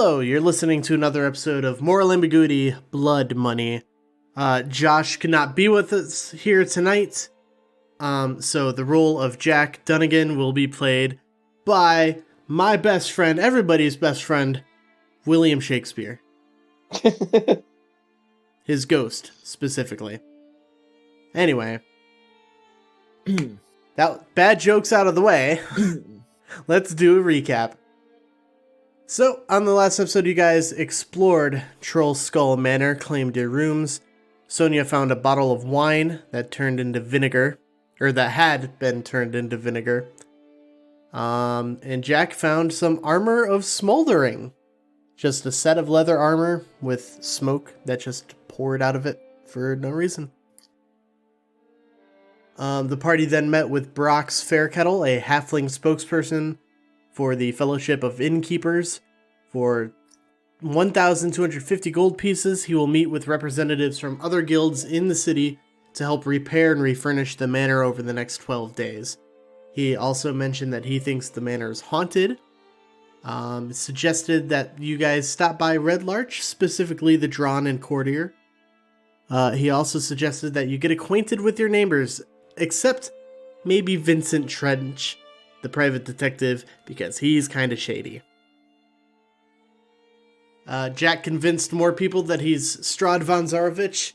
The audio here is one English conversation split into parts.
Hello, you're listening to another episode of Moral Ambiguity, Blood Money. Josh could not be with us here tonight, so the role of Jack Dunnigan will be played by my best friend, everybody's best friend, William Shakespeare. His ghost, specifically. Anyway, that bad joke's out of the way. Let's do a recap. So, on the last episode, you guys explored Troll Skull Manor, claimed your rooms. Sonia found a bottle of wine that turned into vinegar, or that had been turned into vinegar. And Jack found some armor of smoldering. Just a set of leather armor with smoke that just poured out of it for no reason. The party then met with Brock's Fairkettle, a halfling spokesperson for the Fellowship of Innkeepers. For 1,250 gold pieces, he will meet with representatives from other guilds in the city to help repair and refurnish the manor over the next 12 days. He also mentioned that he thinks the manor is haunted. Suggested that you guys stop by Red Larch, specifically the Drawn and Courtier. He also suggested that you get acquainted with your neighbors, except maybe Vincent Trench, the private detective, because he's kind of shady. Jack convinced more people that he's Strahd von Zarovich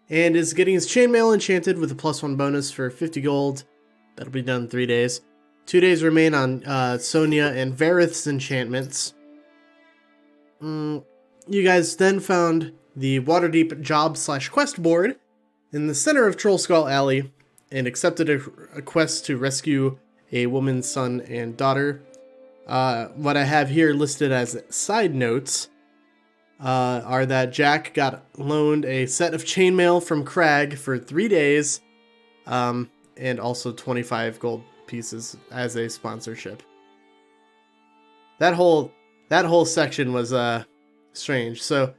and is getting his chainmail enchanted with a +1 bonus for 50 gold. That'll be done in 3 days. 2 days remain on Sonia and Varroth's enchantments. You guys then found the Waterdeep job/quest board in the center of Troll Skull Alley and accepted a quest to rescue a woman's son and daughter. What I have here listed as side notes are that Jack got loaned a set of chainmail from Crag for 3 days, and also 25 gold pieces as a sponsorship. That whole section was strange. So,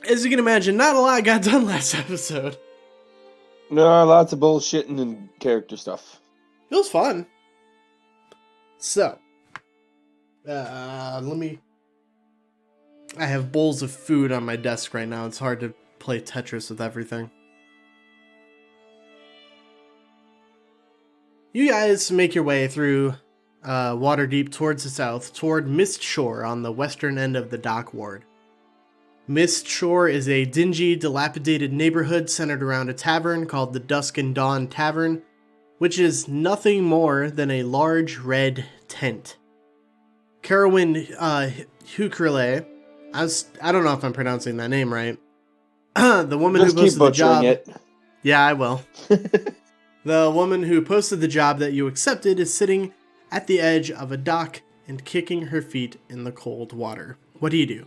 as you can imagine, not a lot got done last episode. No, lots of bullshitting and character stuff. It was fun. So, I have bowls of food on my desk right now. It's hard to play Tetris with everything. You guys make your way through Waterdeep towards the south, toward Mist Shore on the western end of the dock ward. Mist Shore is a dingy, dilapidated neighborhood centered around a tavern called the Dusk and Dawn Tavern, which is nothing more than a large red tent. Karowyn Hucrele, I don't know if I'm pronouncing that name right. The woman Just who posted the job. it. Yeah, I will. The woman who posted the job that you accepted is sitting at the edge of a dock and kicking her feet in the cold water. What do you do?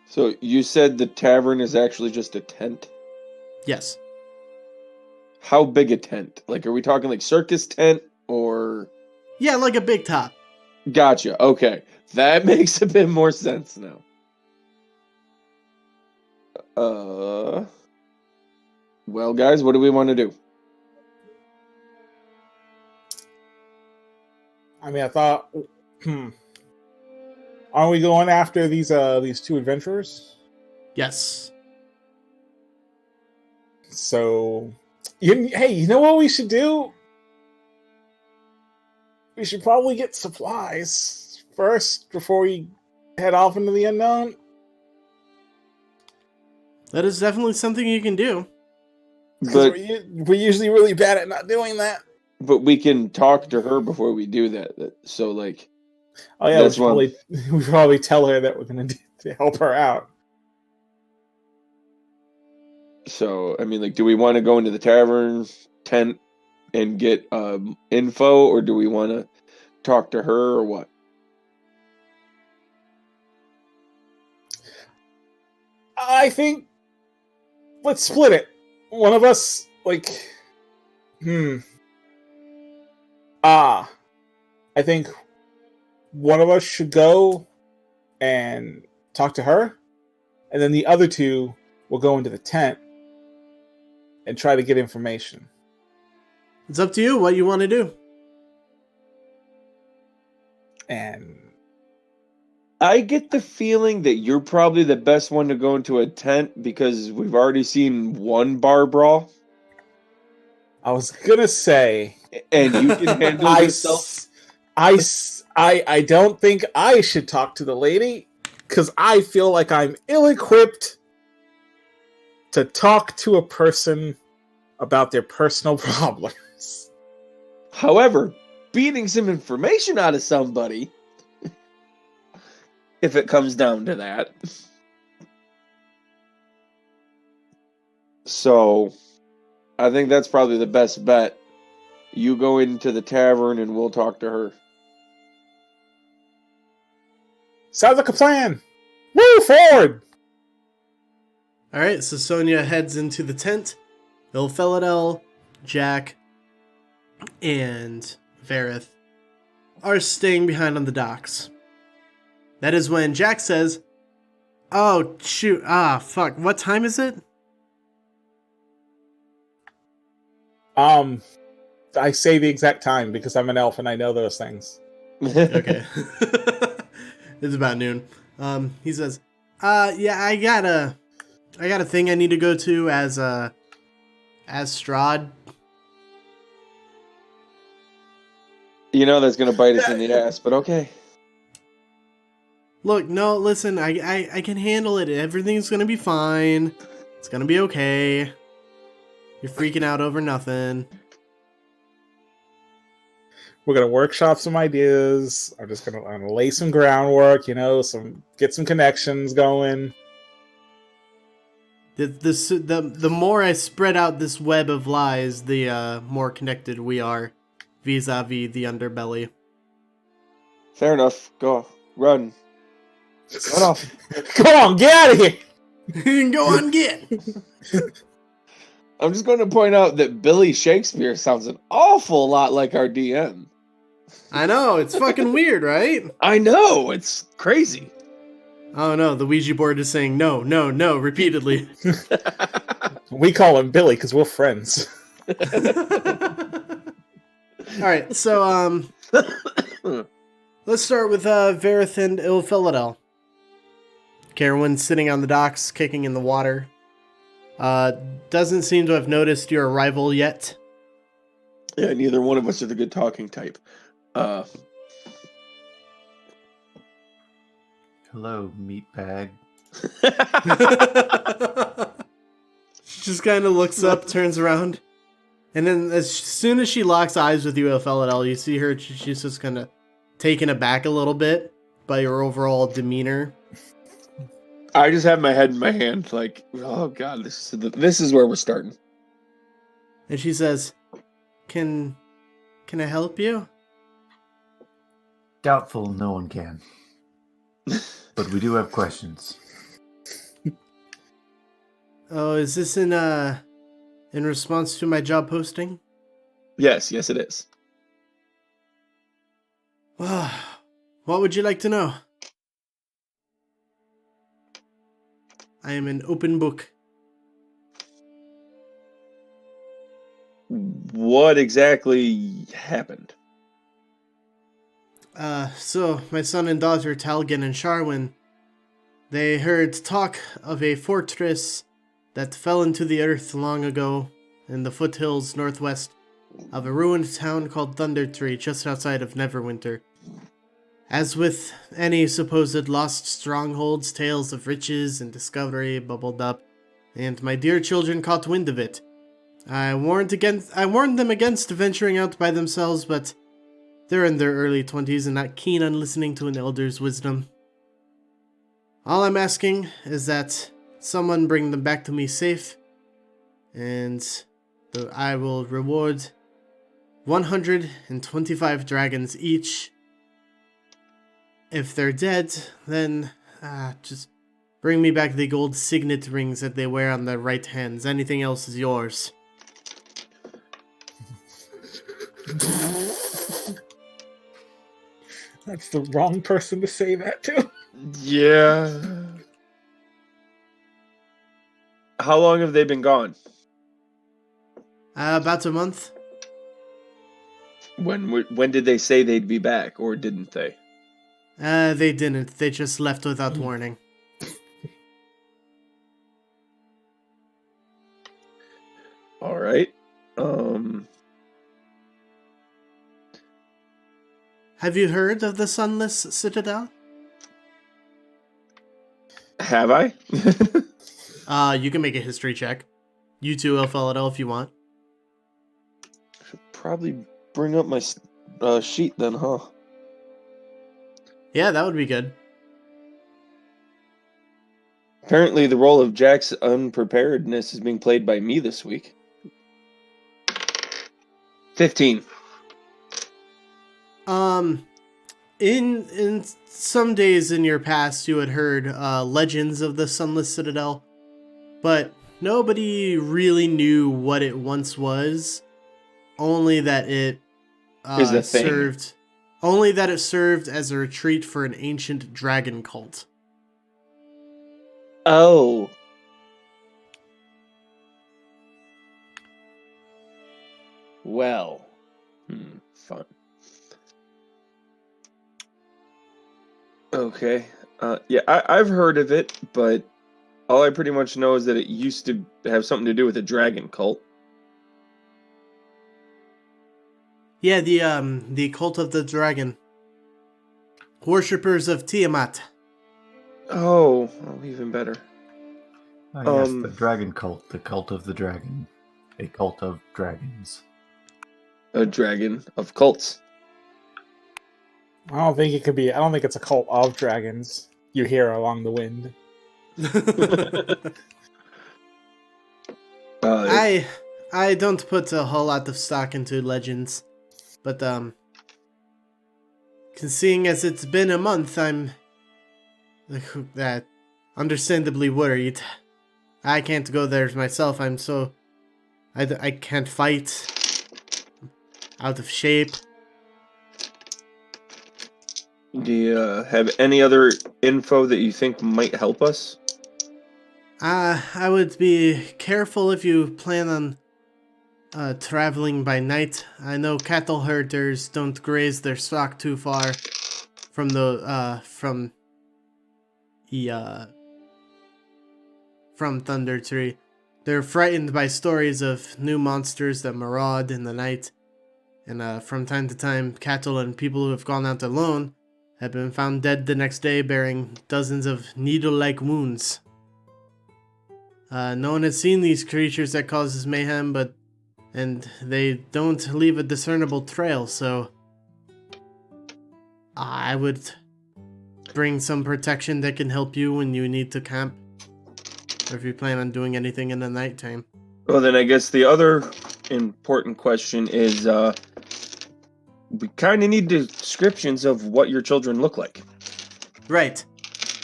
So you said the tavern is actually just a tent? Yes. How big a tent? Like, are we talking like circus tent or... Yeah, like a big top. Gotcha. Okay. That makes a bit more sense now. Well, guys, what do we want to do? I mean, I thought, aren't we going after these two adventurers? Yes. So, hey, you know what we should do? We should probably get supplies first before we head off into the unknown. That is definitely something you can do. But we're usually really bad at not doing that. But we can talk to her before we do that. So, like... Oh, yeah, we probably tell her that we're going to help her out. So, I mean, like, do we want to go into the tavern tent and get info, or do we want to talk to her, or what? I think let's split it. One of us, I think one of us should go and talk to her, and then the other two will go into the tent and try to get information. It's up to you what you want to do. And I get the feeling that you're probably the best one to go into a tent because we've already seen one bar brawl, I was gonna say, and you can handle yourself. I don't think I should talk to the lady because I feel like I'm ill-equipped to talk to a person about their personal problems. However, beating some information out of somebody, if it comes down to that. So, I think that's probably the best bet. You go into the tavern and we'll talk to her. Sounds like a plan. Move forward. All right, so Sonia heads into the tent. Ilphelodel, Jack, and Varroth are staying behind on the docks. That is when Jack says, "Oh, shoot. Fuck. What time is it?" I say the exact time because I'm an elf and I know those things. Okay. It's about noon. He says, yeah, I got a thing I need to go to as Strahd." You know that's going to bite us in the ass, but okay. Look, no, listen, I can handle it. Everything's gonna be fine. It's gonna be okay. You're freaking out over nothing. We're gonna workshop some ideas. I'm gonna lay some groundwork, get some connections going. The more I spread out this web of lies, the more connected we are vis-a-vis the underbelly. Fair enough. Go. Run. Run off. Come on, get out of here! Go on, get! I'm just going to point out that Billy Shakespeare sounds an awful lot like our DM. I know, it's fucking weird, right? I know, it's crazy. Oh no, the Ouija board is saying no, no, no, repeatedly. We call him Billy because we're friends. Alright, so, let's start with Varroth and Ilphelodel. Karowyn's sitting on the docks, kicking in the water. Doesn't seem to have noticed your arrival yet. Yeah, neither one of us are the good talking type. Hello, meatbag. She just kind of looks up, turns around, and then as soon as she locks eyes with you, Ilphelodel, you see her, she's just kind of taken aback a little bit by your overall demeanor. I just have my head in my hand, like, oh god, this is where we're starting. And she says, Can I help you? Doubtful no one can. But we do have questions. Oh, is this in response to my job posting? Yes, it is. What would you like to know? I am an open book. What exactly happened? So my son and daughter Talgan and Sharwin, they heard talk of a fortress that fell into the earth long ago in the foothills northwest of a ruined town called Thundertree just outside of Neverwinter. As with any supposed lost strongholds, tales of riches and discovery bubbled up, and my dear children caught wind of it. I warned them against venturing out by themselves, but they're in their early 20s and not keen on listening to an elder's wisdom. All I'm asking is that someone bring them back to me safe, and I will reward 125 dragons each. If they're dead, then just bring me back the gold signet rings that they wear on their right hands. Anything else is yours. That's the wrong person to say that to. Yeah. How long have they been gone? About a month. When did they say they'd be back, or didn't they? They didn't. They just left without warning. All right. Have you heard of the Sunless Citadel? Have I? You can make a history check. You too, Ilphelodel, if you want. Should probably bring up my sheet then, huh? Yeah, that would be good. Apparently, the role of Jack's unpreparedness is being played by me this week. 15. In some days in your past, you had heard legends of the Sunless Citadel, but nobody really knew what it once was. Only that it Is the thing. Only that it served as a retreat for an ancient dragon cult. Oh. Well. Fun. Okay. Yeah, I've heard of it, but all I pretty much know is that it used to have something to do with a dragon cult. Yeah, the cult of the dragon. Worshippers of Tiamat. Oh, even better. Yes, the dragon cult, the cult of the dragon. A cult of dragons. A dragon of cults. I don't think it could be. I don't think it's a cult of dragons. You hear along the wind. I don't put a whole lot of stock into legends, but seeing as it's been a month, I'm understandably worried. I can't go there myself. I can't fight. Out of shape. Do you have any other info that you think might help us? I would be careful if you plan on traveling by night. I know cattle herders don't graze their stock too far from Thundertree. They're frightened by stories of new monsters that maraud in the night, and from time to time, cattle and people who have gone out alone have been found dead the next day bearing dozens of needle-like wounds. No one has seen these creatures that causes mayhem, and they don't leave a discernible trail, so I would bring some protection that can help you when you need to camp, or if you plan on doing anything in the nighttime. Well, then I guess the other important question is, we kind of need descriptions of what your children look like. Right.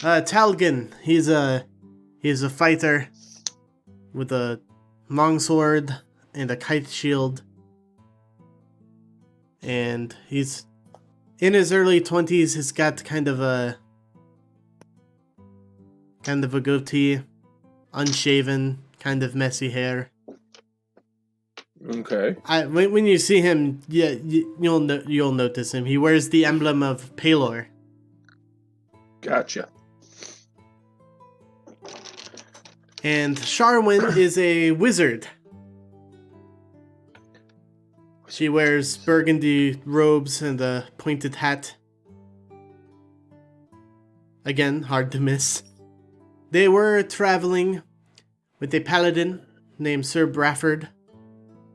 Talgan, he's a fighter with a longsword and a kite shield. And he's in his early 20s. He's got kind of a goatee, unshaven, kind of messy hair. Okay. When you see him, yeah, you'll notice him. He wears the emblem of Palor. Gotcha. And Charwyn is a wizard. She wears burgundy robes and a pointed hat. Again, hard to miss. They were traveling with a paladin named Sir Brafford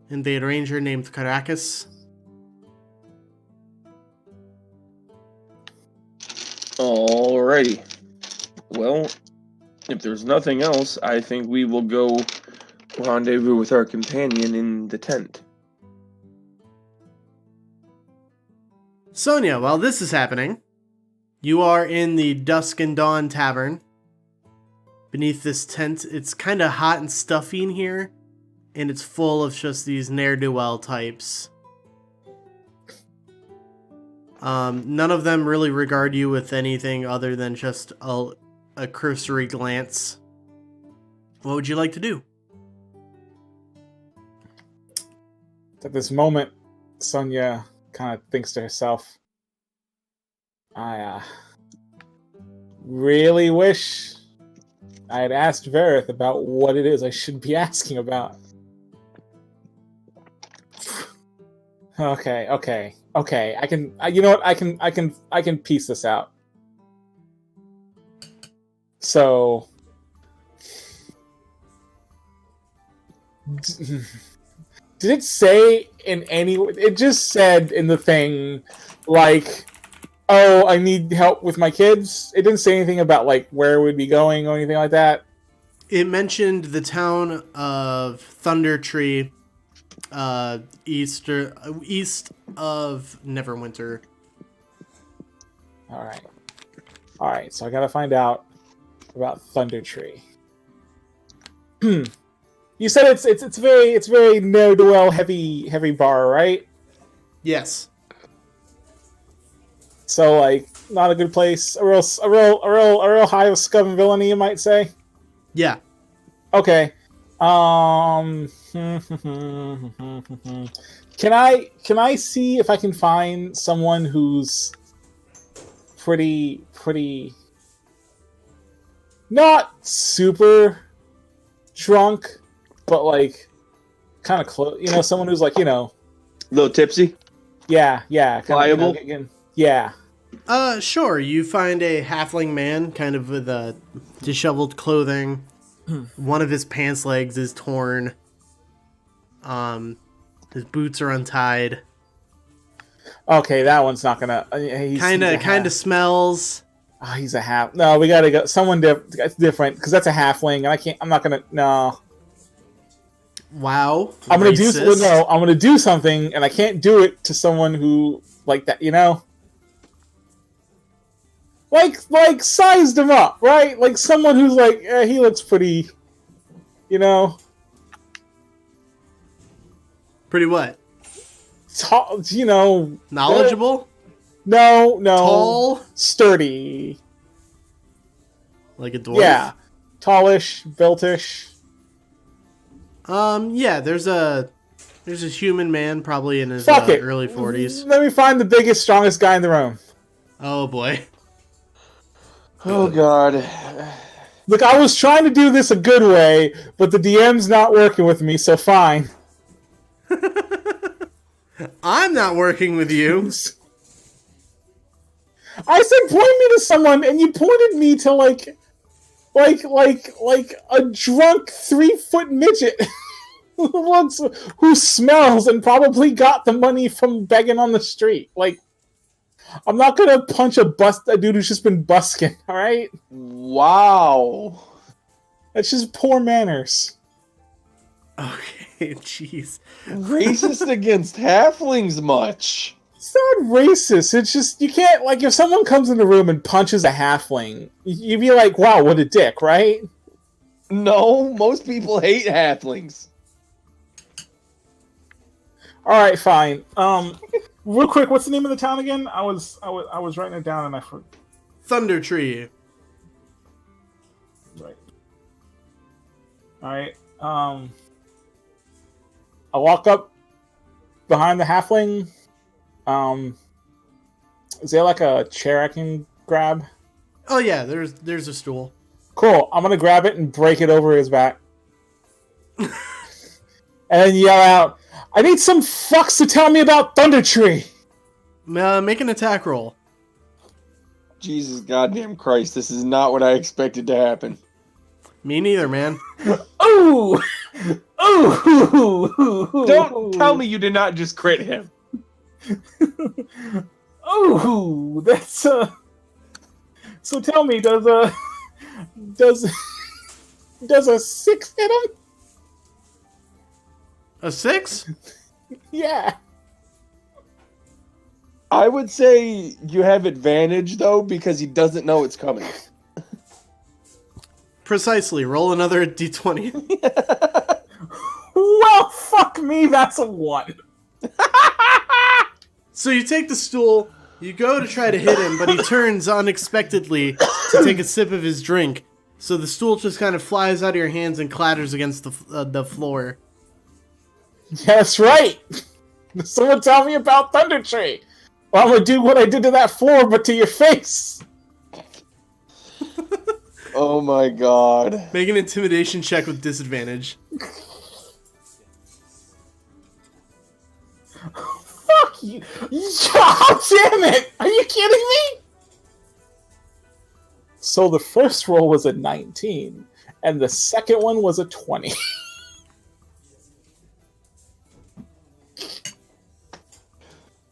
and a ranger named Caracas. Alrighty. Well, if there's nothing else, I think we will go rendezvous with our companion in the tent. Sonia, while this is happening, you are in the Dusk and Dawn Tavern. Beneath this tent, it's kind of hot and stuffy in here, and it's full of just these ne'er-do-well types. None of them really regard you with anything other than just a cursory glance. What would you like to do? At this moment, Sonia kind of thinks to herself, I really wish I had asked Varroth about what it is I should be asking about. Okay. You know what? I can piece this out. So, did it say in any? It just said in the thing, like, "Oh, I need help with my kids." It didn't say anything about like where we'd be going or anything like that. It mentioned the town of Thundertree, east of Neverwinter. All right. So I gotta find out about Thundertree. You said it's very ne'er-do-well heavy bar, right? Yes. So like not a good place. A real high of scum and villainy, you might say. Yeah. Okay. Can I see if I can find someone who's pretty not super drunk, but like kind of close. You know, someone who's like, you know, A little tipsy? yeah, Pliable? Yeah. Sure. You find a halfling man, kind of with disheveled clothing. One of his pants legs is torn. His boots are untied. Okay, that one's not gonna. Kind of smells. Oh, he's a half. No, we gotta go. Someone different, because that's a halfling, and I can't. I'm not gonna. No. Wow. I'm gonna racist. do. No, I'm gonna do something, and I can't do it to someone who like that. You know. Like sized him up, right? Like someone who's like, he looks pretty. You know. Pretty what? Tall. You know. Knowledgeable? No. Tall? Sturdy. Like a dwarf? Yeah. Tallish, builtish. Yeah, there's a human man probably in his Fuck it. early 40s. Let me find the biggest, strongest guy in the room. Oh boy. Oh, God. Look, I was trying to do this a good way, but the DM's not working with me, so fine. I'm not working with you. I said point me to someone, and you pointed me to like a drunk 3-foot midget who smells and probably got the money from begging on the street. Like, I'm not gonna punch a dude who's just been busking. All right, Wow. that's just poor manners. Okay, jeez. Racist against halflings much. It's not racist. It's just you can't like if someone comes in the room and punches a halfling, you'd be like, "Wow, what a dick!" Right? No, most people hate halflings. All right, fine. Real quick, what's the name of the town again? I was writing it down and I forgot. Thundertree. Right. All right. I walk up behind the halfling. Is there like a chair I can grab? Oh yeah, there's a stool. Cool. I'm gonna grab it and break it over his back, and then yell out, "I need some fucks to tell me about Thundertree." Make an attack roll. Jesus goddamn Christ, this is not what I expected to happen. Me neither, man. Ooh! Ooh! Don't tell me you did not just crit him. Ooh! That's So tell me, does a 6 hit him? A 6? Yeah. I would say you have advantage, though, because he doesn't know it's coming. Precisely. Roll another d20. Well, fuck me, that's a 1. So you take the stool, you go to try to hit him, but he turns unexpectedly to take a sip of his drink. So the stool just kind of flies out of your hands and clatters against the floor. That's right. Someone tell me about Thundertree. Well, I'm gonna do what I did to that floor, but to your face. Oh my god. Make an intimidation check with disadvantage. Fuck you! Oh, damn it! Are you kidding me? So the first roll was a 19, and the second one was a 20.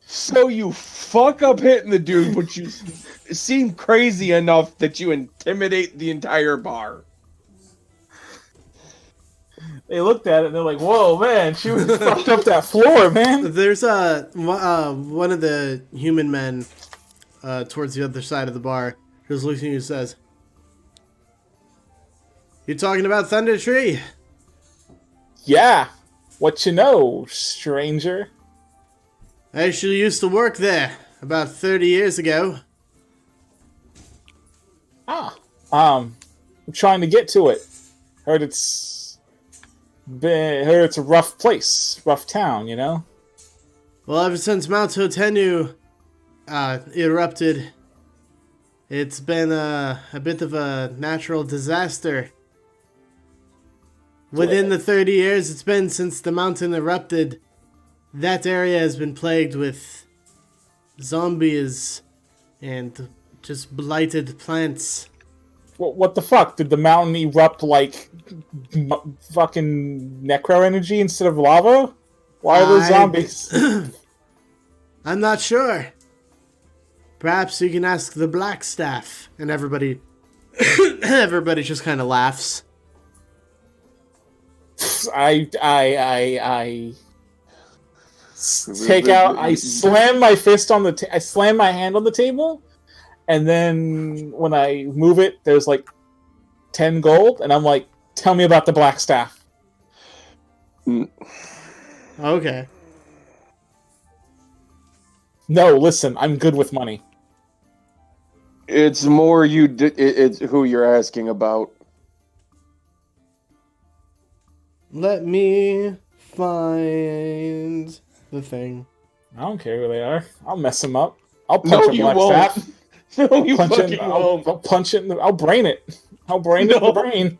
So you fuck up hitting the dude, but you seem crazy enough that you intimidate the entire bar. They looked at it and they're like, "Whoa, man, she was fucked up that floor, man." There's one of the human men towards the other side of the bar who's looking at you and says, "You talking about Thundertree?" Yeah, what you know, stranger? I actually used to work there about 30 years ago. I'm trying to get to it. Heard it's a rough place, rough town, you know? Well, ever since Mount Hotenu erupted, it's been a bit of a natural disaster. Within the 30 years it's been since the mountain erupted, that area has been plagued with zombies and just blighted plants. What the fuck? Did the mountain erupt like fucking necro energy instead of lava? Why are there zombies? I'm not sure. Perhaps you can ask the Black Staff. And everybody just kind of laughs. I slam my fist on I slam my hand on the table, and then when I move it, there's like 10 gold, and I'm like, "Tell me about the Black Staff." Okay. No, listen, I'm good with money. It's more it's who you're asking about. Let me find the thing. I don't care who they are. I'll mess them up. I'll punch a Black Staff. No, you Punch fucking it. won't. I'll punch it. I'll brain it. I'll brain it in the brain.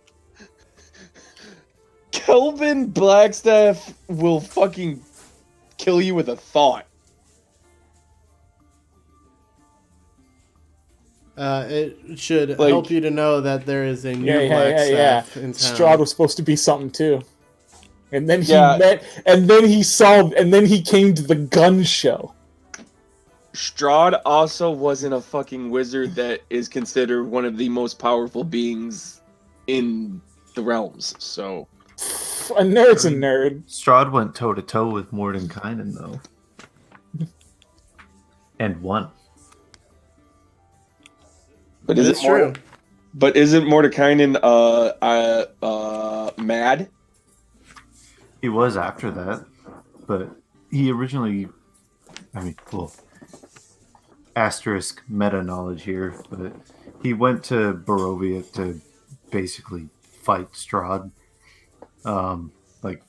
Kelvin Blackstaff will fucking kill you with a thought. It should help you to know that there is a new Black Staff in town. Strahd was supposed to be something too. And then he met, and then he came to the gun show. Strahd also wasn't a fucking wizard that is considered one of the most powerful beings in the realms, so... A nerd's a nerd. Strahd went toe-to-toe with Mordenkainen, though. And won. But is it true? But isn't Mordenkainen mad? He was after that, but he originally... asterisk meta-knowledge here, but he went to Barovia to basically fight Strahd.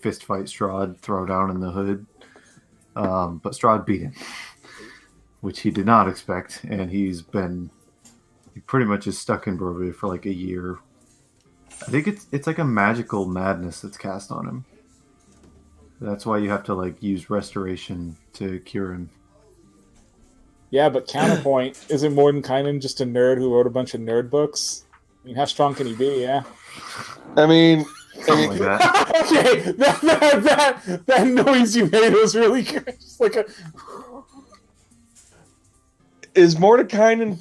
Fist fight Strahd, throw down in the hood. But Strahd beat him, which he did not expect, and he pretty much is stuck in Barovia for like a year. I think it's like a magical madness that's cast on him. That's why you have to like use restoration to cure him. Yeah, but counterpoint, isn't Mordenkainen just a nerd who wrote a bunch of nerd books? I mean, how strong can he be, yeah? I mean Like that. Okay, that noise you made was really good. Just like a... Is Mordenkainen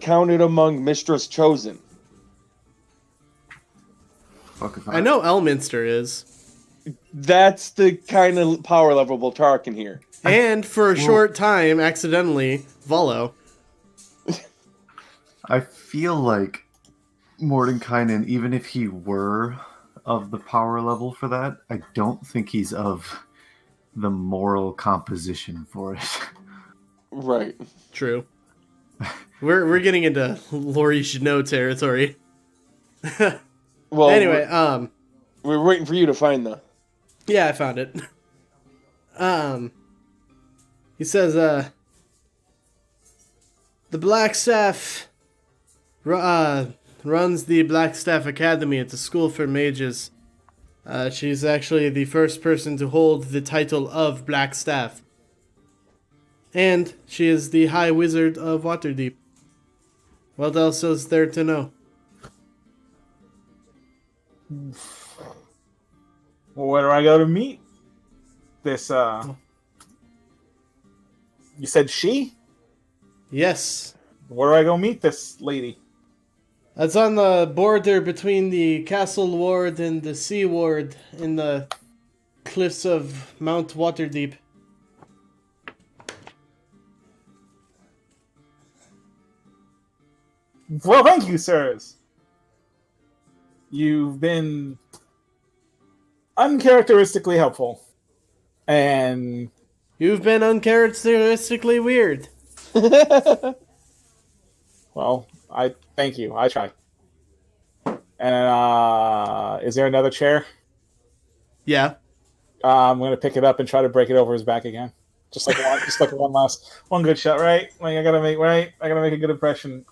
counted among Mistress Chosen? I know Elminster is. That's the kind of power level we're talking here. And for a short time, accidentally, Volo. I feel like Mordenkainen, even if he were of the power level for that, I don't think he's of the moral composition for it. Right. True. We're getting into lore you should know territory. Well, anyway, we're waiting for you to find the... Yeah, I found it. He says, the Black Staff runs the Blackstaff Academy at the School for Mages. She's actually the first person to hold the title of Blackstaff. And she is the High Wizard of Waterdeep. What else is there to know? Well, where do I go to meet this, You said she? Yes. Where do I go meet this lady? That's on the border between the Castle Ward and the Sea Ward in the cliffs of Mount Waterdeep. Well, thank you, sirs. You've been uncharacteristically helpful. And You've been uncharacteristically weird. well, I thank you. I try. And is there another chair? Yeah. I'm gonna pick it up and try to break it over his back again. Just like one good shot, right? Like I gotta make a good impression.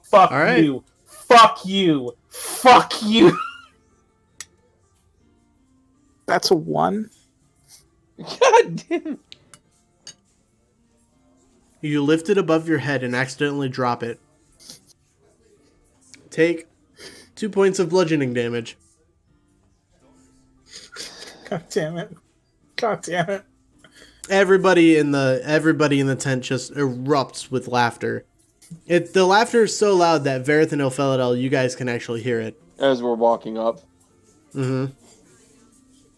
Fuck All right. you. Fuck you. Fuck you. That's a 1. God damn. You lift it above your head and accidentally drop it. Take 2 points of bludgeoning damage. God damn it. God damn it. Everybody in the tent just erupts with laughter. The laughter is so loud that Varroth and Ilphelodel, you guys can actually hear it. As we're walking up. Mm-hmm.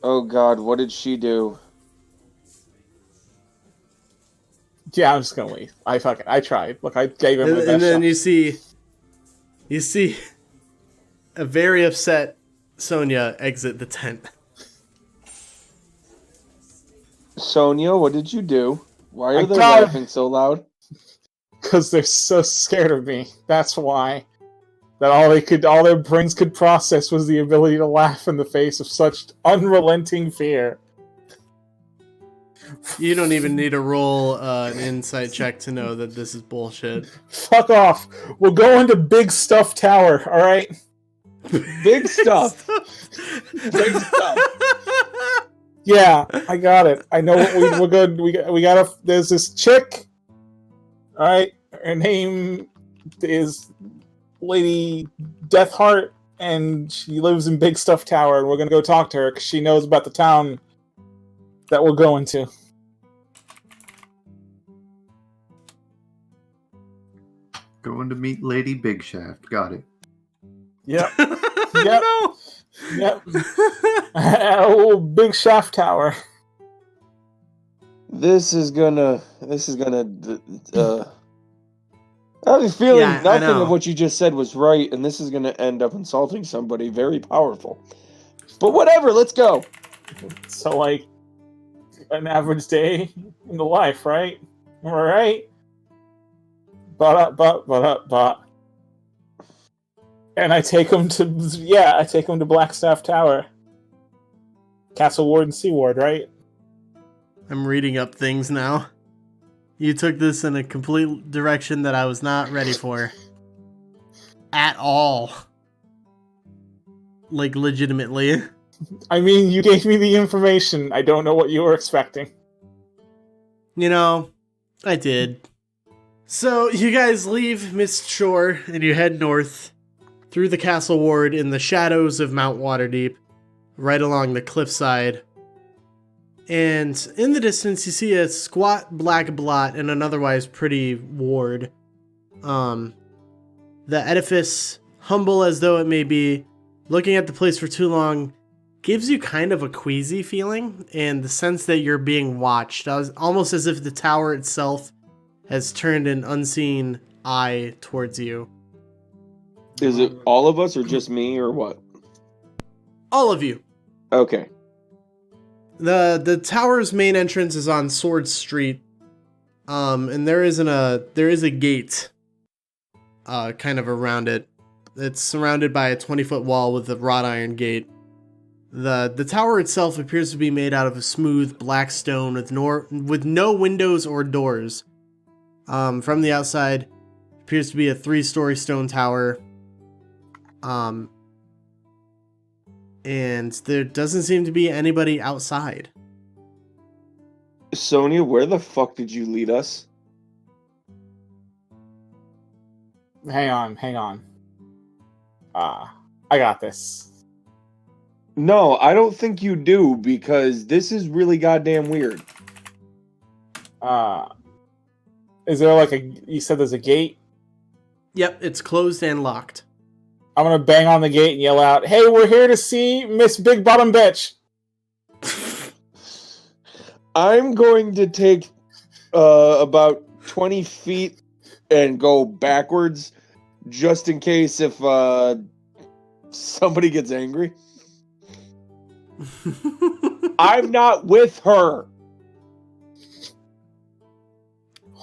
Oh God, what did she do? Yeah, I'm just gonna leave. I tried. Look, I gave him the best And then shot. you see a very upset Sonia exit the tent. Sonia, what did you do? Why are I they got- laughing so loud? Because they're so scared of me. That's why. That all their brains could process was the ability to laugh in the face of such unrelenting fear. You don't even need to roll an insight check to know that this is bullshit. Fuck off. We're going to Big Stuff Tower, alright? Big stuff. Big stuff. Yeah, I got it. I know what we're good. We got there's this chick. Alright? Her name is Lady Deathheart, and she lives in Big Stuff Tower, and we're gonna go talk to her because she knows about the town that we're going to. Going to meet Lady Big Shaft. Got it. Yep. Yep. Yep. Oh, Big Shaft Tower. This is gonna. I have a feeling Yeah, I nothing know. of what you just said was right, and this is gonna end up insulting somebody very powerful. But whatever, let's go. So, like, an average day in the life, right? Alright? But. And I take him to Blackstaff Tower. Castle Ward and Sea Ward, right? I'm reading up things now. You took this in a complete direction that I was not ready for. At all. Like, legitimately. I mean, you gave me the information. I don't know what you were expecting. You know, I did. So, you guys leave Mist Shore and you head north through the Castle Ward in the shadows of Mount Waterdeep, right along the cliffside. And in the distance, you see a squat black blot in an otherwise pretty ward. The edifice, humble as though it may be, looking at the place for too long, gives you kind of a queasy feeling, and the sense that you're being watched, almost as if the tower itself has turned an unseen eye towards you. Is it all of us or just me or what? All of you. Okay. The tower's main entrance is on Sword Street, and there is a gate, kind of around it. It's surrounded by a 20-foot wall with a wrought iron gate. The tower itself appears to be made out of a smooth black stone with no windows or doors. From the outside, Appears to be a 3-story stone tower. And there doesn't seem to be anybody outside. Sonia, where the fuck did you lead us? Hang on. I got this. No, I don't think you do, because this is really goddamn weird. Is there like you said there's a gate? Yep, it's closed and locked. I'm gonna bang on the gate and yell out, "Hey, we're here to see Miss Big Bottom Bitch." I'm going to take about 20 feet and go backwards, just in case if somebody gets angry. I'm not with her.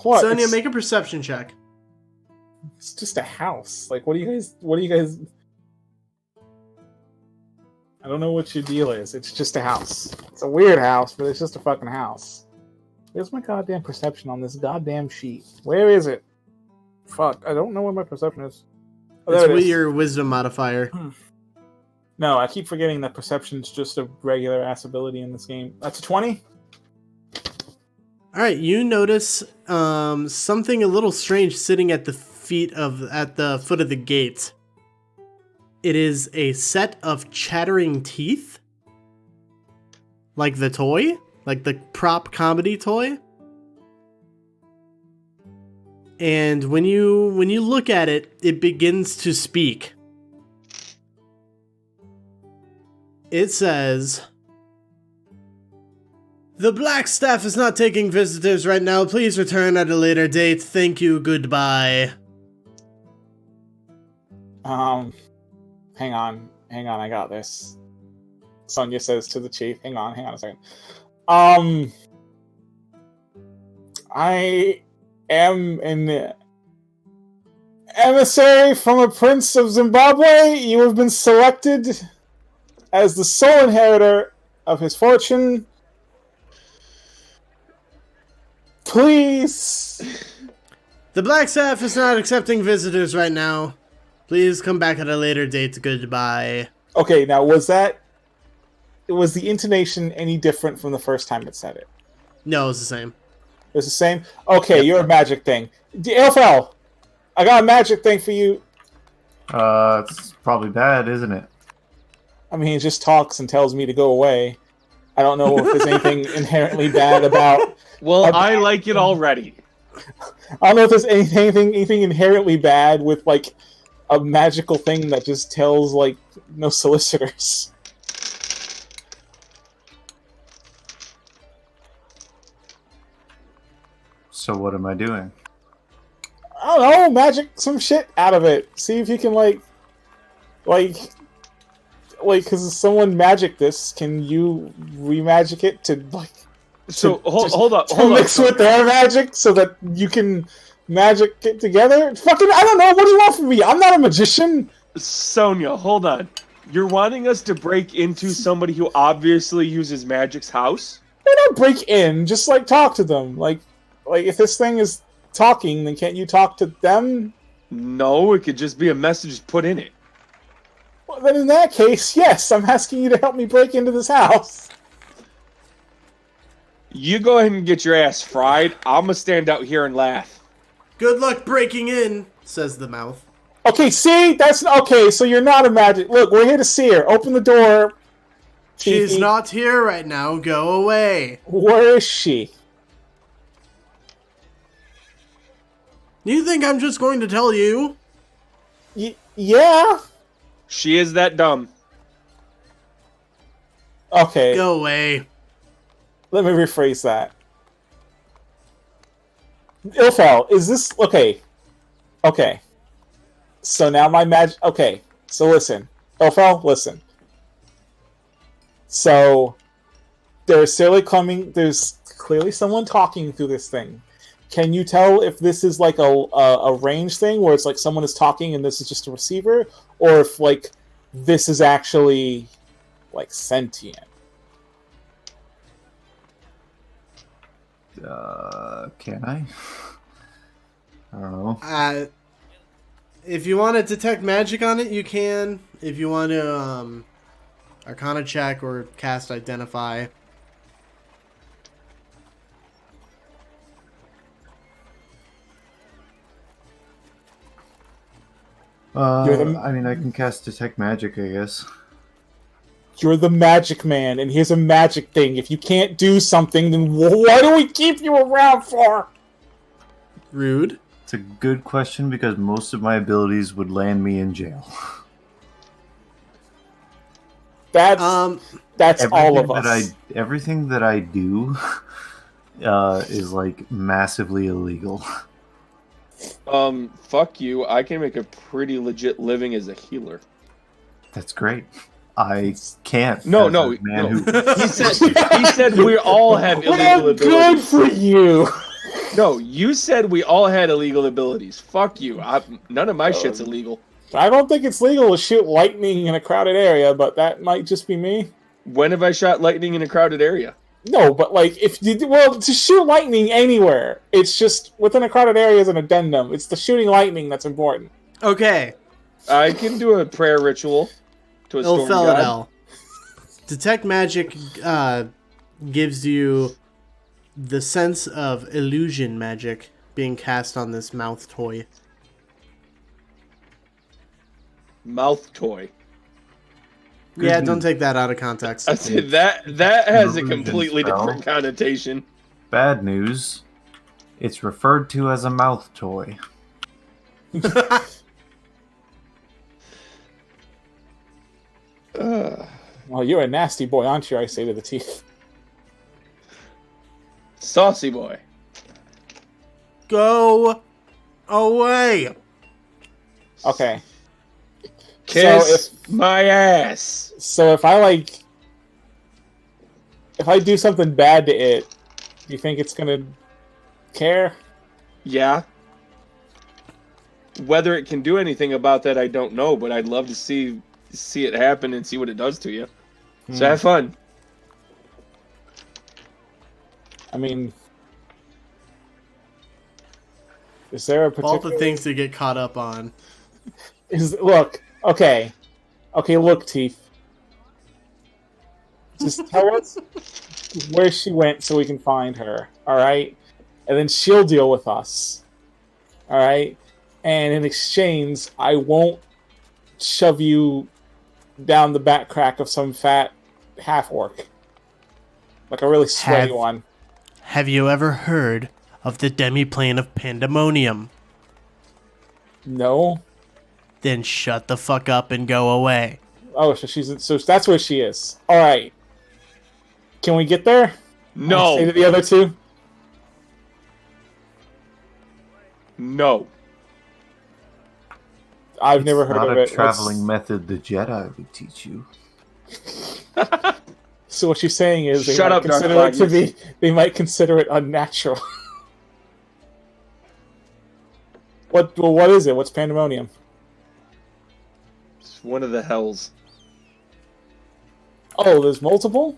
What? Sonia, make a perception check. It's just a house. Like, what do you guys? I don't know what your deal is. It's just a house. It's a weird house, but it's just a fucking house. Where's my goddamn perception on this goddamn sheet? Where is it? Fuck, I don't know where my perception is. Oh, It's there it with is. your wisdom modifier. No, I keep forgetting that perception's just a regular ass ability in this game. That's a 20? All right, you notice something a little strange sitting at the foot of the gate. It is a set of chattering teeth, like the toy, like the prop comedy toy. And when you look at it, it begins to speak. It says, "The Black Staff is not taking visitors right now. Please return at a later date. Thank you. Goodbye." Hang on, I got this. Sonia says to the chief, hang on a second. I am an emissary from a prince of Zimbabwe. You have been selected as the sole inheritor of his fortune. Please. The Black Staff is not accepting visitors right now. Please come back at a later date. Goodbye. Okay, now was the intonation any different from the first time it said it? No, it's the same. It was the same? Okay, you're a magic thing. Ilphel, I got a magic thing for you. It's probably bad, isn't it? I mean, he just talks and tells me to go away. I don't know if there's anything inherently bad about... Well, I like it already. I don't know if there's anything inherently bad with, like, a magical thing that just tells, like, no solicitors. So what am I doing? I don't know, magic some shit out of it. See if you can, because someone magic this, can you remagic it to, like... So, hold up. Mix with their magic so that you can magic it together? Fucking, I don't know. What do you want from me? I'm not a magician. Sonia, hold on. You're wanting us to break into somebody who obviously uses magic's house? They don't break in. Just, like, talk to them. Like if this thing is talking, then can't you talk to them? No, it could just be a message put in it. Well, then in that case, yes, I'm asking you to help me break into this house. You go ahead and get your ass fried. I'm gonna stand out here and laugh. Good luck breaking in, says the mouth. Okay, see? That's... Okay, so you're not a magic... Look, we're here to see her. Open the door. She's Fifi. not here right now. Go away. Where is she? You think I'm just going to tell you? Yeah? She is that dumb. Okay. Go away. Let me rephrase that. Ilphel, is this... Okay. Okay. So now my magic... Okay. So listen. Ilphel, listen. So there's clearly someone talking through this thing. Can you tell if this is like a range thing where it's like someone is talking and this is just a receiver, or if like this is actually like sentient? Can I? I don't know. If you want to detect magic on it, you can. If you want to Arcana check or cast Identify. I mean, I can cast Detect Magic, I guess. You're the magic man, and here's a magic thing. If you can't do something, then why do we keep you around for? Rude. It's a good question because most of my abilities would land me in jail. That's all of us. Everything that I do is like massively illegal. Fuck you. I can make a pretty legit living as a healer. That's great. I can't. No. Who... he said we all have illegal abilities. Good for you. No, you said we all had illegal abilities. Fuck you. None of my shit's illegal. I don't think it's legal to shoot lightning in a crowded area, but that might just be me. When have I shot lightning in a crowded area? No, but like to shoot lightning anywhere, it's just within a crowded area is an addendum. It's the shooting lightning that's important. Okay. I can do a prayer ritual to a storm god. Ilphelodel. Detect Magic gives you the sense of illusion magic being cast on this mouth toy. Mouth toy. Yeah, don't take that out of context. I said that has a completely different connotation. Bad news. It's referred to as a mouth toy. Well, you're a nasty boy, aren't you? I say to the teeth. Saucy boy. Go away. Okay. Kiss my ass. So if I do something bad to it, do you think it's gonna care? Yeah. Whether it can do anything about that, I don't know, but I'd love to see it happen and see what it does to you. So have fun. I mean, is there a particular... All the things to get caught up on. Okay, look, Teeth. Just tell us where she went so we can find her, alright? And then she'll deal with us, alright? And in exchange, I won't shove you down the back crack of some fat half-orc. Like a really sweaty one. Have you ever heard of the demi-plane of Pandemonium? No. Then shut the fuck up and go away. Oh, so that's where she is. All right. Can we get there? No. Say to the other two. No. I've never heard of it. Not a traveling method the Jedi would teach you. So what you're saying is they Shut might up, consider Dark it to be. They might consider it unnatural. What is it? What's Pandemonium? It's one of the hells. Oh, there's multiple?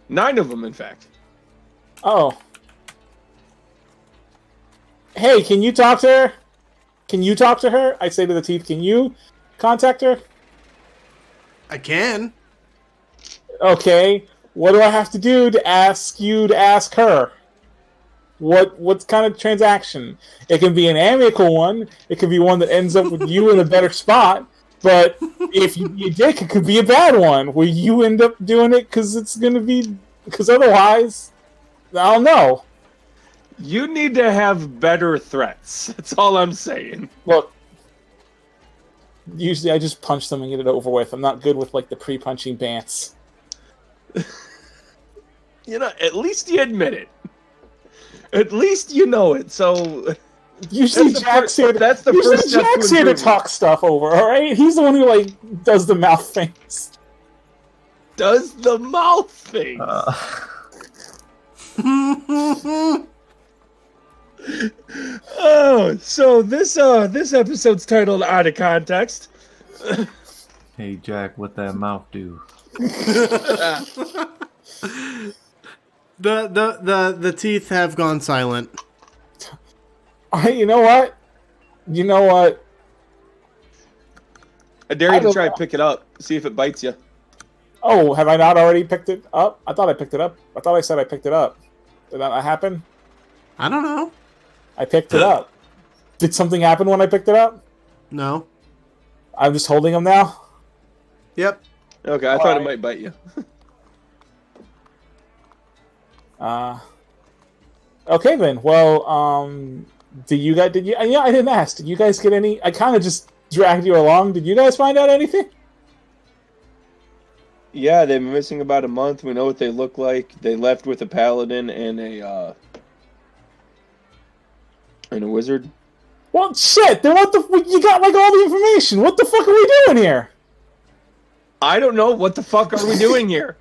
9 of them, in fact. Oh. Hey, can you talk to her? Can you talk to her? I say to the Teeth, can you contact her? I can. Okay. What do I have to do to ask you to ask her? What kind of transaction? It can be an amicable one. It could be one that ends up with you in a better spot. But if you be a dick, it could be a bad one where you end up doing it because otherwise, I don't know. You need to have better threats. That's all I'm saying. Look, usually I just punch them and get it over with. I'm not good with like the pre-punching bants. You know, at least you admit it. At least you know it. So usually Jack's here. That's the first step. Jack's here to talk stuff over. All right, he's the one who like does the mouth things. Does the mouth things. Oh, so this episode's titled "Out of Context." Hey Jack, what that mouth do? The teeth have gone silent. You know what? I dare I you to don't try know. and pick it up. See if it bites you. Oh, have I not already picked it up? I thought I picked it up. I thought I said I picked it up. Did that not happen? I don't know. I picked it up. Did something happen when I picked it up? No. I'm just holding them now? Yep. Okay, I thought it might bite you. Okay then. Well, did you? Yeah, I didn't ask. Did you guys get any? I kind of just dragged you along. Did you guys find out anything? Yeah, they've been missing about a month. We know what they look like. They left with a paladin and a wizard. Well, shit. Then what the? You got like all the information. What the fuck are we doing here? I don't know. What the fuck are we doing here?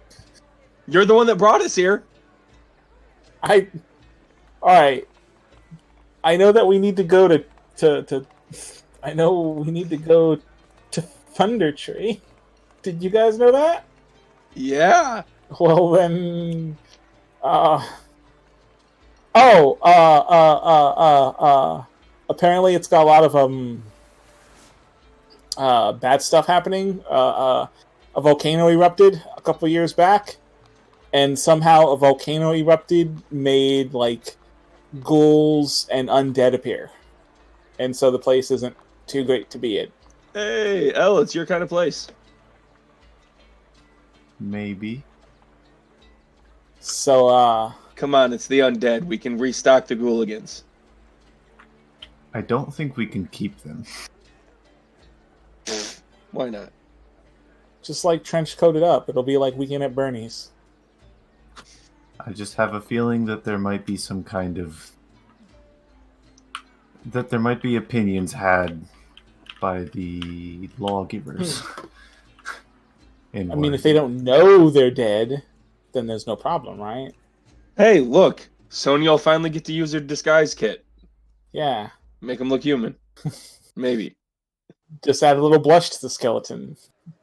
You're the one that brought us here. All right. I know that we need to go to I know we need to go to Thundertree. Did you guys know that? Yeah. Well then, apparently it's got a lot of bad stuff happening. A volcano erupted a couple years back, and somehow a volcano erupted made like ghouls and undead appear, and so the place isn't too great to be in. Hey, Elle, it's your kind of place. Maybe. So, Come on, it's the undead. We can restock the ghouligans. I don't think we can keep them. Why not? just like trench coated up, it'll be like Weekend at Bernie's. I just have a feeling that there might be some kind of... that there might be opinions had by the lawgivers. I mean, if they don't know they're dead, then there's no problem, right? Hey, look! Sonia will finally get to use her disguise kit. Yeah. Make him look human. Maybe. Just add a little blush to the skeleton.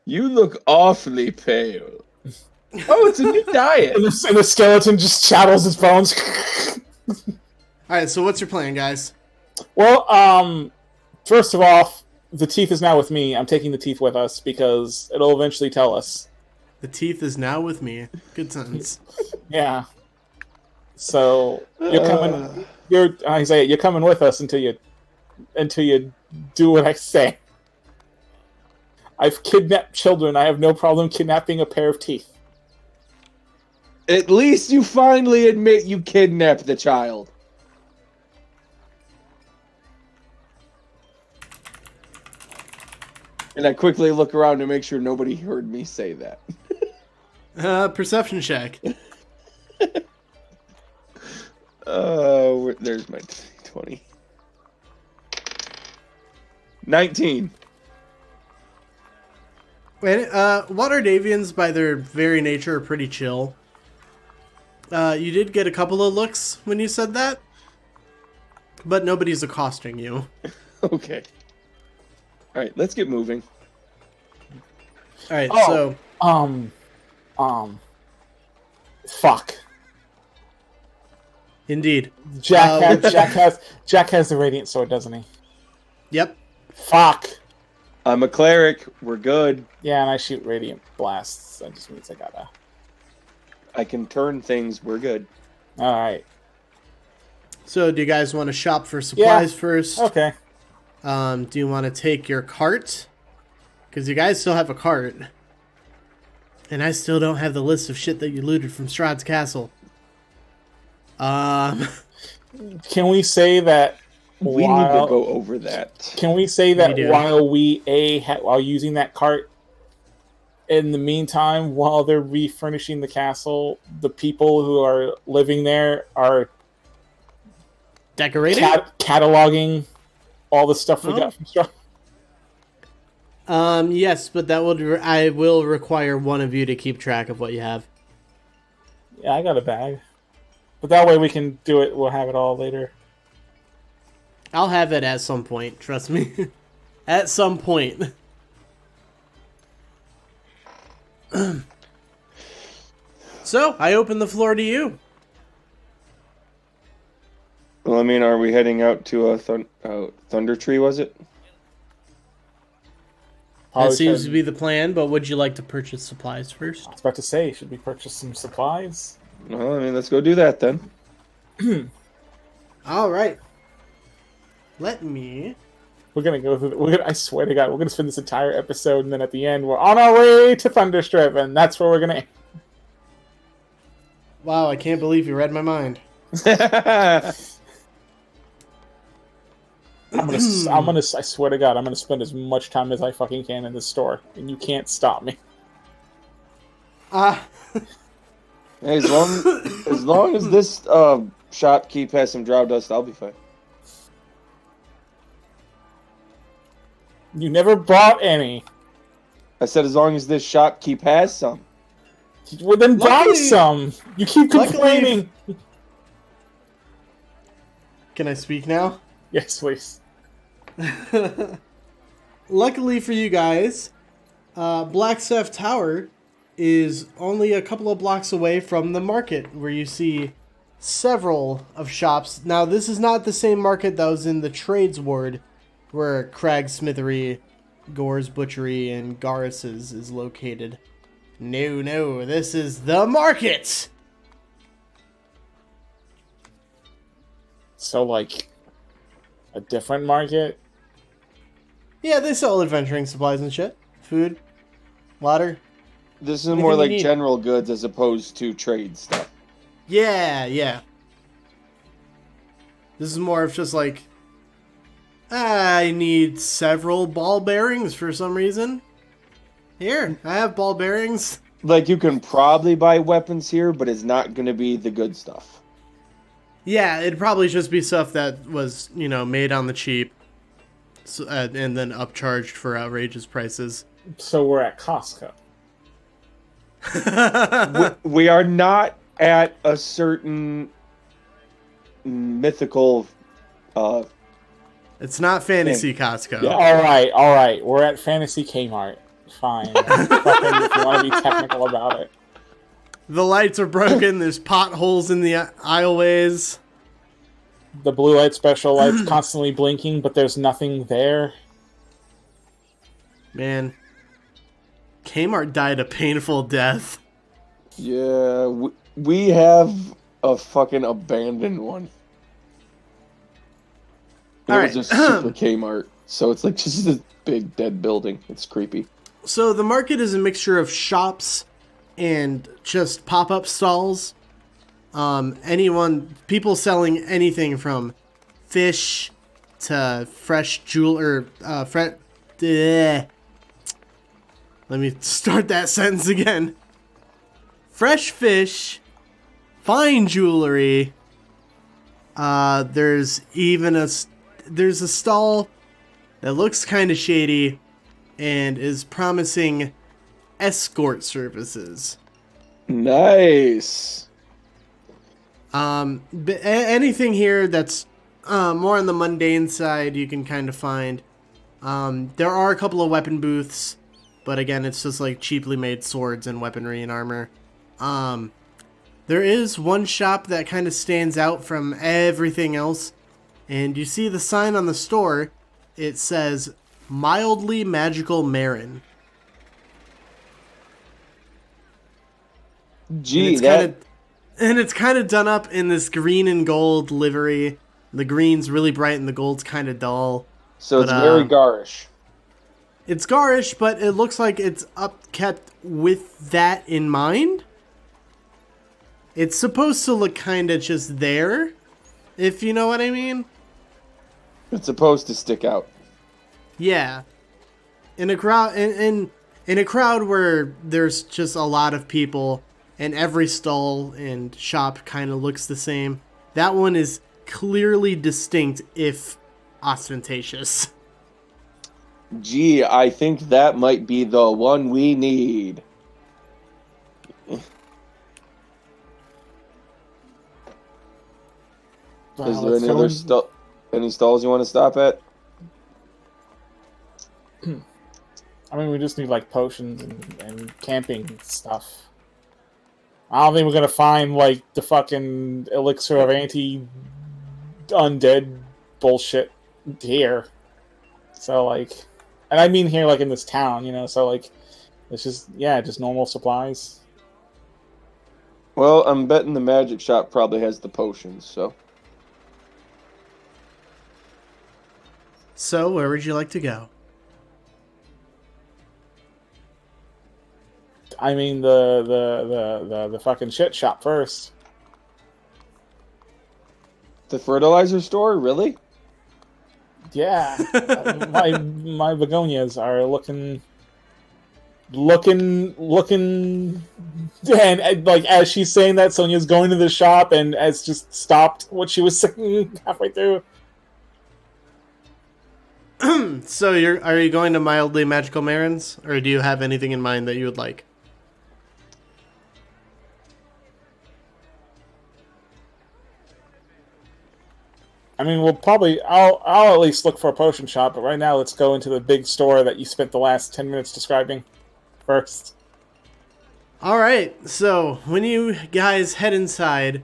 You look awfully pale. Oh, it's a new diet! And the skeleton just chattels its bones. Alright, so what's your plan, guys? Well, first of all, the teeth is now with me. I'm taking the teeth with us because it'll eventually tell us. The teeth is now with me. Good sentence. Yeah. So you're coming. You're coming with us until you do what I say. I've kidnapped children. I have no problem kidnapping a pair of teeth. At least you finally admit you kidnapped the child. And I quickly look around to make sure nobody heard me say that. Perception check. There's my 20. 19. Waterdavians, by their very nature, are pretty chill. You did get a couple of looks when you said that, but nobody's accosting you. Okay. Alright, let's get moving. Alright, Oh. so... Fuck. Indeed. Jack has the radiant sword, doesn't he? Yep. Fuck. I'm a cleric. We're good. Yeah, and I shoot radiant blasts. That just means I gotta. I can turn things. We're good. All right. So, do you guys want to shop for supplies first? Okay. Do you want to take your cart? Because you guys still have a cart. And I still don't have the list of shit that you looted from Strahd's castle. Can we say that We need to go over that. Can we say that We do. while using that cart, in the meantime, while they're refurnishing the castle, the people who are living there are Decorating? cataloging all the stuff we got from Strahd? Yes, but that I will require one of you to keep track of what you have. Yeah, I got a bag. But that way we can do it. We'll have it all later. I'll have it at some point, trust me. At some point. So, I open the floor to you. Well, I mean, are we heading out to a Thundertree, was it? That seems to be the plan, but would you like to purchase supplies first? I was about to say, should we purchase some supplies? Well, I mean, let's go do that then. All right. Let me... We're gonna go through. I swear to God, we're gonna spend this entire episode, and then at the end, we're on our way to Thunderstrip, and that's where we're gonna. Wow, I can't believe you read my mind. I swear to God, I'm gonna spend as much time as I fucking can in this store, and you can't stop me. Hey, as long as this shopkeep has some drow dust, I'll be fine. You never bought any. I said as long as this shopkeep has some. Well, then buy some. You keep complaining. Can I speak now? Yes, please. Luckily for you guys, Blackstaff Tower is only a couple of blocks away from the market, where you see several of shops. Now, this is not the same market that was in the Trades Ward, where Crag's Smithery, Gore's Butchery, and Garrus's is located. No, this is the market! So, like, a different market? Yeah, they sell adventuring supplies and shit. Food, water. This is Anything more you like need. general goods as opposed to trade stuff. Yeah. This is more of just like, I need several ball bearings for some reason. Here, I have ball bearings. Like, you can probably buy weapons here, but it's not going to be the good stuff. Yeah, it'd probably just be stuff that was, made on the cheap, and then upcharged for outrageous prices. So we're at Costco. We are not at a certain mythical... It's not Fantasy Costco. Yeah. All right. We're at Fantasy Kmart. Fine. Fucking, if you want to be technical about it. The lights are broken. There's potholes in the aisleways. The blue light special light's constantly blinking, but there's nothing there. Man. Kmart died a painful death. Yeah, we have a fucking abandoned one. It All was a super Kmart, so it's like just a big dead building. It's creepy. So the market is a mixture of shops and just pop-up stalls. People selling anything from fish to fresh jewelry. Let me start that sentence again. Fresh fish, fine jewelry. There's a stall that looks kind of shady and is promising escort services. Nice. But anything here that's more on the mundane side you can kind of find. There are a couple of weapon booths, but again, it's just like cheaply made swords and weaponry and armor. There is one shop that kind of stands out from everything else, and you see the sign on the store. It says, Mildly Magical Marin. Gee, it's kind of done up in this green and gold livery. The green's really bright and the gold's kind of dull. So it's very garish. It's garish, but it looks like it's upkept with that in mind. It's supposed to look kind of just there, if you know what I mean. It's supposed to stick out. Yeah. In a crowd in a crowd where there's just a lot of people and every stall and shop kind of looks the same, that one is clearly distinct if ostentatious. Gee, I think that might be the one we need. Is there any stalls you want to stop at? I mean, we just need, like, potions and camping stuff. I don't think we're gonna find, like, the fucking elixir of anti-undead bullshit here. So, like... And I mean here, like, in this town, you know, so, like, it's just, yeah, just normal supplies. Well, I'm betting the magic shop probably has the potions, so. So, where would you like to go? I mean, the fucking shit shop first. The fertilizer store? Really? Yeah. my begonias are looking, and like as she's saying that, Sonia's going to the shop and has just stopped what she was saying halfway through. So, are you going to Mildly Magical Marin's, or do you have anything in mind that you would like? I mean, I'll at least look for a potion shop, but right now let's go into the big store that you spent the last 10 minutes describing first. Alright, so when you guys head inside,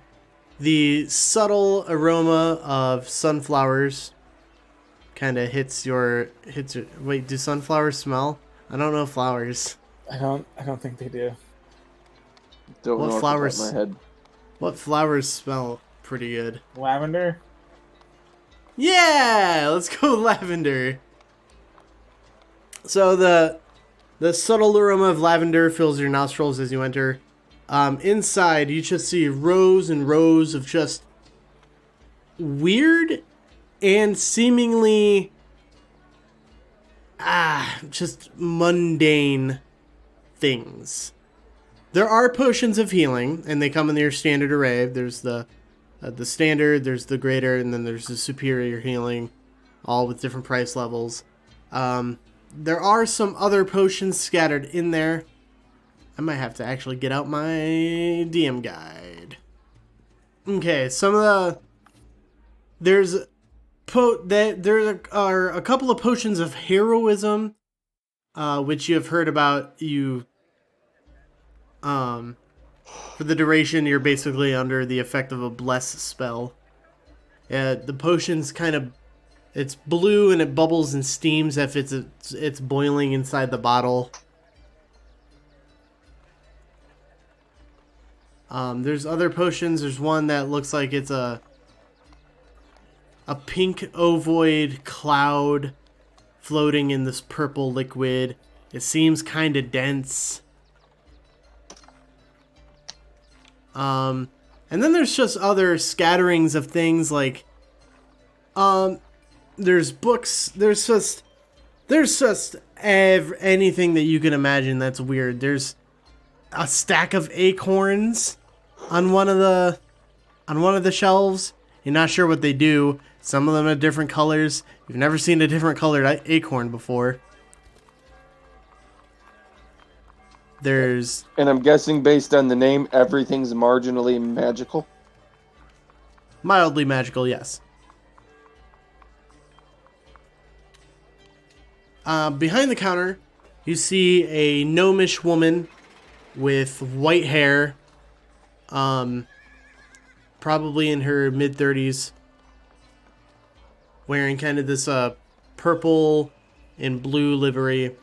the subtle aroma of sunflowers kind of hits your... Wait, do sunflowers smell? I don't know flowers. I don't think they do. Don't What know flowers? off the top of my head. What flowers smell pretty good? Lavender? Yeah, let's go lavender. So the subtle aroma of lavender fills your nostrils as you enter. Inside, you just see rows and rows of just weird and seemingly just mundane things. There are potions of healing, and they come in your standard array. There's the standard, there's the greater, and then there's the superior healing, all with different price levels. There are some other potions scattered in there. I might have to actually get out my DM guide. Okay, there are a couple of potions of heroism, which you have heard about. For the duration, you're basically under the effect of a bless spell. The potion's it's blue and it bubbles and steams if it's boiling inside the bottle. There's other potions. There's one that looks like it's a pink ovoid cloud floating in this purple liquid. It seems kind of dense. And then there's just other scatterings of things like, there's books, there's just anything that you can imagine that's weird. There's a stack of acorns on one of the shelves. You're not sure what they do. Some of them are different colors. You've never seen a different colored acorn before. There's... And I'm guessing based on the name, everything's marginally magical? Mildly magical, yes. Behind the counter, you see a gnomish woman with white hair, probably in her mid-30s, wearing kind of this purple and blue livery,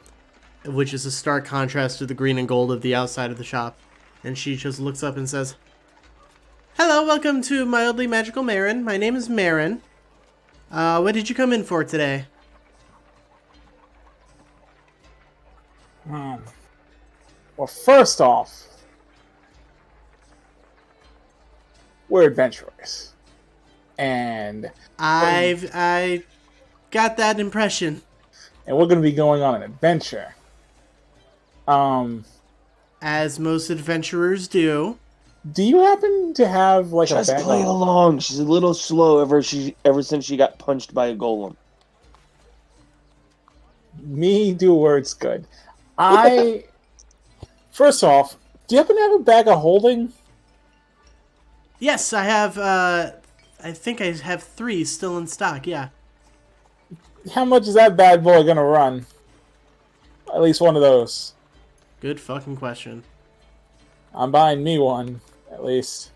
which is a stark contrast to the green and gold of the outside of the shop. And she just looks up and says, "Hello, welcome to Mildly Magical Marin. My name is Marin. What did you come in for today?" Well, first off, we're adventurers. And I got that impression. And we're going to be going on an adventure. As most adventurers do. Do you happen to have like Just a bag? play along. She's a little slow ever since she got punched by a golem. Me do words good. First off, do you happen to have a bag of holding? Yes, I have. I think I have 3 still in stock. Yeah. How much is that bad boy gonna run? At least one of those. Good fucking question. I'm buying me one, at least.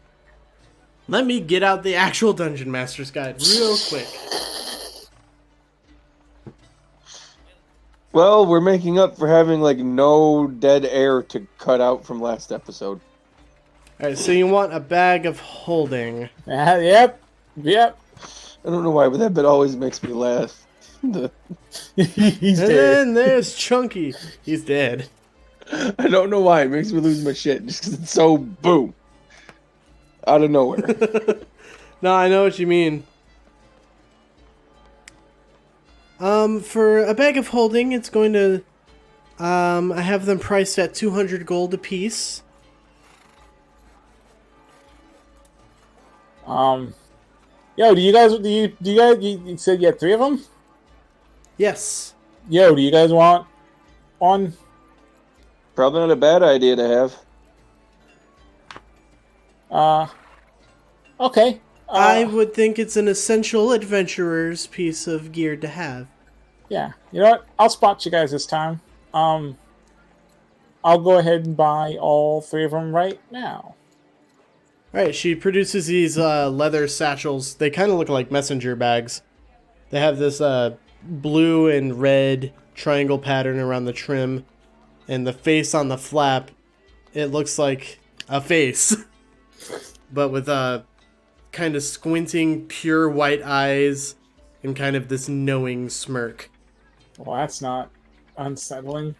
Let me get out the actual Dungeon Master's Guide real quick. Well, we're making up for having like no dead air to cut out from last episode. All right, so you want a bag of holding. Yep. I don't know why, but that bit always makes me laugh. He's And dead. then there's Chunky. He's dead. I don't know why. It makes me lose my shit just because it's so boom. Out of nowhere. No, I know what you mean. For a bag of holding, it's going to, I have them priced at 200 gold apiece. Yo, you said you had 3 of them? Yes. Yo, do you guys want one? Probably not a bad idea to have. Okay. I would think it's an essential adventurer's piece of gear to have. Yeah. You know what? I'll spot you guys this time. I'll go ahead and buy all 3 of them right now. Alright, she produces these leather satchels. They kind of look like messenger bags. They have this blue and red triangle pattern around the trim. And the face on the flap, it looks like a face. But with kind of squinting, pure white eyes and kind of this knowing smirk. Well, that's not unsettling.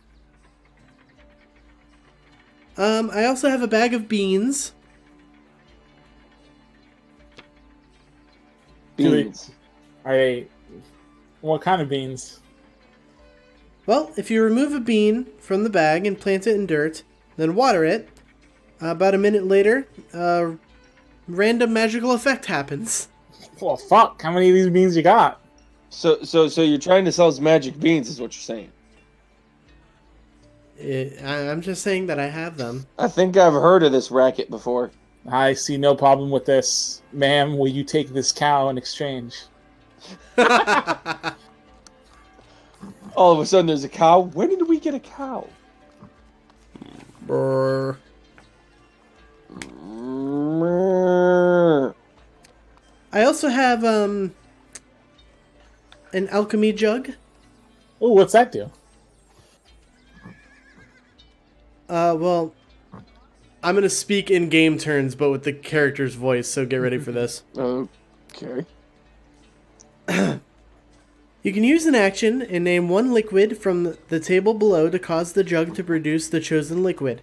I also have a bag of beans. Beans. What kind of beans? Well, if you remove a bean from the bag and plant it in dirt, then water it, about a minute later, a random magical effect happens. Well, fuck. How many of these beans you got? So you're trying to sell us magic beans, is what you're saying. I'm just saying that I have them. I think I've heard of this racket before. I see no problem with this. Ma'am, will you take this cow in exchange? All of a sudden there's a cow. When did we get a cow? Brr. I also have an alchemy jug. Oh, what's that do? Well, I'm gonna speak in game turns, but with the character's voice, so get ready for this. Okay. You can use an action and name one liquid from the table below to cause the jug to produce the chosen liquid.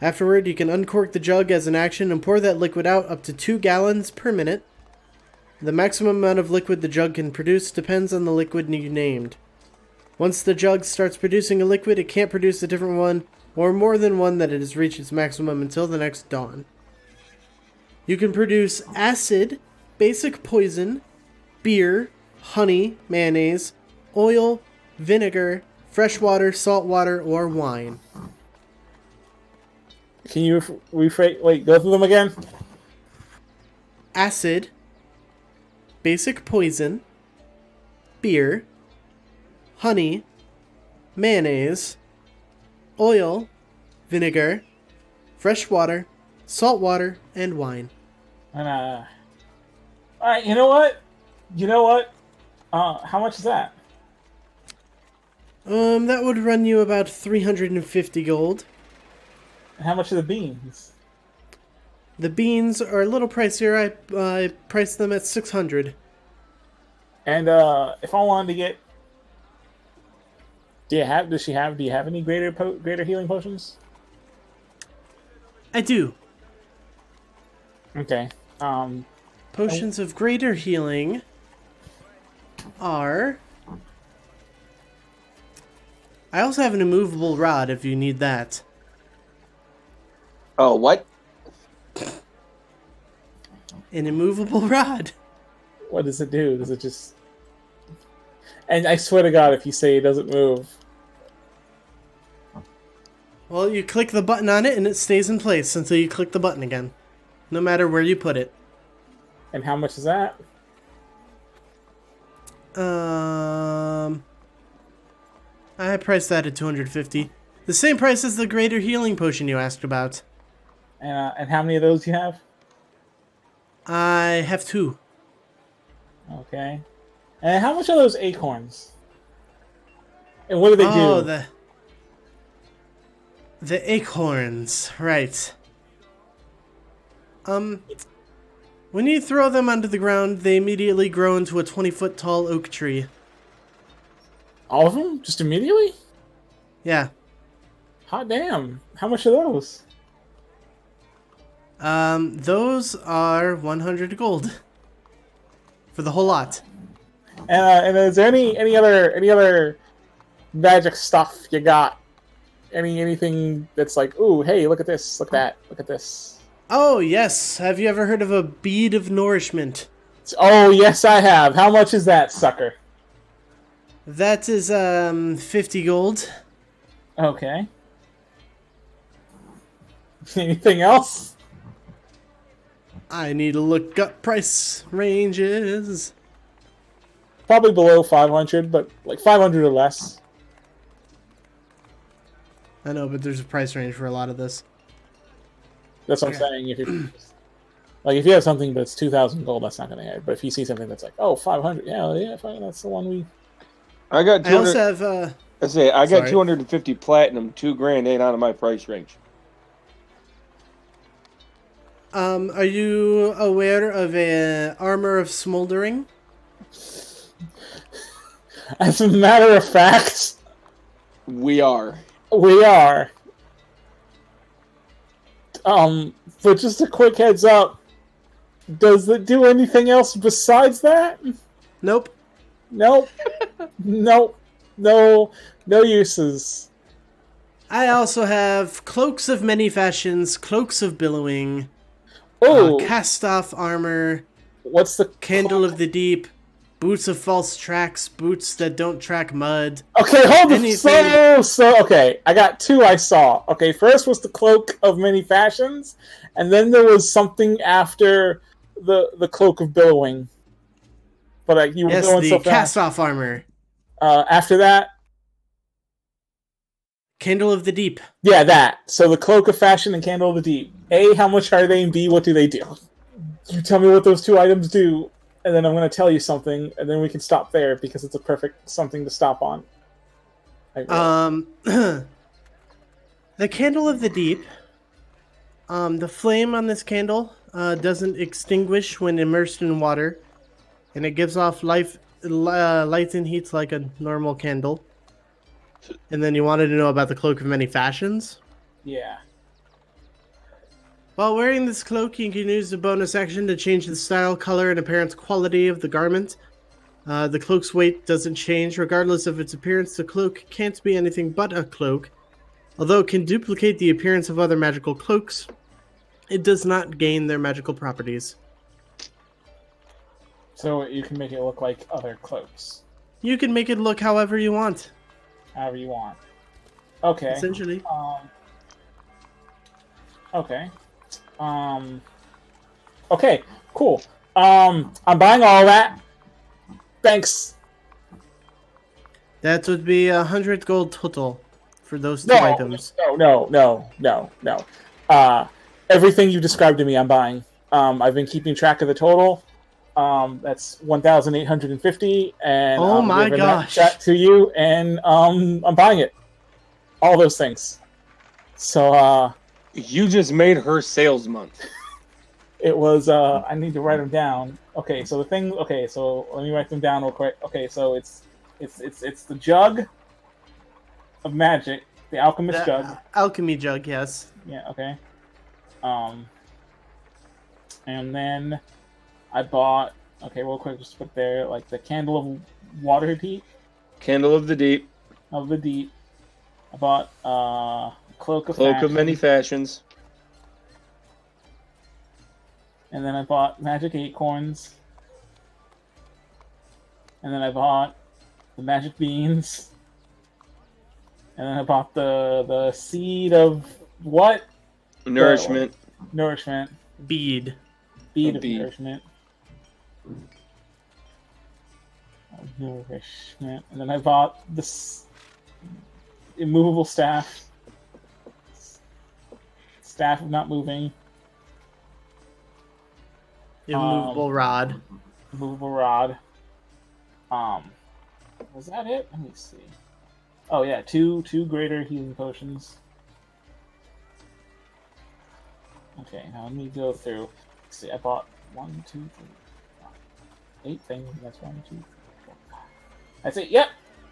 Afterward, you can uncork the jug as an action and pour that liquid out up to 2 gallons per minute. The maximum amount of liquid the jug can produce depends on the liquid you named. Once the jug starts producing a liquid, it can't produce a different one or more than one that it has reached its maximum until the next dawn. You can produce acid, basic poison, beer, honey, mayonnaise, oil, vinegar, fresh water, salt water, or wine. Can you rephrase? Wait, go through them again? Acid, basic poison, beer, honey, mayonnaise, oil, vinegar, fresh water, salt water, and wine. And alright, you know what? How much is that? That would run you about 350 gold. And how much are the beans? The beans are a little pricier. I priced them at 600. And if I wanted to get, do you have any greater healing potions? I do. Okay. Potions of greater healing are... I also have an immovable rod if you need that. Oh, what? An immovable rod. What does it do? Does it just... And I swear to God, if you say it doesn't move... Well, you click the button on it and it stays in place until you click the button again. No matter where you put it. And how much is that? I priced that at 250. The same price as the greater healing potion you asked about. And how many of those you have? I have 2. Okay. And how much are those acorns? And what do they Oh, do? the acorns, right. When you throw them onto the ground, they immediately grow into a 20-foot tall oak tree. All of them? Just immediately? Yeah. Hot damn. How much are those? Those are 100 gold. For the whole lot. And is there any other magic stuff you got? Anything that's like, ooh, hey, look at this, look at that, look at this. Oh, yes. Have you ever heard of a bead of nourishment? Oh, yes, I have. How much is that, sucker? That is, 50 gold. Okay. Anything else? I need to look up price ranges. Probably below 500, but like 500 or less. I know, but there's a price range for a lot of this. That's what I'm saying. If you have something that's 2,000 gold, that's not going to hit. But if you see something that's like, oh, 500, yeah, fine, that's the one we. I got. I also have. I got Sorry. 250 platinum. $2,000 ain't out of my price range. Are you aware of a armor of smoldering? As a matter of fact, We are. we are. But just a quick heads up. Does it do anything else besides that? Nope. Nope. Nope. No uses. I also have cloaks of many fashions, cloaks of billowing, Oh, cast-off armor, what's the candle of the deep, boots of false tracks, boots that don't track mud. Okay, hold on. Anything- So, okay. I got two I saw. Okay, first was the cloak of many fashions, and then there was something after the cloak of billowing. But you were Yes, going the so fast. cast-off armor, After that, candle of the deep. yeah, that. So the cloak of fashion and candle of the deep. A, how much are they, and B, what do they do? You tell me what those two items do, and then I'm going to tell you something, and then we can stop there because it's a perfect something to stop on. The candle of the deep. The flame on this candle doesn't extinguish when immersed in water, and it gives off light and heat like a normal candle. And then you wanted to know about the cloak of many fashions? Yeah. While wearing this cloak, you can use the bonus action to change the style, color, and appearance quality of the garment. The cloak's weight doesn't change. Regardless of its appearance, the cloak can't be anything but a cloak. Although it can duplicate the appearance of other magical cloaks, it does not gain their magical properties. So you can make it look like other cloaks, You can make it look however you want, however you want. Okay. essentially. Okay. Okay, cool. I'm buying all that. Thanks. That would be 100 gold total for those two items. No. Everything you described to me, I'm buying. I've been keeping track of the total. That's 1,850, and Oh I'm my giving gosh. that to you, and I'm buying it. All those things. So You just made her sales month. it was I need to write them down. Okay, so let me write them down real quick. Okay, so it's the jug of magic, the alchemist jug. Alchemy jug, yes. Yeah, okay. And then I bought, okay, real quick, just put there, like the candle of Waterdeep, Candle of the deep. of the deep. I bought cloak Cloak fashion, of many fashions. and then I bought magic acorns, and then I bought the magic beans, and then I bought the seed of what? Nourishment. Nourishment. Bead. Bead A of bead. nourishment. Nourishment. And then I bought this immovable staff. Staff of not moving. Immovable rod. Immovable rod. Was that it? Let me see. Oh yeah, two greater healing potions. Okay, now let me go through. Let's see, I bought 1, 2, 3, 4, 8 things. That's 1, 2, 3, 4, 5. That's it. Yep.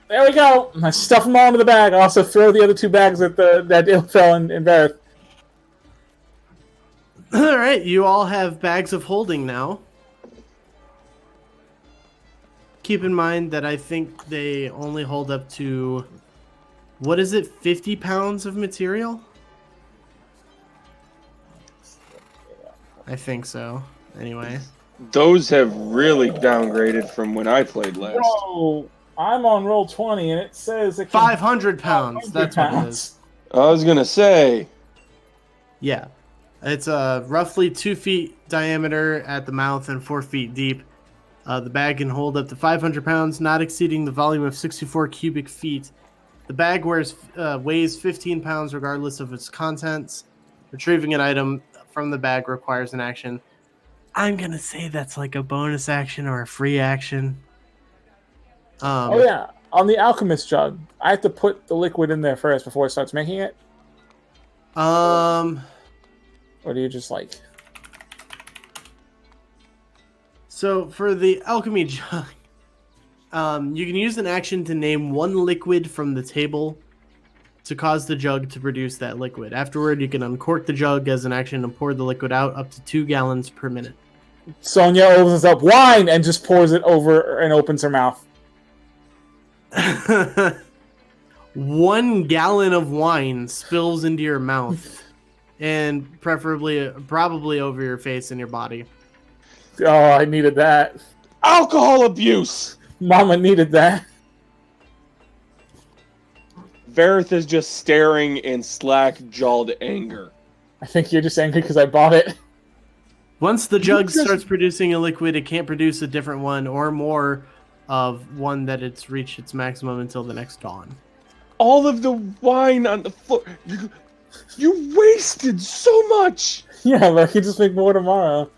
There we go. I stuff them all into the bag. I also throw the other 2 bags at that Ilphelodel and Varroth. All right, you all have bags of holding now. Keep in mind that I think they only hold up to, what is it, 50 pounds of material? I think so. Anyway. Those have really downgraded from when I played last. Whoa! I'm on roll 20 and it says it can 500 pounds. 500 That's what it is. I was gonna say. Yeah. It's roughly 2 feet diameter at the mouth and 4 feet deep. The bag can hold up to 500 pounds, not exceeding the volume of 64 cubic feet. The bag weighs 15 pounds regardless of its contents. Retrieving an item from the bag requires an action. I'm going to say that's like a bonus action or a free action. Oh yeah, on the alchemist jug, I have to put the liquid in there first before it starts making it? Or do you just like... So for the alchemy jug, you can use an action to name 1 liquid from the table to cause the jug to produce that liquid. Afterward, you can uncork the jug as an action and pour the liquid out up to 2 gallons per minute. Sonia opens up wine and just pours it over and opens her mouth. 1 gallon of wine spills into your mouth and probably over your face and your body. Oh, I needed that. Alcohol abuse! Mama needed that. Varroth is just staring in slack-jawed anger. I think you're just angry because I bought it. Once the jug starts producing a liquid, it can't produce a different one or more of one that it's reached its maximum until the next dawn. All of the wine on the floor. You wasted so much! Yeah, but I can just make more tomorrow.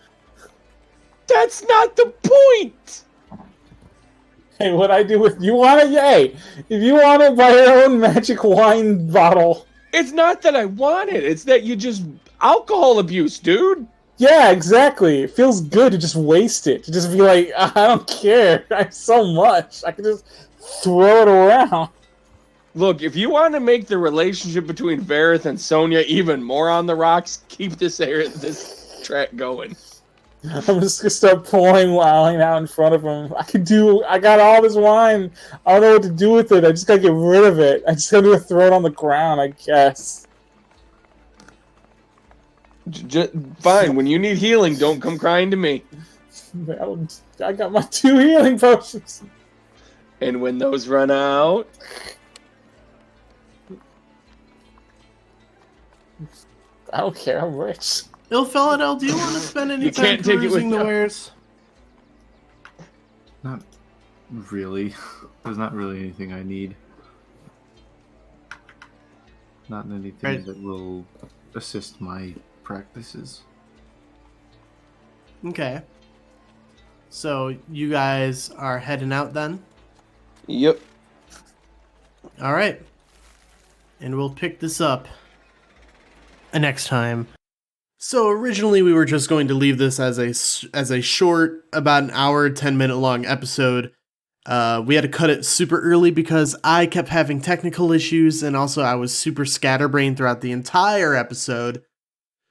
That's not the point! Hey, what I do with... You want it? Yay! If you want it, buy your own magic wine bottle. It's not that I want it. It's that you just... Alcohol abuse, dude! Yeah, exactly. It feels good to just waste it. To just be like, I don't care. I have so much. I can just throw it around. Look, if you want to make the relationship between Varroth and Sonia even more on the rocks, keep this track going. I'm just gonna start pouring wine out in front of him. I got all this wine. I don't know what to do with it. I just gotta get rid of it. I just gotta throw it on the ground, I guess. Fine, when you need healing, don't come crying to me. I got my 2 healing potions. And when those run out... I don't care, I'm rich. Ilphelodel, do you want to spend any time perusing the wares? Not really. There's not really anything I need. Not anything that will assist my practices. Okay. So you guys are heading out then? Yep. All right. And we'll pick this up next time. So originally we were just going to leave this as a short, about an hour, 10-minute long episode. We had to cut it super early because I kept having technical issues, and also I was super scatterbrained throughout the entire episode.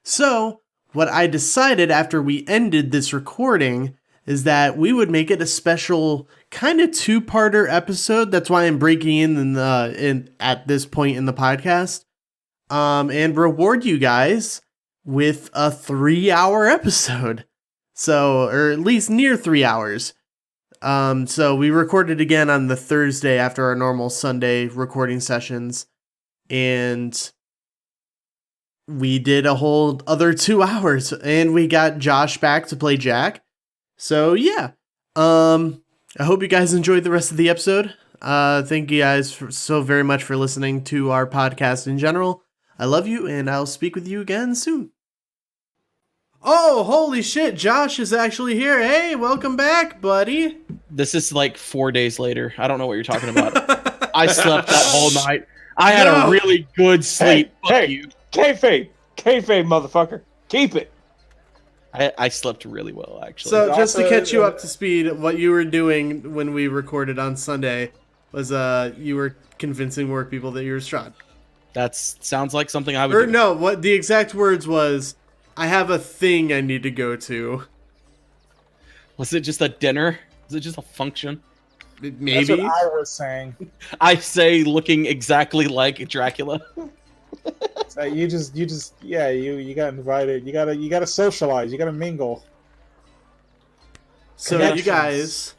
So what I decided after we ended this recording is that we would make it a special kind of 2-parter episode. That's why I'm breaking in at this point in the podcast, and reward you guys with a 3-hour episode. So, or at least near 3 hours. So we recorded again on the Thursday after our normal Sunday recording sessions, and we did a whole other 2 hours, and we got Josh back to play Jack. So yeah, I hope you guys enjoyed the rest of the episode. Thank you guys so very much for listening to our podcast in general. I love you, and I'll speak with you again soon. Oh, holy shit, Josh is actually here. Hey, welcome back, buddy. This is like 4 days later. I don't know what you're talking about. I slept that whole night. I had a really good sleep. Fuck you. Kayfabe, motherfucker, keep it. I slept really well, actually. So, just to catch you up to speed, what you were doing when we recorded on Sunday was you were convincing more people that you were Strahd. That sounds like something I would Or do. no, what the exact words was, I have a thing I need to go to. Was it just a dinner? Was it just a function? Maybe. That's what I was saying. I say looking exactly like Dracula. So you got invited. You gotta socialize. You gotta mingle. So you guys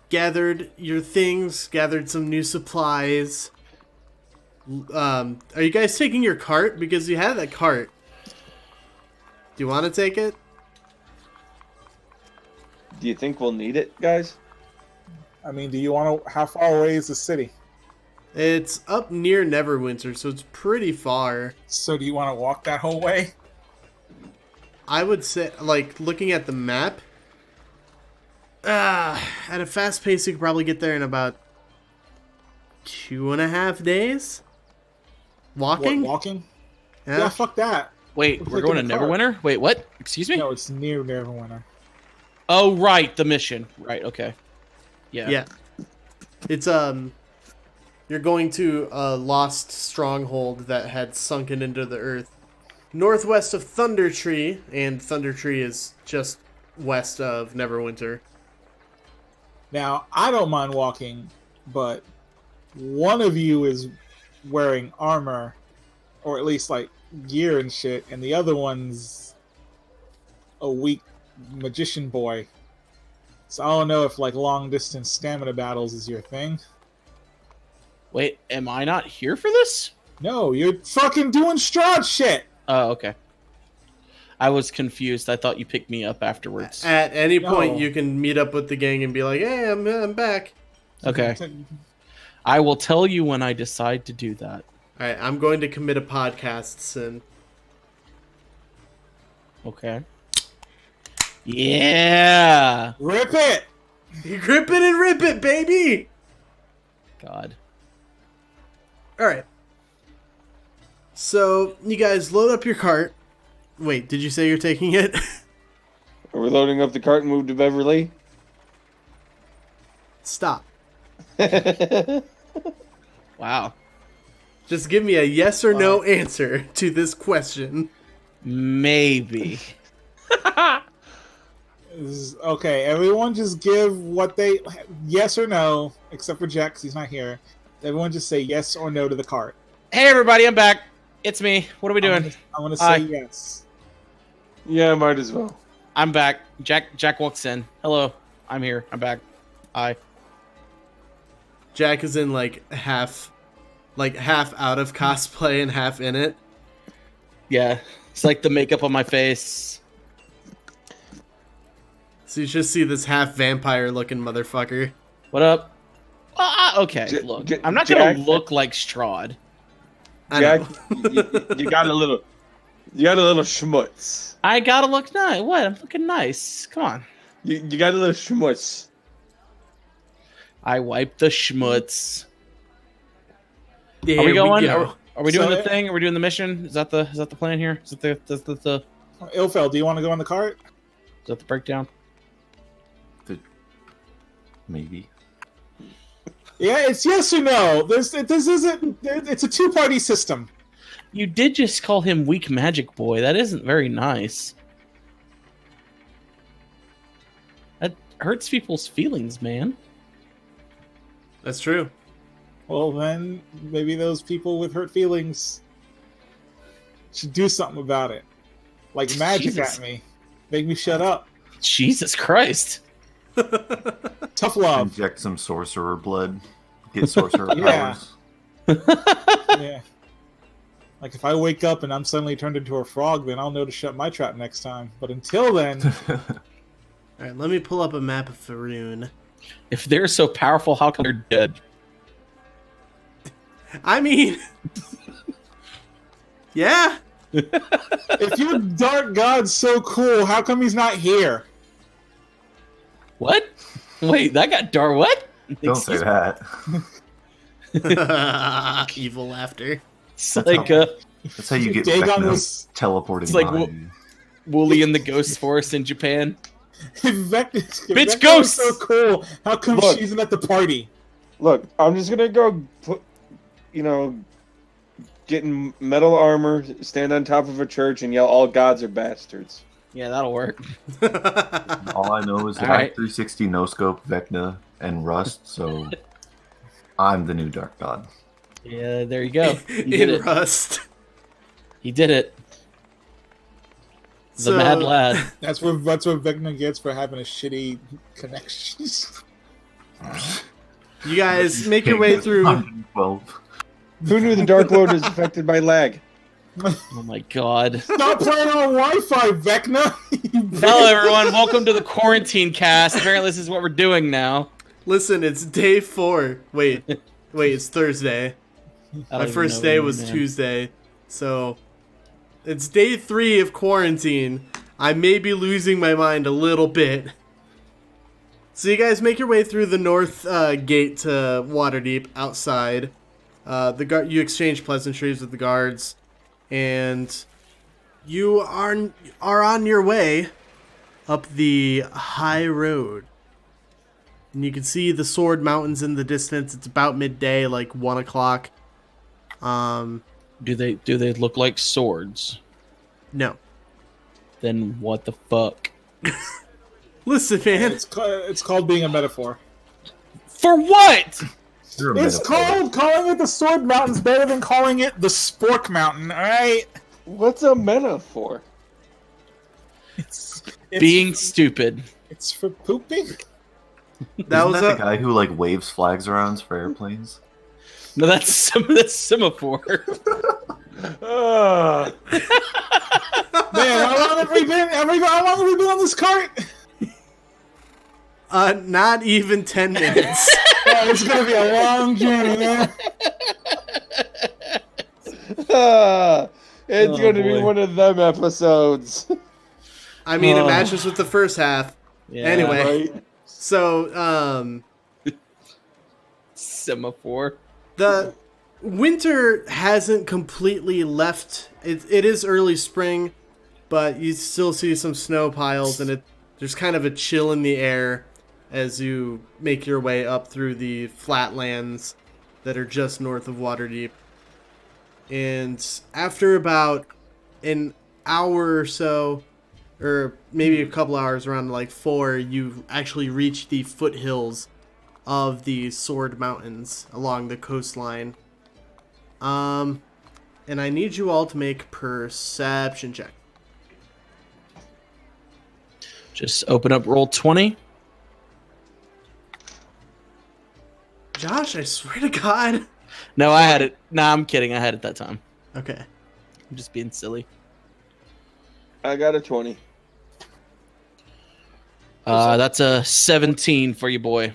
gathered your things, gathered some new supplies. Are you guys taking your cart? Because you had that cart. Do you want to take it? Do you think we'll need it, guys? I mean, do you want to? How far away is the city? It's up near Neverwinter, so it's pretty far. So do you want to walk that whole way? I would say, like, looking at the map, at a fast pace, you could probably get there in about 2.5 days. Walking? What, walking? Yeah. Yeah, fuck that. Wait, we're going to Neverwinter? Wait, what? Excuse me? No, it's near Neverwinter. Oh, right, the mission. Right, okay. Yeah. It's, you're going to a lost stronghold that had sunken into the earth northwest of Thundertree, and Thundertree is just west of Neverwinter. Now, I don't mind walking, but one of you is wearing armor, or at least like gear and shit, and the other one's a weak magician boy. So I don't know if like long distance stamina battles is your thing. Wait, am I not here for this? No, you're fucking doing Strahd shit. Oh, okay. I was confused. I thought you picked me up afterwards. At any point, No. you can meet up with the gang and be like, "Hey, I'm back." Okay. I will tell you when I decide to do that. All right, I'm going to commit a podcast soon. Okay. Yeah. Rip it. You grip it and rip it, baby. God. All right. So you guys load up your cart. Wait, did you say you're taking it? Are we loading up the cart and move to Beverly? Stop. Wow. Just give me a yes or no answer to this question. Maybe. Okay, everyone just give what they... Yes or no, except for Jack, 'cause he's not here. Everyone just say yes or no to the cart. Hey, everybody, I'm back. It's me. What are we doing? I'm gonna say Hi. yes. Yeah, might as well. I'm back. Jack walks in. Hello. I'm here. I'm back. Hi. Jack is in half out of cosplay and half in it. Yeah. It's like the makeup on my face. So you just see this half vampire looking motherfucker. What up? Okay, look. I'm not Jack- gonna look like Strahd. I Jack, know. you got a little schmutz. I gotta look nice. What? I'm looking nice. Come on. You got a little schmutz. I wipe the schmutz. Here Are we going? go. Are we doing So- the thing? Are we doing the mission? Is that the plan here? Is that the Ilfel, do you want to go on the cart? is that the breakdown? Maybe. Yeah, it's yes or no. This isn't. It's a two-party system. You did just call him weak magic boy. That isn't very nice. That hurts people's feelings, man. That's true. Well, then maybe those people with hurt feelings should do something about it. Like magic Jesus. at me. Make me shut up. Jesus Christ. Tough love. Inject some sorcerer blood. Get sorcerer Yeah. powers. Yeah. Like if I wake up and I'm suddenly turned into a frog, then I'll know to shut my trap next time. But until then, All right, let me pull up a map of Faerun. If they're so powerful, how come they're dead? I mean, yeah. if your dark god's so cool, how come he's not here? What? Wait, that got dark. What? Don't say that. Evil laughter. It's like That's how you get Dagon Vecna was- teleporting It's like by. Wooly in the Ghost Forest in Japan. Bitch ghosts! so cool. How come Look. she isn't at the party? Look, I'm just gonna go put, get in metal armor, stand on top of a church, and yell, "All gods are bastards." Yeah, that'll work. All I know is that All right. I 360 no scope Vecna and Rust, so I'm the new Dark God. Yeah, there you go. He did In it. Rust. He did it. The So- mad lad. That's what Vecna gets for having a shitty connections. You guys make your way through. 112. Who knew the Dark Lord is affected by lag? Oh my god. Stop playing on Wi-Fi, Vecna. Hello everyone, welcome to the quarantine cast. Apparently this is what we're doing now. Listen, it's day 4. Wait, it's Thursday. I don't My even first know day what you was mean, man. Tuesday. So it's day 3 of quarantine. I may be losing my mind a little bit. So you guys make your way through the north gate to Waterdeep outside. You exchange pleasantries with the guards, and you are on your way up the high road. And you can see the Sword Mountains in the distance. It's about midday, like 1 o'clock. Do they look like swords? No. Then what the fuck? Listen, man. It's called being a metaphor. For what? You're a It's metaphor. calling it the Sword Mountain's better than calling it the Spork Mountain. All right. What's a metaphor? It's Being stupid. It's for pooping. That Isn't was that the guy who like waves flags around for airplanes? No, that's semaphore. Ah. Man, how long have we been? How long have we been on this cart? not even 10 minutes. Oh, it's gonna be a long journey, man. It's Oh, going to be boy. one of them episodes. I mean, it Oh. matches with the first half. Yeah, Anyway. Right? So, Semaphore. the winter hasn't completely left. It is early spring, but you still see some snow piles, and there's kind of a chill in the air as you make your way up through the flatlands that are just north of Waterdeep. And after about an hour or so, or maybe a couple hours, around like 4, you actually reach the foothills of the Sword Mountains along the coastline. And I need you all to make perception check. Just open up roll 20. Josh, I swear to God. No, I had it. Nah, I'm kidding. I had it that time. Okay. I'm just being silly. I got a 20. That's a 17 for you, boy.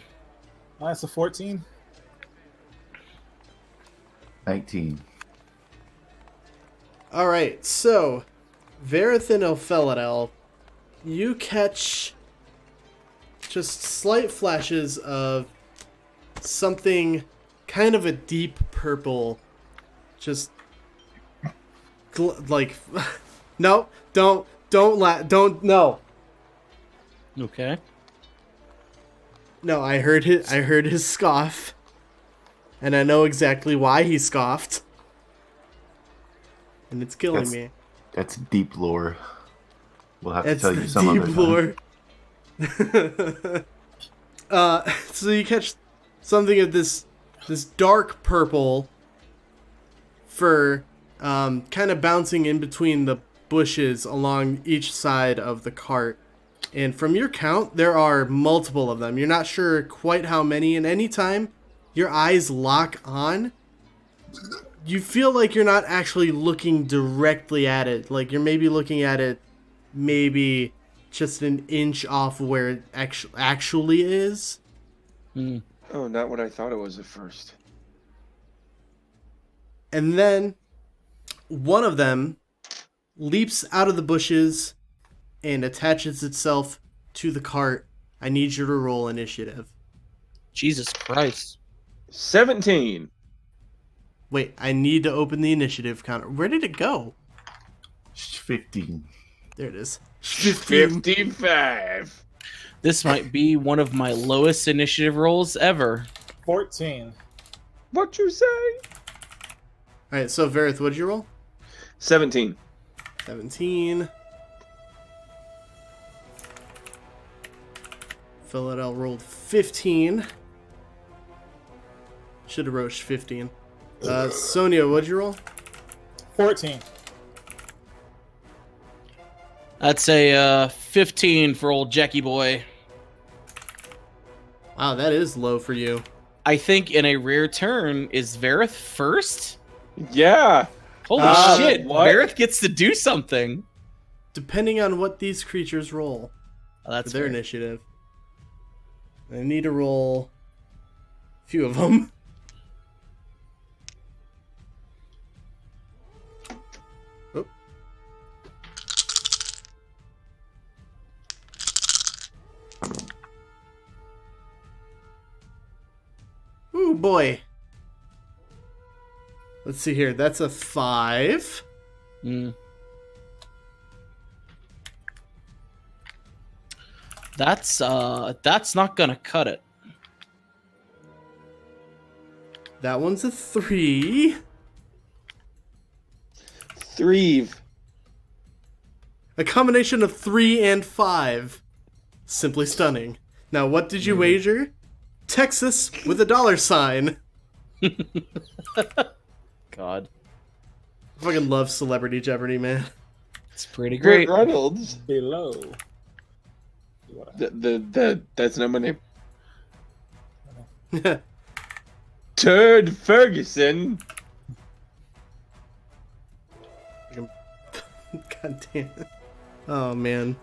That's a 14. 19. All right, so Varroth and Ilphelodel, you catch just slight flashes of something kind of a deep purple, just like no, don't no. Okay. No, I heard his scoff, and I know exactly why he scoffed, and it's killing me. That's deep lore. We'll have It's to tell the you some deep other time. lore. So you catch something of this dark purple fur, kind of bouncing in between the bushes along each side of the cart. And from your count, there are multiple of them. You're not sure quite how many, and anytime your eyes lock on, you feel like you're not actually looking directly at it. Like you're maybe looking at it maybe just an inch off where it actually is. Hmm. Oh, not what I thought it was at first. And then one of them leaps out of the bushes and attaches itself to the cart. I need you to roll initiative. Jesus Christ. 17. Wait, I need to open the initiative counter. Where did it go? 15. There it is. 15. 55. This might be one of my lowest initiative rolls ever. 14. What you say? All right, so Varroth, what did you roll? 17. 17. Ilphelodel rolled 15. Should have roached 15. Sonia, what'd you roll? 14. That's a 15 for old Jackie boy. Wow, that is low for you. I think in a rare turn, is Varroth first? Yeah. Holy shit, what? Varroth gets to do something. Depending on what these creatures roll Oh, that's for their fair. initiative. I need to roll a few of them. Oh. Ooh, boy. Let's see here. That's a 5. Mm. That's not gonna cut it. That one's a 3. 3. A combination of 3 and 5. Simply stunning. Now, what did you wager? Texas with a $sign. God, I fucking love Celebrity Jeopardy, man. it's pretty great. Burt Reynolds. Below. That's not my name. Turd Ferguson. God damn it. Oh, man.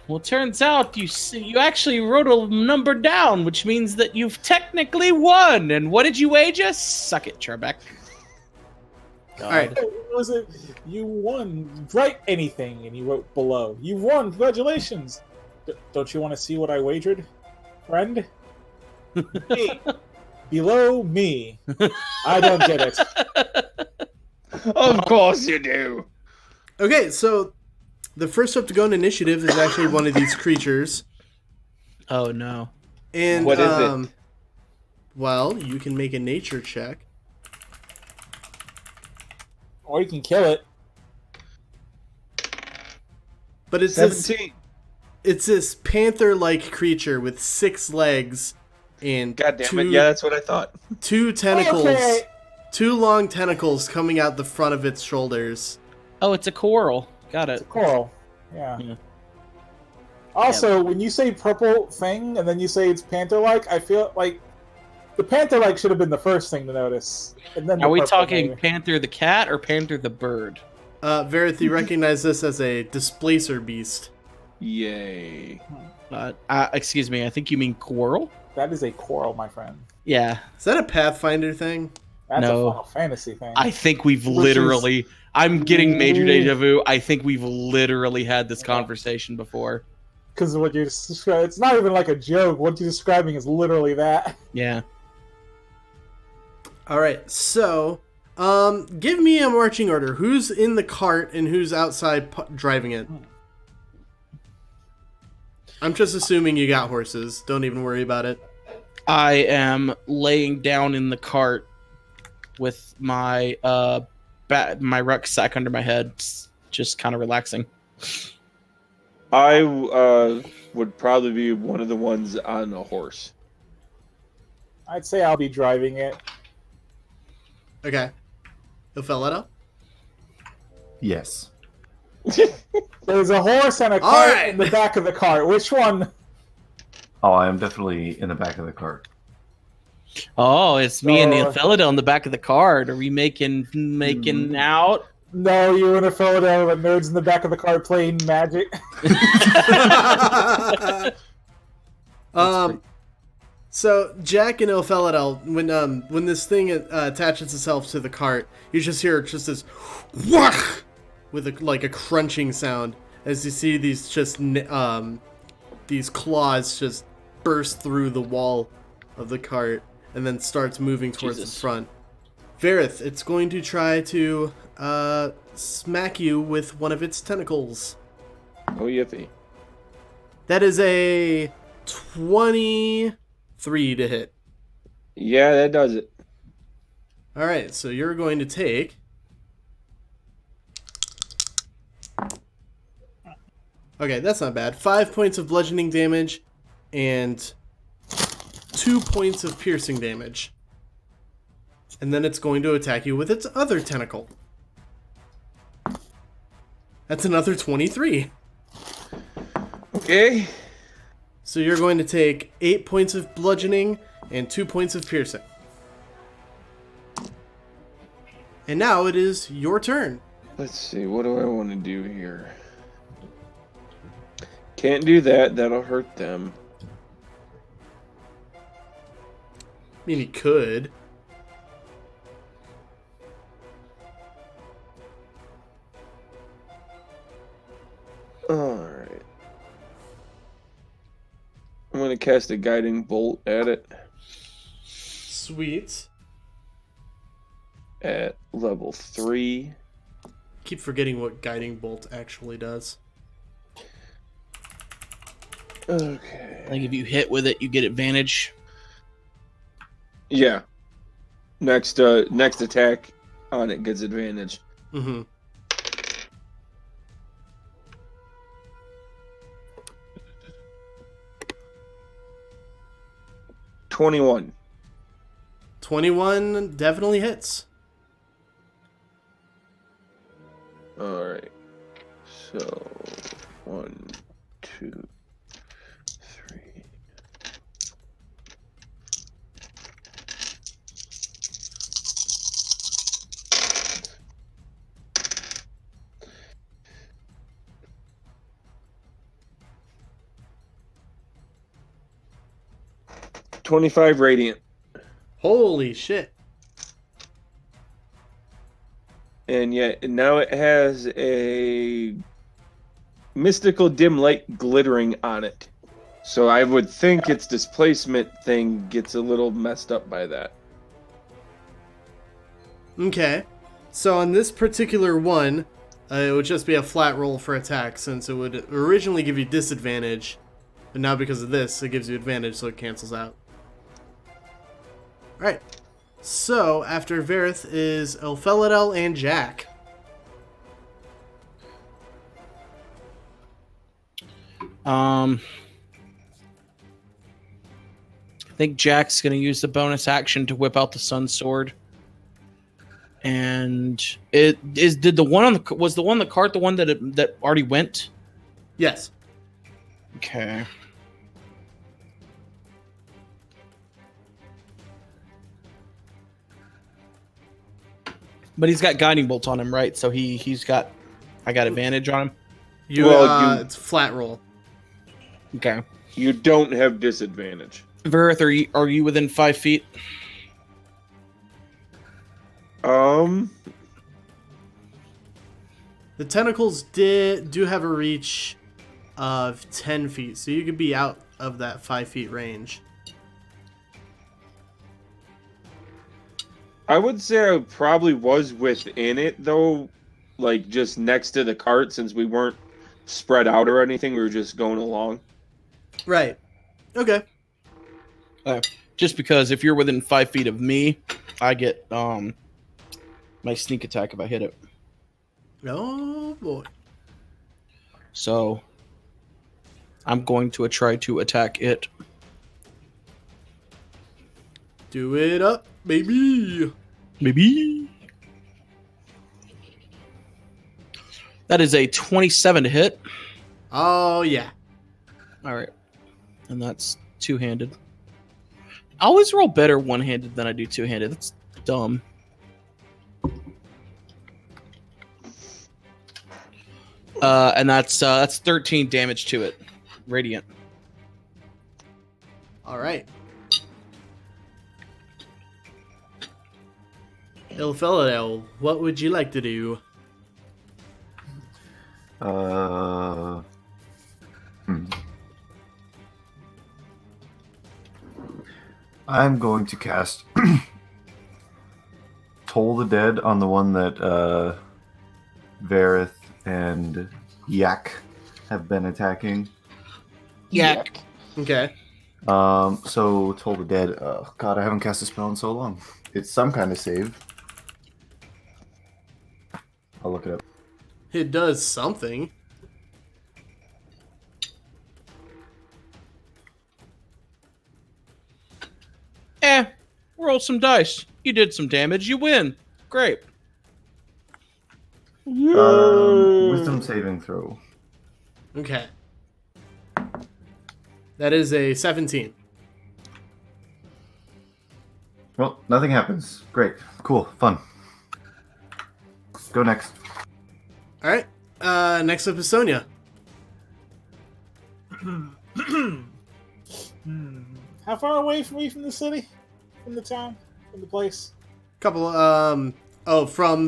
Well, it turns out you actually wrote a number down, which means that you've technically won. And what did you wager? Suck it, Trebek. All right. What was it? You won. Write anything, and you wrote below. You won. Congratulations. Don't you want to see what I wagered, friend? Me. Below me. I don't get it. Of course you do. Okay, so the first up to go in initiative is actually one of these creatures. Oh no. And What is it? Well, you can make a nature check. Or you can kill it. But it's 17. this panther-like creature with 6 legs and God damn it. Yeah, that's what I thought. 2 tentacles. Okay. 2 long tentacles coming out the front of its shoulders. Oh, it's a coral. Got it. Coral. Yeah. Yeah. Also, when you say purple thing and then you say it's panther-like, I feel like the panther-like should have been the first thing to notice. And then the Are we purple, talking maybe. Panther the cat or Panther the bird? Varroth, you recognize this as a displacer beast. Yay. Excuse me, I think you mean coral? That is a coral, my friend. Yeah. Is that a Pathfinder thing? That's No. a Final Fantasy thing. I think we've Which literally... I'm getting major deja vu. I think we've literally had this conversation before. Because what you're describing, it's not even like a joke. What you're describing is literally that. Yeah. All right, so give me a marching order. Who's in the cart and who's outside driving it? I'm just assuming you got horses. Don't even worry about it. I am laying down in the cart with my my rucksack under my head, just kind of relaxing. I would probably be one of the ones on a horse. I'd say I'll be driving it. Okay. Ilphelodel? Yes. There's a horse and a All cart right. in the back of the cart. Which one? Oh, I am definitely in the back of the cart. Oh, it's me and Oh. Ilphelodel in the back of the cart. Are we making out? No, you and a Philadelphia, but nerds in the back of the cart playing Magic. So Jack and Ilphelodel, when this thing attaches itself to the cart, you just hear just this whack with a crunching sound as you see these these claws just bursts through the wall of the cart and then starts moving towards Jesus. the front. Varroth, it's going to try to smack you with one of its tentacles. Oh, yippee. That is a 23 to hit. Yeah, that does it. Alright, so you're going to take... Okay, that's not bad. 5 points of bludgeoning damage and 2 points of piercing damage. And then it's going to attack you with its other tentacle. That's another 23. Okay. So you're going to take 8 points of bludgeoning and 2 points of piercing. And now it is your turn. Let's see, what do I want to do here? Can't do that, that'll hurt them. I mean, you could. Alright. I'm going to cast a guiding bolt at it Sweet. at level 3. Keep forgetting what Guiding Bolt actually does. Okay. I think if you hit with it, you get advantage. Yeah. Next attack on it gets advantage. Mm-hmm. $21. 21 definitely hits. Alright. So, 1, 2, 3. $25 radiant. Holy shit. And yet now it has a mystical dim light glittering on it. So I would think its displacement thing gets a little messed up by that. Okay. So on this particular one, it would just be a flat roll for attack since it would originally give you disadvantage. But now because of this, it gives you advantage, so it cancels out. Alright. So, after Varroth is Ilphelodel and Jack. I think Jack's going to use the bonus action to whip out the Sun Sword. And was the one on the cart the one that already went? Yes. Okay. But he's got guiding bolts on him, right? So I got advantage on him. It's flat roll. Okay. You don't have disadvantage. Varroth, are you within 5 feet? The tentacles do have a reach of 10 feet, so you could be out of that 5 feet range. I would say I probably was within it, though, like just next to the cart, since we weren't spread out or anything. We were just going along. Right. Okay. Just because if you're within 5 feet of me, I get my sneak attack if I hit it. Oh, boy. So I'm going to try to attack it. Do it up, baby. Maybe. That is a 27 to hit. Oh, yeah. All right. And that's two-handed. I always roll better one-handed than I do two-handed. That's dumb. And that's 13 damage to it. Radiant. All right. Ilphelodel, what would you like to do? I'm going to cast Toll the Dead on the one that Varroth and Yak have been attacking. Yak. Okay. So Toll the Dead. Oh God, I haven't cast a spell in so long. It's some kind of save. I'll look it up. It does something. Roll some dice. You did some damage. You win. Great. Wisdom saving throw. Okay. That is a 17. Well, nothing happens. Great. Cool. Fun. Go next. All right. Next up is Sonia. How far away from the city? From the town? From the place? Couple. From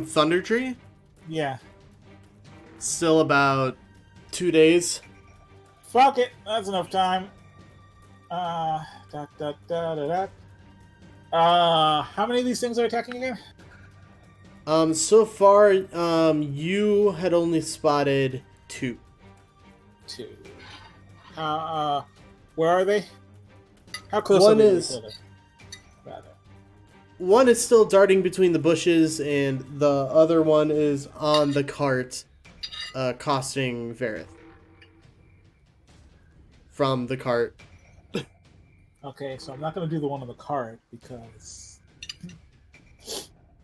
Thundertree. Yeah. Still about 2 days. Fuck it. That's enough time. How many of these things are attacking again? So far, you had only spotted 2. 2. Where are they? How close One are they to is- each other? Rather. One is still darting between the bushes, and the other one is on the cart, costing Varroth. From the cart. Okay, so I'm not going to do the one on the cart because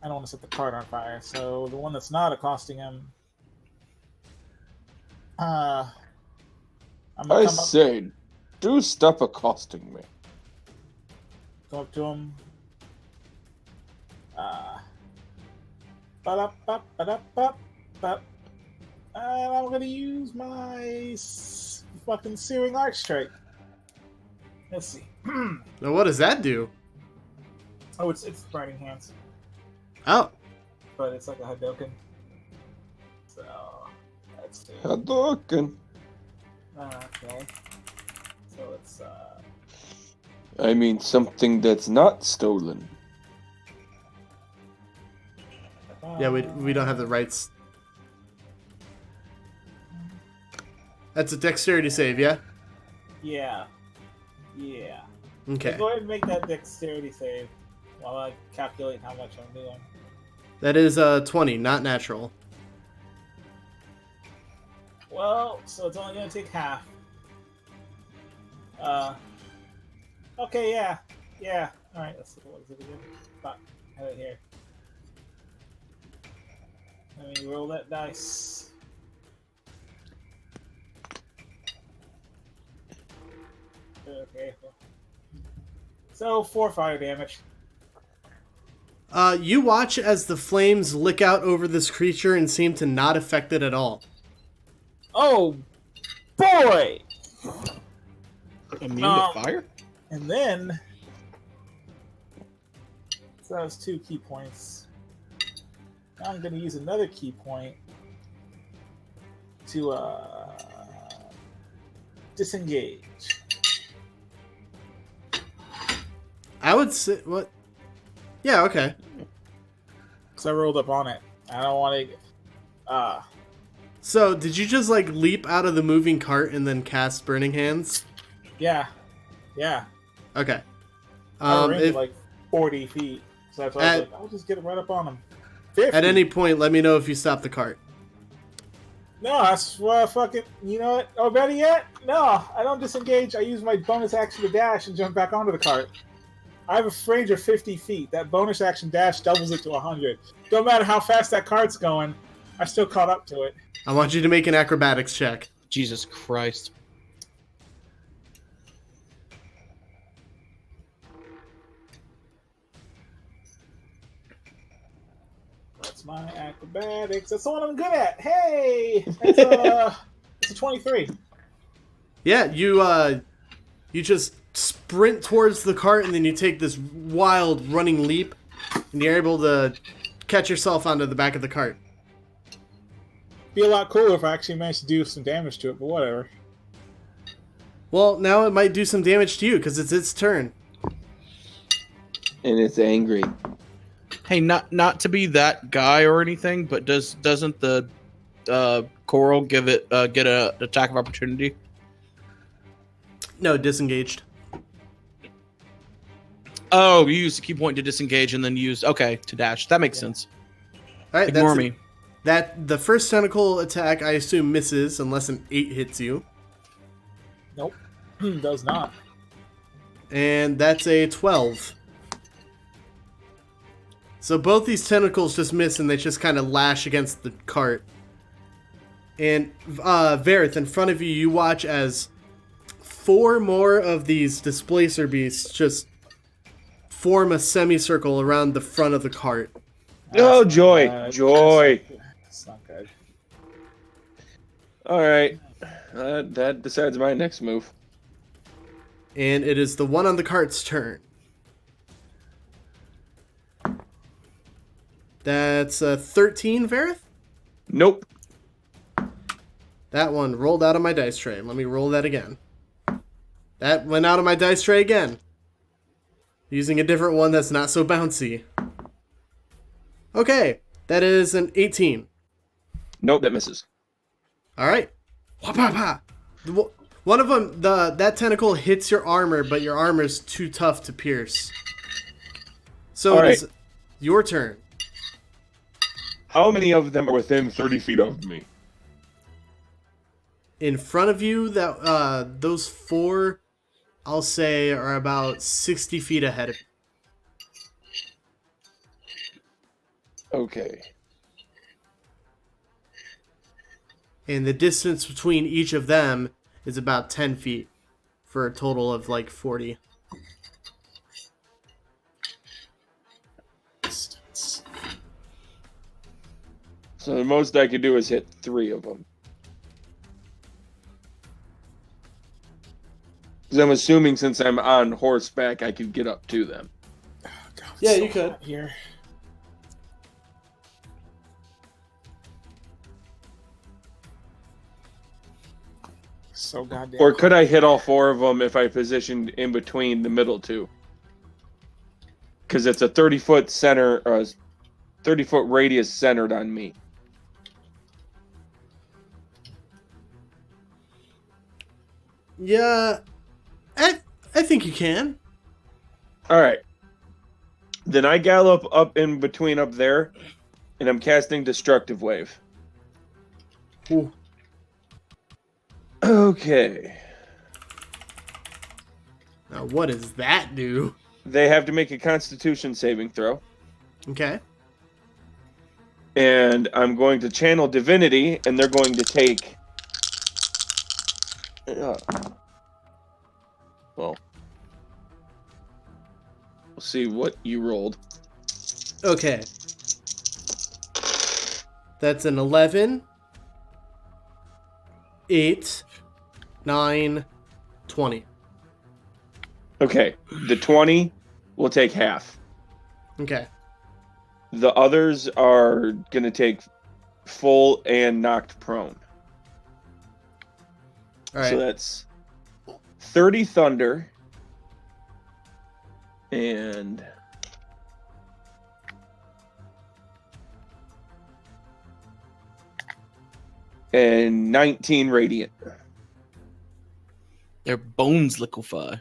I don't want to set the cart on fire. So the one that's not accosting him, I'm I gonna say, do stop accosting me. go up to him. And I'm gonna use my fucking searing arc strike. Let's see. Now, what does that do? Oh, it's burning hands, Oh, but it's like a Hadoken. So that's 2. Hadouken. Okay. So it's I mean something that's not stolen. yeah, we don't have the rights. That's a dexterity save, yeah? Yeah. Yeah. Okay. Go ahead and make that dexterity save while I calculate how much I'm doing. That is 20, not natural. Well, so it's only gonna take half. Okay, yeah. Yeah. Alright, let's see what is it again. Fuck. I have it here. Let me roll that dice. Okay. So 4 fire damage. You watch as the flames lick out over this creature and seem to not affect it at all. Oh boy! Immune to fire? And then so that was 2 key points. Now I'm gonna use another key point to disengage. I would say, what? Yeah, okay. Because I rolled up on it. I don't want to. So, did you just, like, leap out of the moving cart and then cast Burning Hands? Yeah. Yeah. Okay. I ran If, like 40 feet. So I was like, I'll just get right up on him. 50. at any point, let me know if you stop the cart. No, that's fucking. You know what? Oh, better yet? No, I don't disengage. I use my bonus action to dash and jump back onto the cart. I have a range of 50 feet. That bonus action dash doubles it to 100. Don't matter how fast that cart's going, I still caught up to it. I want you to make an acrobatics check. Jesus Christ. That's my acrobatics. That's the one I'm good at. Hey, it's a 23. Yeah, you just sprint towards the cart and then you take this wild running leap and you're able to catch yourself onto the back of the cart. Be a lot cooler if I actually managed to do some damage to it, but whatever. Well, now it might do some damage to you because it's its turn. and it's angry. Hey, not to be that guy or anything, but doesn't the coral give it get a attack of opportunity? No, disengaged. Oh, you use the key point to disengage and then use to dash. That makes sense. All right, Ignore me. The first tentacle attack, I assume, misses unless an 8 hits you. Nope. Does not. And that's a 12. So both these tentacles just miss and they just kind of lash against the cart. And Varroth, in front of you, you watch as 4 more of these displacer beasts just form a semicircle around the front of the cart. Oh, joy. Joy. It's not good. All right. That decides my next move. And it is the one on the cart's turn. That's a 13, Varroth? Nope. That one rolled out of my dice tray. Let me roll that again. That went out of my dice tray again. Using a different one that's not so bouncy. Okay, that is an 18. Nope, that misses. All right. Wha-pa-pa. One of them, that tentacle hits your armor, but your armor's too tough to pierce. So All it right. is your turn. How many of them are within 30 feet of me? In front of you, those 4, I'll say, are about 60 feet ahead of you. Okay. And the distance between each of them is about 10 feet for a total of like 40. So the most I could do is hit 3 of them. Because I'm assuming since I'm on horseback, I could get up to them. Oh, God, Yeah, it's you could. hot here. So goddamn. Or could I hit all 4 of them if I positioned in between the middle 2? Because it's a 30-foot center, or a 30-foot radius centered on me. Yeah, I think you can. All right. Then I gallop up in between up there, and I'm casting Destructive Wave. Ooh. Okay. Now, what does that do? They have to make a Constitution saving throw. Okay. And I'm going to channel Divinity, and they're going to take... well, we'll see what you rolled. Okay. That's an 11, 8, 9, 20. Okay, the 20 will take half. Okay. The others are going to take full and knocked prone. All right. So that's 30 thunder and and 19 radiant. Their bones liquefy.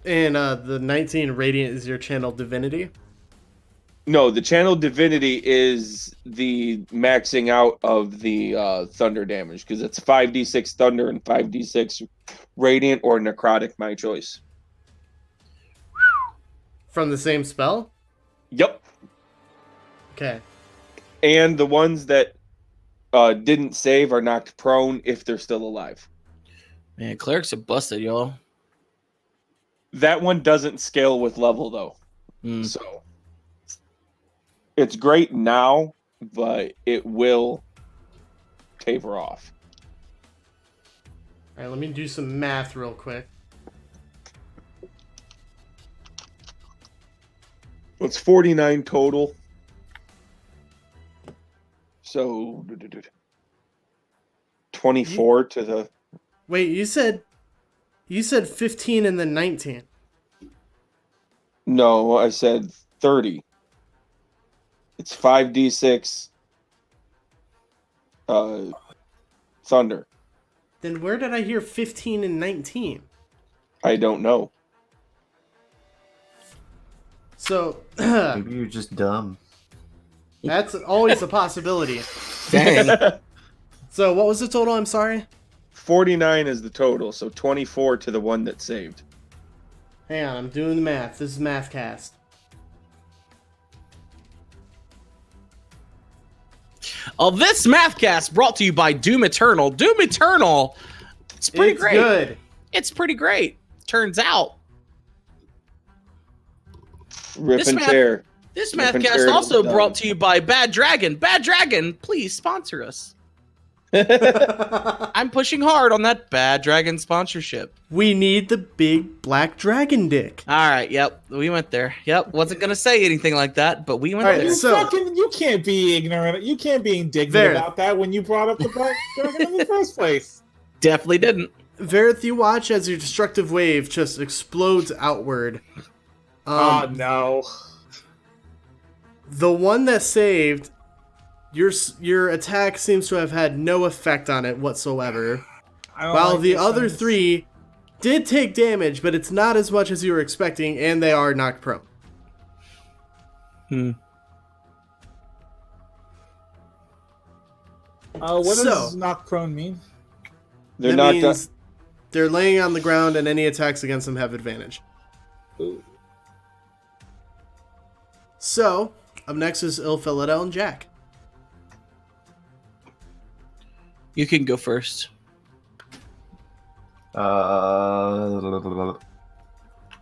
And the 19 radiant is your channel divinity. No, the channel divinity is the maxing out of the thunder damage because it's 5d6 thunder and 5d6 radiant or necrotic, my choice. From the same spell? Yep. Okay. And the ones that didn't save are knocked prone if they're still alive. Man, clerics are busted, y'all. That one doesn't scale with level though. So it's great now, but it will taper off. All right, let me do some math real quick. It's 49 total. So 24 to the... Wait, you said You said 15 and then 19. No, I said 30. It's 5d6 thunder. Then where did I hear 15 and 19? I don't know. So Maybe you're just dumb. that's always a possibility. Dang. So what was the total? I'm sorry. 49 is the total, so 24 to the one that saved. Hang on, I'm doing the math. This is Mathcast. This Mathcast brought to you by Doom Eternal. Doom Eternal. It's pretty great. Good. It's pretty great. Turns out. Rip and tear. This Rip and Mathcast tear also done. brought to you by Bad Dragon. Bad Dragon, please sponsor us. I'm pushing hard on that Bad Dragon sponsorship. We need the big black dragon dick. All right, yep, we went there. Yep, wasn't gonna say anything like that, but we went All right, there. so- You can't be ignorant. You can't be indignant Varroth. about that when you brought up the black dragon in the first place. Definitely didn't. Varroth, you watch as your destructive wave just explodes outward. Oh no. The one that saved, your attack seems to have had no effect on it whatsoever. I don't While like the this other sentence. 3 did take damage, but it's not as much as you were expecting, and they are knocked prone. What So- does knock prone mean? They're That not means they're laying on the ground, and any attacks against them have advantage. Ooh. So, up next is Ilphelodel and Jack. You can go first.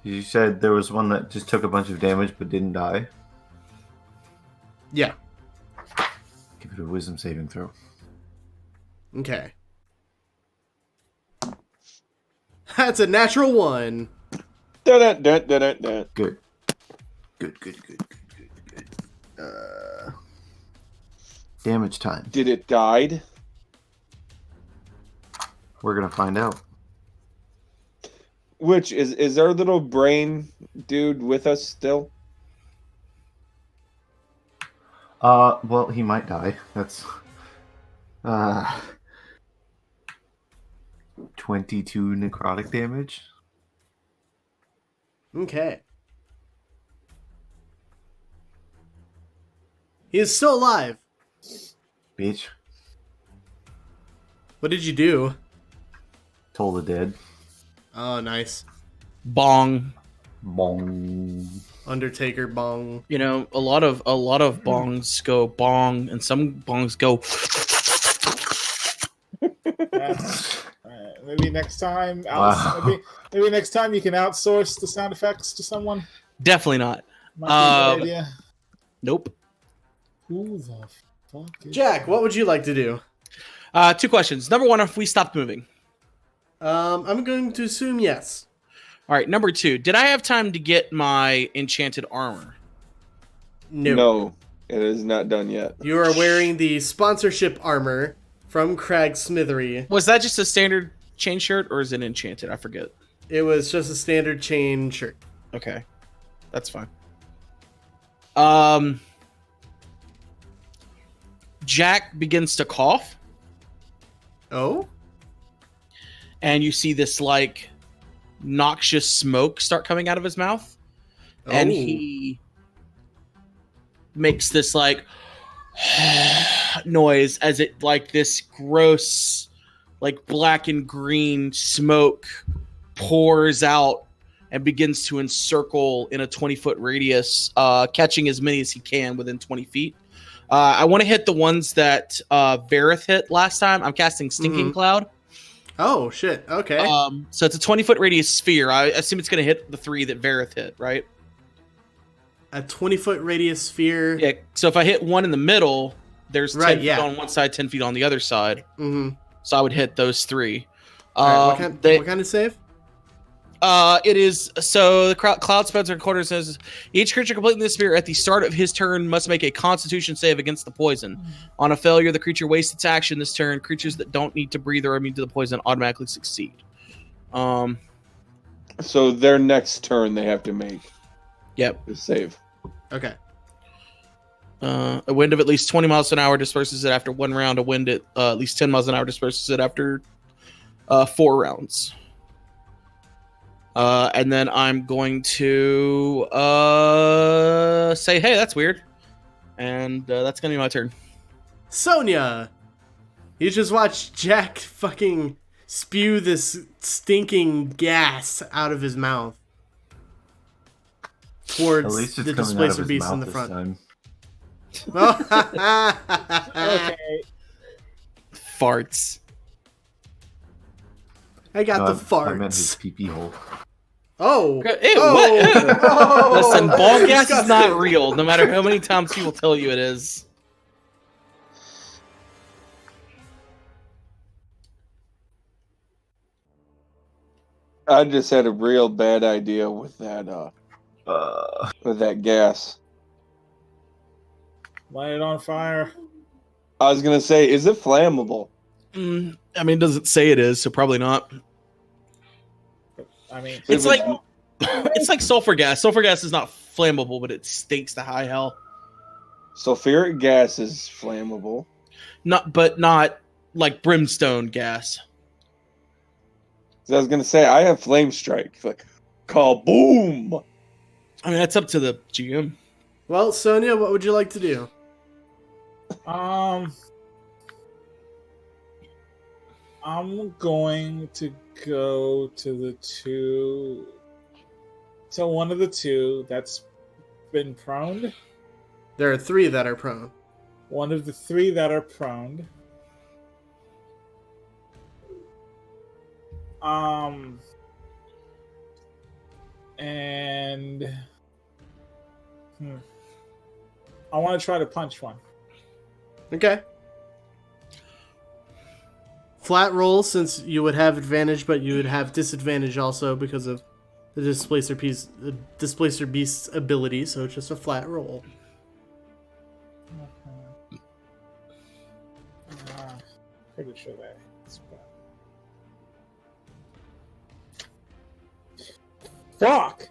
You said there was one that just took a bunch of damage but didn't die. Yeah. Give it a wisdom saving throw. Okay. That's a natural 1. Dun-dun-dun-dun-dun. Good. Good. Damage time. Did it died? We're gonna find out. Which is our little brain dude with us still? Well, he might die. That's 22 necrotic damage. Okay. He is still alive. Bitch. What did you do? Toll the dead. Oh, nice. Bong. Bong. Undertaker bong. You know, a lot of bongs go bong, and some bongs go. Maybe next time. Wow. Maybe next time you can outsource the sound effects to someone. Definitely not. Might be a good idea. Nope. Who the fuck is Jack, what would you like to do? 2 questions. Number 1, if we stopped moving. I'm going to assume yes. All right. Number 2, did I have time to get my enchanted armor? No. No, it is not done yet. You are wearing the sponsorship armor from Crag Smithery. Was that just a standard chain shirt, or is it enchanted? I forget. It was just a standard chain shirt. Okay, that's fine. Jack begins to cough, Oh? and you see this like noxious smoke start coming out of his mouth, and Oh. he makes this like noise as it like this gross like black and green smoke pours out and begins to encircle in a 20-foot radius, catching as many as he can within 20 feet. I want to hit the ones that Varroth hit last time. I'm casting Stinking Mhm. Cloud. Oh, shit. Okay. So it's a 20-foot radius sphere. I assume it's going to hit the 3 that Varroth hit, right? A 20-foot radius sphere. Yeah. So if I hit one in the middle, there's 10 Right, feet yeah. on one side, 10 feet on the other side. Mm-hmm. So I would hit those 3. All right, what kind of save? It is so the cloud spreads quarter says each creature completing this sphere at the start of his turn must make a Constitution save against the poison. On a failure, the creature wastes its action this turn. Creatures that don't need to breathe or are immune to the poison automatically succeed. So their next turn they have to make Yep. to save. Okay. A wind of at least 20 miles an hour disperses it after 1 round. A wind at least 10 miles an hour disperses it after 4 rounds. And then I'm going to say, hey, that's weird. And that's going to be my turn. Sonia! You just watched Jack fucking spew this stinking gas out of his mouth At towards least it's the coming out of displacer his beast mouth in the this front. time. Okay. Farts. I got the I meant his farts. pee-pee hole. Oh! Ew, Oh! what? Oh! Listen, ball gas is Disgusting. not real, no matter how many times people tell you it is. I just had a real bad idea with that gas. Light it on fire. I was gonna say, is it flammable? I mean, it doesn't say it is, so probably not. I mean, It's like it's like sulfur gas. Sulfur gas is not flammable, but it stinks to high hell. Sulfuric gas is flammable. Not like brimstone gas. So I was gonna say, I have flame strike. Like, call boom. I mean, that's up to the GM. Well, Sonia, what would you like to do? I'm going to go to one of the two that's been prone. There are 3 that are prone. One of the 3 that are prone. And I want to try to punch one. Okay. Flat roll, since you would have advantage, but you would have disadvantage also because of the displacer beast's ability. So it's just a flat roll. Pretty sure that. Fuck.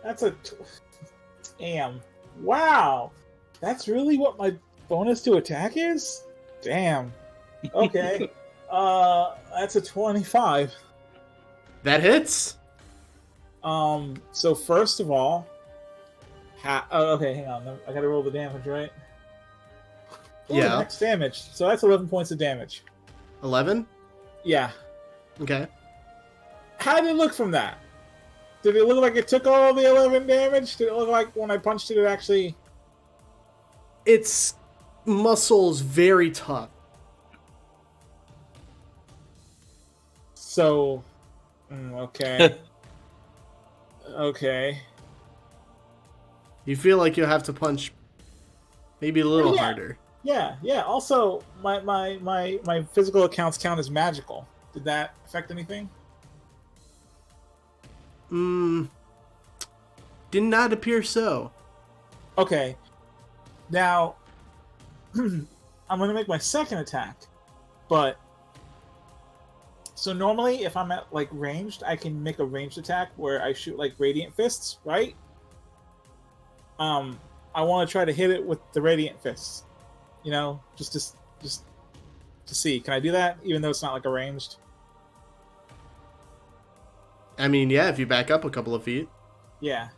That's a. Damn. Wow. That's really what my bonus to attack is? Damn. Okay. That's a 25. That hits. So first of all, okay, hang on. I gotta roll the damage, right? Ooh, Yeah. Max damage. So that's 11 points of damage. 11. Yeah. Okay. How did it look from that? Did it look like it took all the 11 damage? Did it look like when I punched it, it actually... Its muscle's very tough. So... okay. Okay. You feel like you'll have to punch maybe a little harder. Yeah. Also, my physical accounts count as magical. Did that affect anything? Did not appear so. Okay. Now, I'm going to make my second attack, but... So normally, if I'm at, like, ranged, I can make a ranged attack where I shoot, like, Radiant Fists, right? I want to try to hit it with the Radiant Fists. You know, just to see. Can I do that, even though it's not, like, a ranged? I mean, yeah, if you back up a couple of feet. Yeah.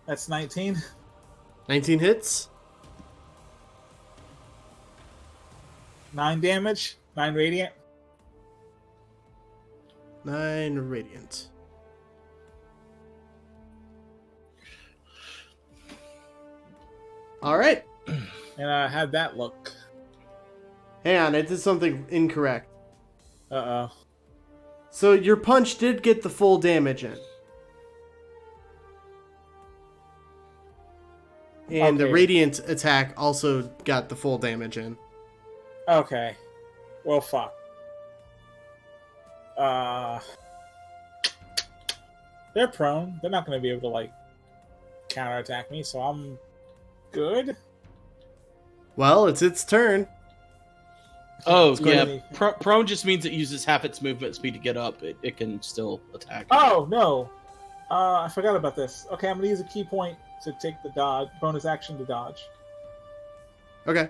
That's 19. 19 hits. 9 damage. 9 radiant. 9 radiant. All right. And how'd that look? Hang on, I did something incorrect. Uh-oh. So your punch did get the full damage in. And the Okay. radiant attack also got the full damage in. Okay. Well, fuck. They're prone. They're not going to be able to, like, counterattack me, so I'm good. Well, it's its turn. Oh, do yeah. anything. Prone just means it uses half its movement speed to get up. It can still attack. Oh, no. I forgot about this. Okay, I'm going to use a key point to take the dodge, bonus action to dodge. Okay.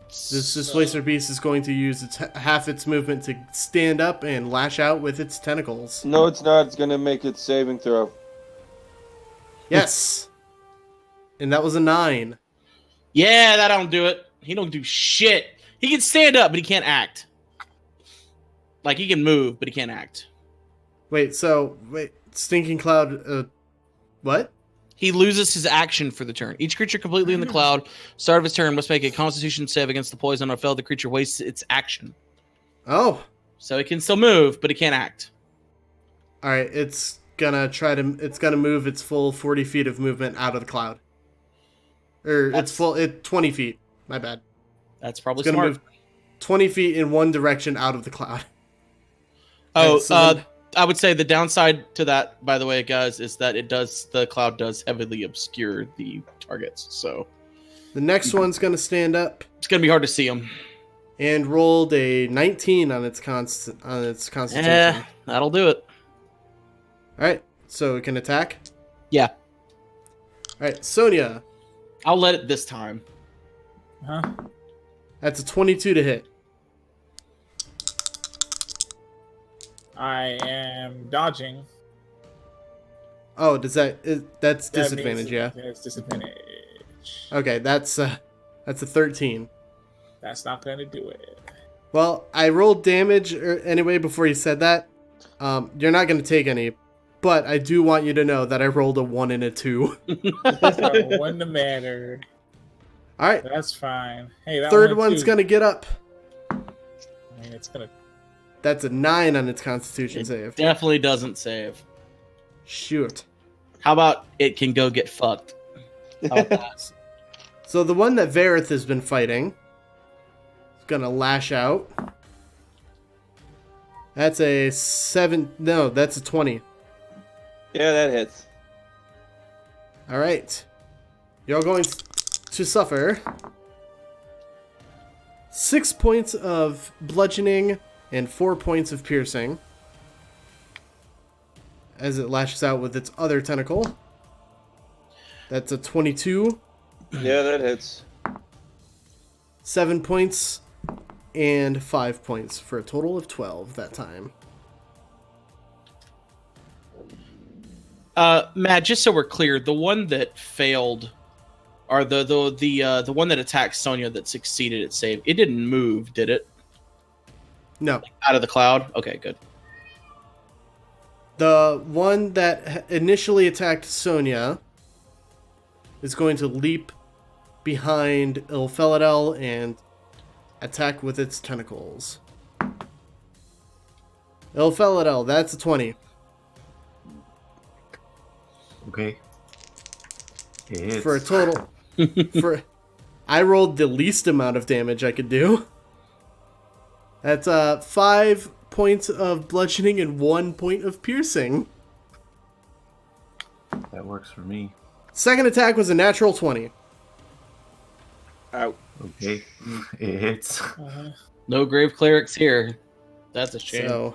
This Displacer Beast is going to use half its movement to stand up and lash out with its tentacles. No, it's not. It's going to make its saving throw. Yes! And that was a 9. Yeah, that don't do it. He don't do shit. He can stand up, but he can't act. Like, he can move, but he can't act. Wait, Stinking Cloud, what? He loses his action for the turn. Each creature completely in the cloud, start of his turn, must make a Constitution save against the poison or fail. The creature wastes its action. Oh. So it can still move, but it can't act. Alright, it's gonna move its full 40 feet of movement out of the cloud. It's 20 feet. My bad. That's probably It's gonna smart. move 20 feet in one direction out of the cloud. Oh, Alright, so I would say the downside to that, by the way, guys, is that the cloud does heavily obscure the targets. So the next one's gonna stand up it's going to be hard to see them. and rolled a 19 on its constitution. Yeah, that'll do it. Alright, so it can attack? Yeah, Alright, Sonia. I'll let it this time. Huh? That's a 22 to hit. I am dodging. Oh, that's That disadvantage, means yeah. It's disadvantage. Okay, that's a 13. That's not going to do it. Well, I rolled damage anyway before you said that. You're not going to take any, but I do want you to know that I rolled a 1 and a 2. So, wouldn't have mattered. All right, That's fine. Hey, that third one's going to get up. I mean, it's going to... That's a 9 on its Constitution save. Definitely doesn't save. Shoot. How about it can go get fucked? How about that? So the one that Varroth has been fighting is going to lash out. That's a 7. No, that's a 20. Yeah, that hits. All right. You're going to suffer 6 points of bludgeoning and 4 points of piercing as it lashes out with its other tentacle. That's a 22. Yeah, that hits. 7 points and 5 points for a total of 12 that time. Matt, just so we're clear, the one that failed, or the one that attacked Sonia that succeeded at save, it didn't move, did it? No. Out of the cloud? Okay, good. The one that initially attacked Sonia is going to leap behind Ilphelodel and attack with its tentacles. Ilphelodel, that's a 20. Okay. It hits. For a total. I rolled the least amount of damage I could do. That's 5 points of bludgeoning and 1 point of piercing. That works for me. Second attack was a natural 20. Out. Okay. It hits. No grave clerics here. That's a shame. So,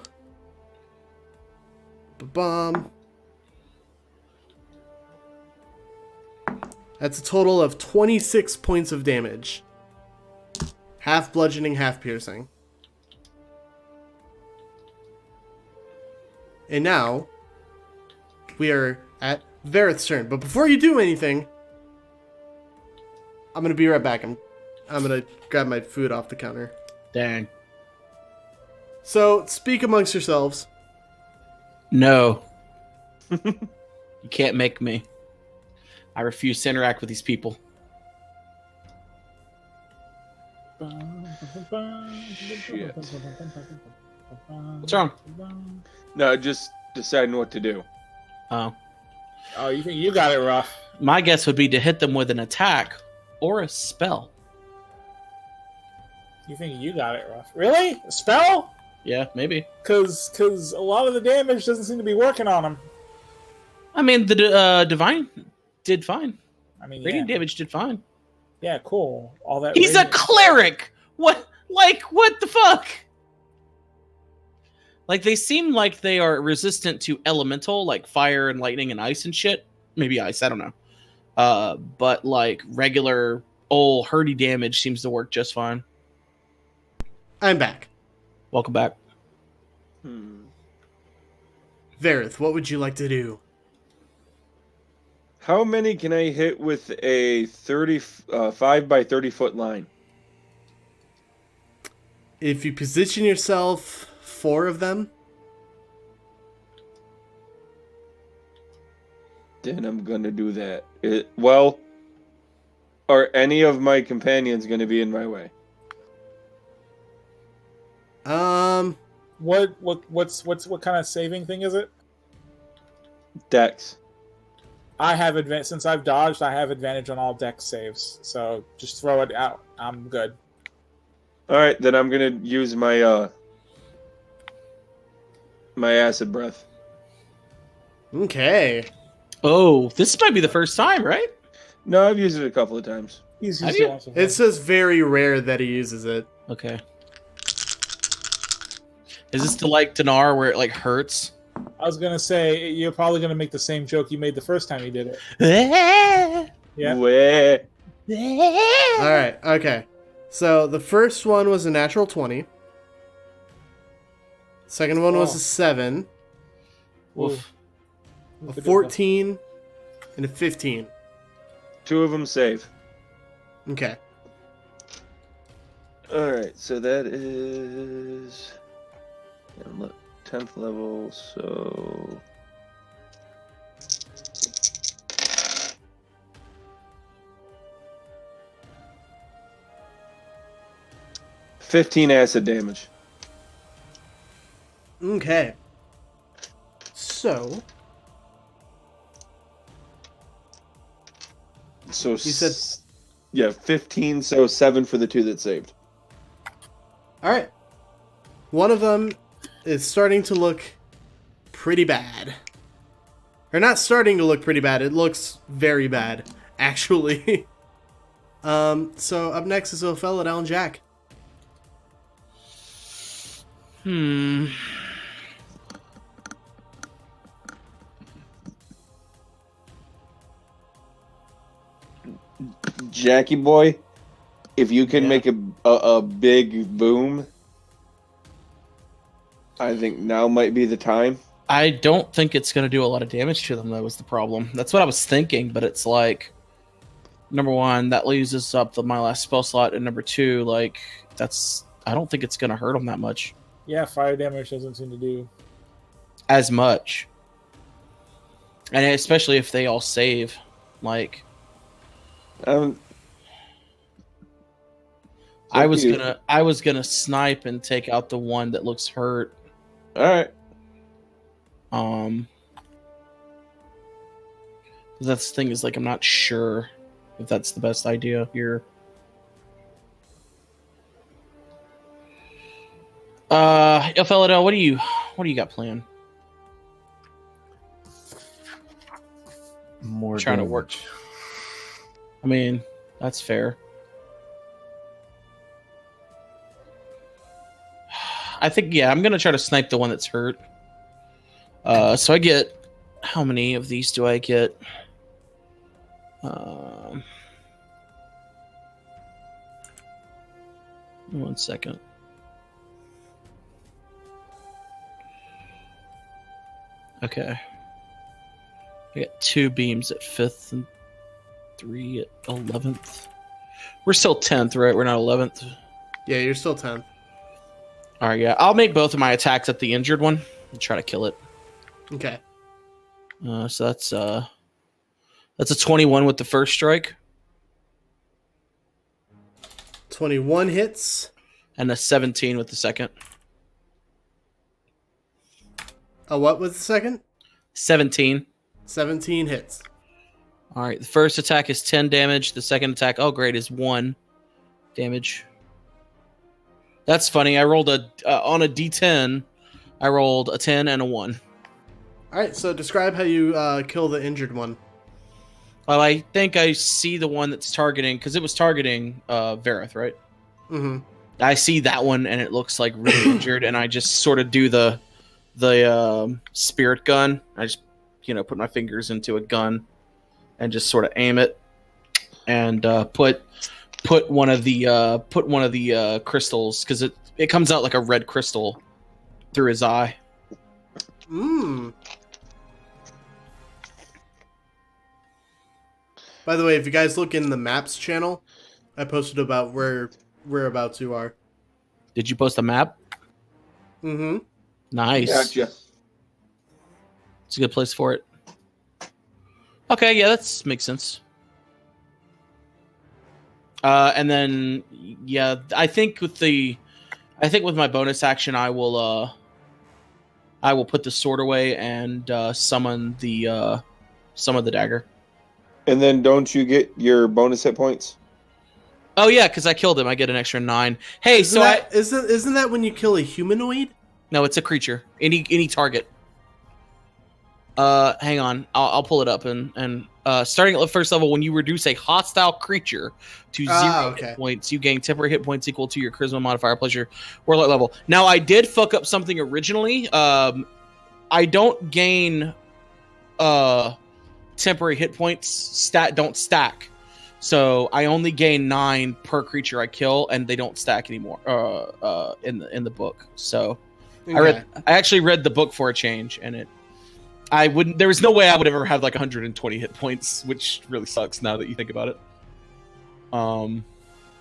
bomb. That's a total of 26 points of damage. Half bludgeoning, half piercing. And now, we are at Varroth's turn. But before you do anything, I'm going to be right back. I'm going to grab my food off the counter. Dang. So, speak amongst yourselves. No. You can't make me. I refuse to interact with these people. Shit. What's wrong? No, just deciding what to do. Oh. Oh, you think you got it rough? My guess would be to hit them with an attack or a spell. You think you got it rough? Really? A spell? Yeah, maybe. Because a lot of the damage doesn't seem to be working on him. I mean, the divine did fine. I mean, Radiant damage did fine. Yeah, cool. All that. He's a radiant- cleric. What Like, what the fuck? Like, they seem like they are resistant to elemental, like fire and lightning and ice and shit. Maybe ice, I don't know. But, like, regular old herdy damage seems to work just fine. I'm back. Welcome back. Varroth, what would you like to do? How many can I hit with a 5 by 30 foot line? If you position yourself, 4 of them. Then I'm gonna do that. Well, are any of my companions gonna be in my way? What kind of saving thing is it? Dex. I have advantage since I've dodged. I have advantage on all dex saves, so just throw it out. I'm good. All right, then I'm gonna use my my acid breath. Okay. Oh, this might be the first time, right? No, I've used it a couple of times. He's Have used you? it once before. It's just very rare that he uses it. Okay. Is this the like Dinar where it like hurts? I was gonna say you're probably gonna make the same joke you made the first time you did it. Yeah. Wah. All right. Okay. So the first one was a natural 20. Second one was a 7, Oof. a 14, and a 15. 2 of them save. Okay. All right, so that is 10th level. So 15 acid damage. Okay. So So you said, yeah, 15. So 7 for the 2 that saved. all right. One of them is starting to look pretty bad. Or not starting to look pretty bad. It looks very bad, actually. So up next is Ilphelodel and Jack. Jackie boy, if you can Yeah. make a big boom, I think now might be the time. I don't think it's going to do a lot of damage to them, though, is the problem. That's what I was thinking, but it's like, number one, that leaves us up to my last spell slot, and number two, like, I don't think it's going to hurt them that much. Yeah, fire damage doesn't seem to do As much. And especially if they all save. Like, I was gonna snipe and take out the one that looks hurt. All right. That's the thing is, like, I'm not sure if that's the best idea here. Ilphelodel, what do you got planned? More Trying to damage. work. I mean, that's fair. I think, yeah, I'm gonna try to snipe the one that's hurt. So I get, how many of these do I get? 1 second. Okay. I got 2 beams at 5th and 3 at 11th. We're still 10th, right? We're not 11th. Yeah, you're still 10th. All right, yeah. I'll make both of my attacks at the injured one and try to kill it. Okay. So that's a 21 with the first strike 21 hits. and a 17 with the second. What was the second? 17. 17 hits. All right, the first attack is 10 damage. The second attack, oh great, is 1 damage. That's funny. I rolled on a D10. I rolled a 10 and a 1. All right, so describe how you kill the injured one. Well, I think I see the one that's targeting, because it was targeting Varroth, right? Mm-hmm. I see that one, and it looks like really injured, and I just sort of do the spirit gun. I just put my fingers into a gun and just sort of aim it, and put one of the crystals, because it comes out like a red crystal through his eye. By the way, if you guys look in the maps channel, I posted about where whereabouts you are. Did you post a map? Mm-hmm. Nice. Gotcha. It's a good place for it. Okay, yeah, that makes sense. And then, yeah, I think with my bonus action, I will put the sword away and summon the dagger. And then don't you get your bonus hit points? Oh yeah, because I killed him. I get an extra 9. Hey, isn't that when you kill a humanoid? No, it's a creature. Any target. Hang on. I'll pull it up and starting at the first level, when you reduce a hostile creature to 0 hit points, you gain temporary hit points equal to your charisma modifier plus your warlock level. Now, I did fuck up something originally. I don't gain temporary hit points. Don't stack. So I only gain 9 per creature I kill, and they don't stack anymore. In the book. So okay. I actually read the book for a change, and there was no way I would ever have like 120 hit points, which really sucks now that you think about it.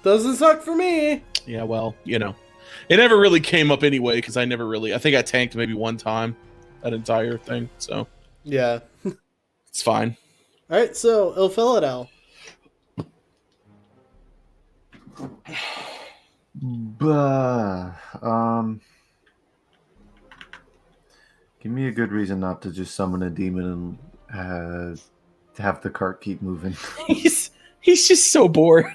Doesn't suck for me. Yeah, well, it never really came up anyway, because I think I tanked maybe one time that entire thing. So yeah, it's fine. All right, so Ilphelodel. Give me a good reason not to just summon a demon and have the cart keep moving. He's just so bored.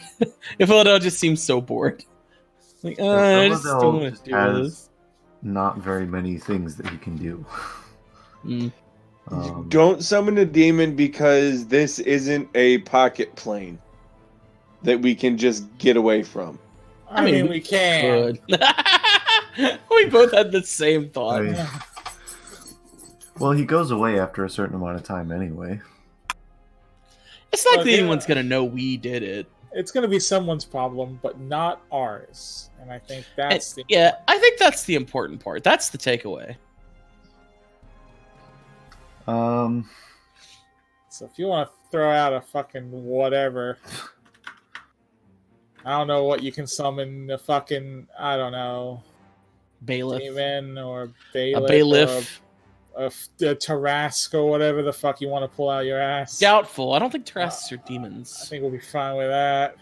Ilphelodel just seems so bored. Like, I just don't want to do this. Not very many things that he can do. Don't summon a demon, because this isn't a pocket plane that we can just get away from. I mean, we can. We both had the same thought. Well, he goes away after a certain amount of time anyway. It's not like anyone's going to know we did it. It's going to be someone's problem, but not ours. And I think that's I think that's the important part. That's the takeaway. So if you want to throw out a fucking whatever, I don't know what you can summon. A fucking, I don't know, bailiff, demon or a bailiff, or a Tarrasque or whatever the fuck you want to pull out your ass. Doubtful. I don't think Tarrasques are demons. I think we'll be fine with that.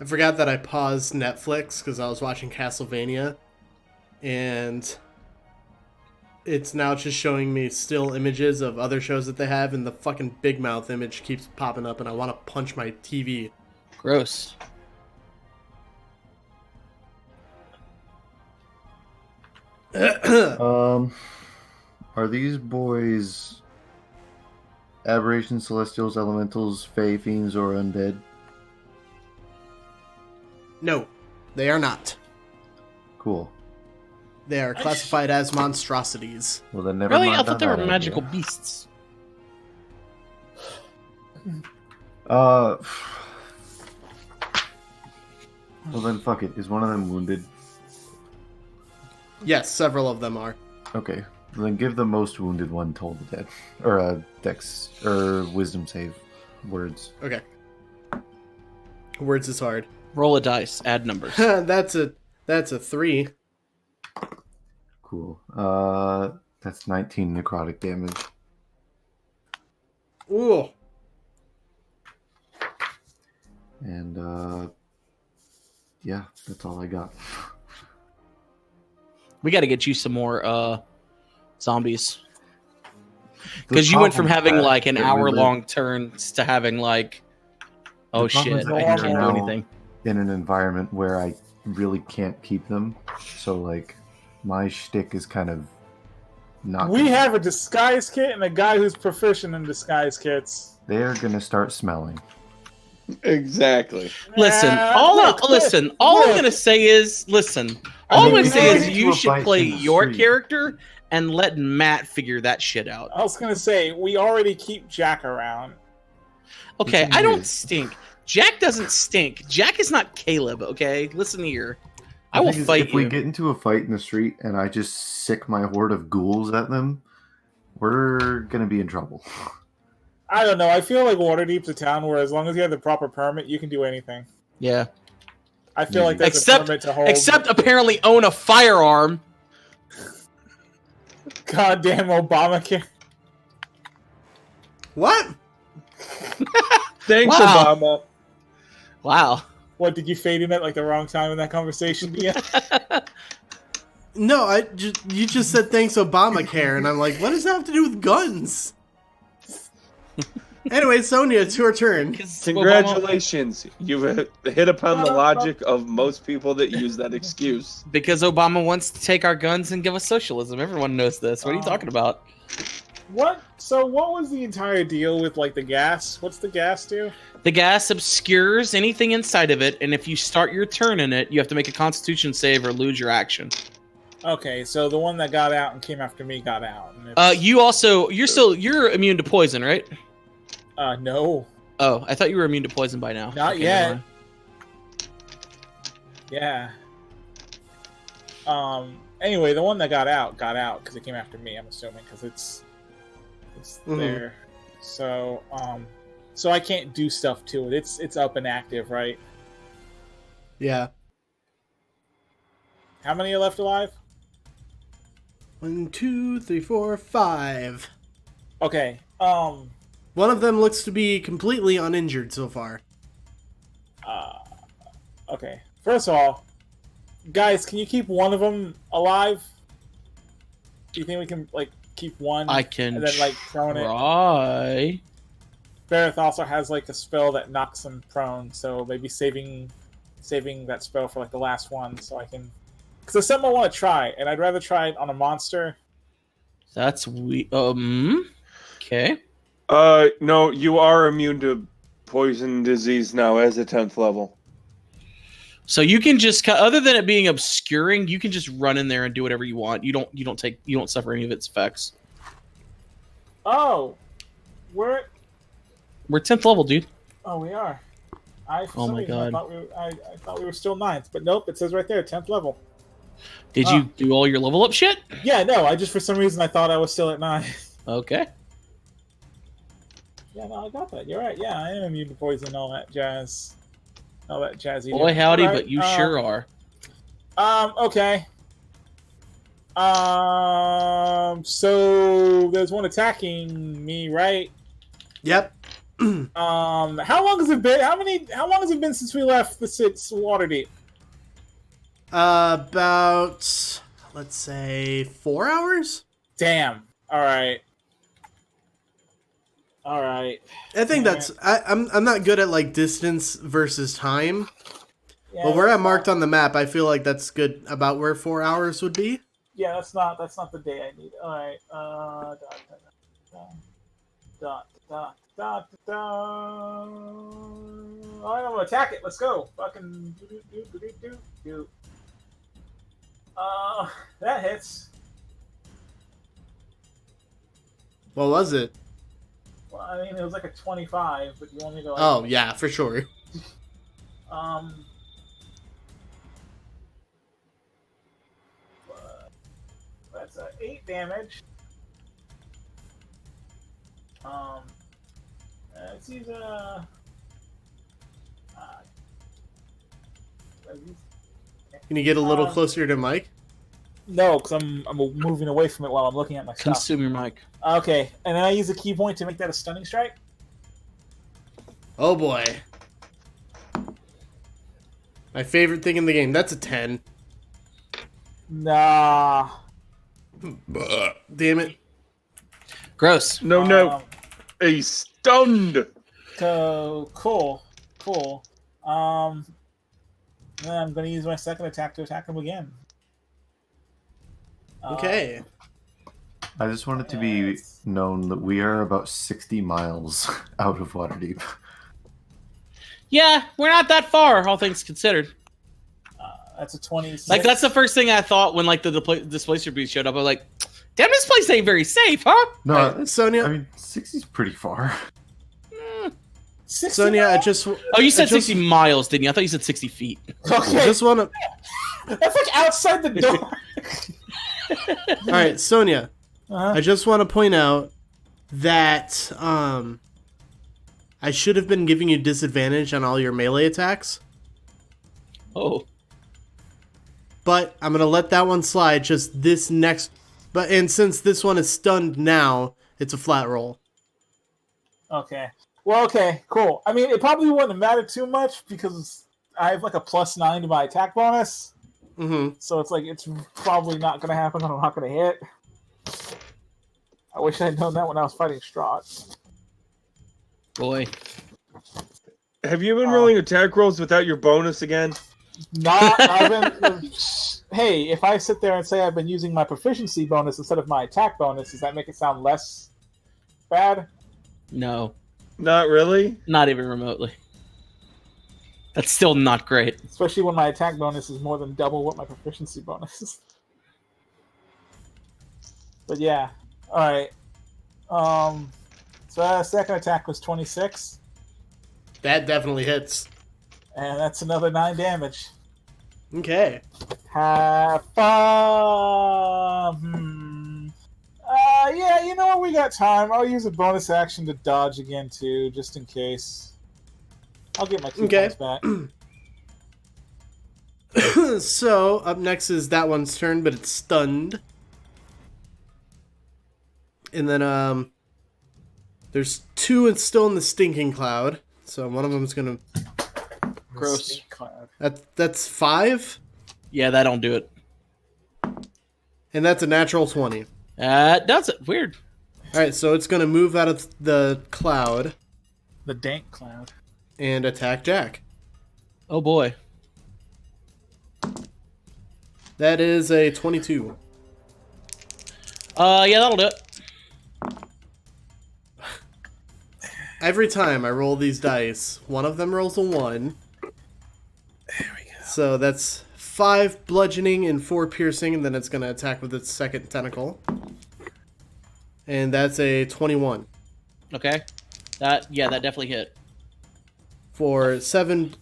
I forgot that I paused Netflix because I was watching Castlevania, and it's now just showing me still images of other shows that they have, and the fucking Big Mouth image keeps popping up, and I want to punch my TV. Gross. Are these boys aberrations, celestials, elementals, fae, fiends, or undead? No, they are not. Cool. They are classified as monstrosities. Well, then never mind. Really? I thought they were magical beasts. Well, then fuck it. Is one of them wounded? Yes, several of them are. Okay. Then give the most wounded one toll the dead. Or dex or wisdom save words. Okay. Words is hard. Roll a dice, add numbers. That's a 3. Cool. That's 19 necrotic damage. Ooh. And yeah, that's all I got. We got to get you some more zombies. Because you went from having like an hour-long turns to having like, oh shit, I can't do anything. In an environment where I really can't keep them. So like, my shtick is kind of not. We gonna- have a disguise kit and a guy who's proficient in disguise kits. They're gonna start smelling. Exactly. Listen, Look, all I'm look. gonna say is, listen. I All I'm mean, gonna say we is had you to should fight play in the your street. character and let Matt figure that shit out. I was gonna say we already keep Jack around. Okay, can I don't use. stink. Jack doesn't stink. Jack is not Caleb. Okay, listen here. I The will thing is, fight if you. we get into a fight in the street and I just sick my horde of ghouls at them, we're gonna be in trouble. I don't know. I feel like Waterdeep's a town where as long as you have the proper permit, you can do anything. Yeah. I feel like there's a permit to hold. Except apparently own a firearm. Goddamn Obamacare. What? Thanks, Wow. Obama. Wow. What, did you fade in at like the wrong time in that conversation? Yeah. No, you just said thanks Obamacare, and I'm like, what does that have to do with guns? Anyway, Sonia, it's your turn. Congratulations. You've hit upon the logic of most people that use that excuse. Because Obama wants to take our guns and give us socialism. Everyone knows this. What are you talking about? What? So what was the entire deal with like the gas? What's the gas do? The gas obscures anything inside of it, and if you start your turn in it, you have to make a Constitution save or lose your action. Okay, so the one that got out and came after me got out. And it's, You're immune to poison, right? no, Oh, I thought you were immune to poison by now. not Okay, yet. never mind. Yeah. Anyway, the one that got out because it came after me. I'm assuming because it's Mhm. there. So so I can't do stuff to it. It's up and active, right? Yeah. How many are left alive? 1, 2, 3, 4, 5. Okay. One of them looks to be completely uninjured so far. Okay. First of all, guys, can you keep one of them alive? Do you think we can like keep one? I can and then like prone it. try. Varroth also has like a spell that knocks him prone, so maybe saving that spell for like the last one, so I can. Because there's something I want to try, and I'd rather try it on a monster. That's okay. No, you are immune to poison disease now as a 10th level. So you can just, other than it being obscuring, you can just run in there and do whatever you want. You don't suffer any of its effects. Oh, we're 10th level, dude. oh we are. For Oh some my reason, God. I thought we were still 9th, but nope. It says right there, 10th level. Did you do all your level up shit? Yeah, no. I just for some reason I thought I was still at 9. Okay. Yeah, no, I got that. You're right. Yeah, I am immune to poison and all that jazz. All that jazzy. Boy, howdy, Alright, but you sure are. Okay. So there's one attacking me, right? Yep. How long has it been? How long has it been since we left the Waterdeep? About, let's say, 4 hours? Damn. All right. I think that's... I'm not good at, like, distance versus time. Yeah, But where that's I'm marked on the map, I feel like that's good about where 4 hours would be. Yeah, that's not the day I need. All right. All right, I'm gonna attack it. Let's go. Fucking do. That hits. What was it? Well, I mean, it was like a 25, but you only go. Oh, yeah, for sure. That's 8 damage. Let's use Can you get a little closer to Mike? No, because I'm moving away from it while I'm looking at my stuff. Consume your mic. Okay, and then I use a key point to make that a stunning strike. Oh, boy. My favorite thing in the game. That's a 10. Nah. Damn it. Gross. No. A stunned. So cool. Then I'm going to use my second attack to attack him again. Okay. I just want it to be known that we are about 60 miles out of Waterdeep. Yeah, we're not that far, all things considered. That's a 26. Like, that's the first thing I thought when, like, the displacer beast showed up. I was like, damn, this place ain't very safe, huh? No, Sonia. I mean, 60's pretty far. 60 Sonia, I miles? just. Oh, you said 60 miles, didn't you? I thought you said 60 feet. Okay. I just want to. That's like outside the door. All right, Sonia. Uh-huh. I just want to point out that I should have been giving you disadvantage on all your melee attacks, Oh. but I'm gonna let that one slide. Just this next, and since this one is stunned now, it's a flat roll. Okay. Well, okay, cool. I mean, it probably wouldn't matter too much because I have like a +9 to my attack bonus. Mm-hmm. So it's like, it's probably not going to happen and I'm not going to hit. I wish I'd known that when I was fighting Strahd. Boy. Have you been rolling attack rolls without your bonus again? Hey, if I sit there and say I've been using my proficiency bonus instead of my attack bonus, does that make it sound less bad? No. Not really. Not even remotely. That's still not great. Especially when my attack bonus is more than double what my proficiency bonus is. But yeah. Alright. So that second attack was 26. That definitely hits. And that's another 9 damage. Okay. Have fun. Yeah, you know what? We got time. I'll use a bonus action to dodge again, too, just in case. I'll get my 2 points back. So, up next is that one's turn, but it's stunned. And then, there's 2 still in the stinking cloud. So one of them's gonna... Gross. That's 5? Yeah, that don't do it. And that's a natural 20. Does it. Weird. Alright, so it's gonna move out of the cloud The dank cloud. and attack Jack. Oh, boy. That is a 22. Yeah, that'll do it. Every time I roll these dice, one of them rolls a 1. There we go. So that's 5 bludgeoning and 4 piercing, and then it's going to attack with its second tentacle. And that's a 21. Okay. That definitely hit. For 7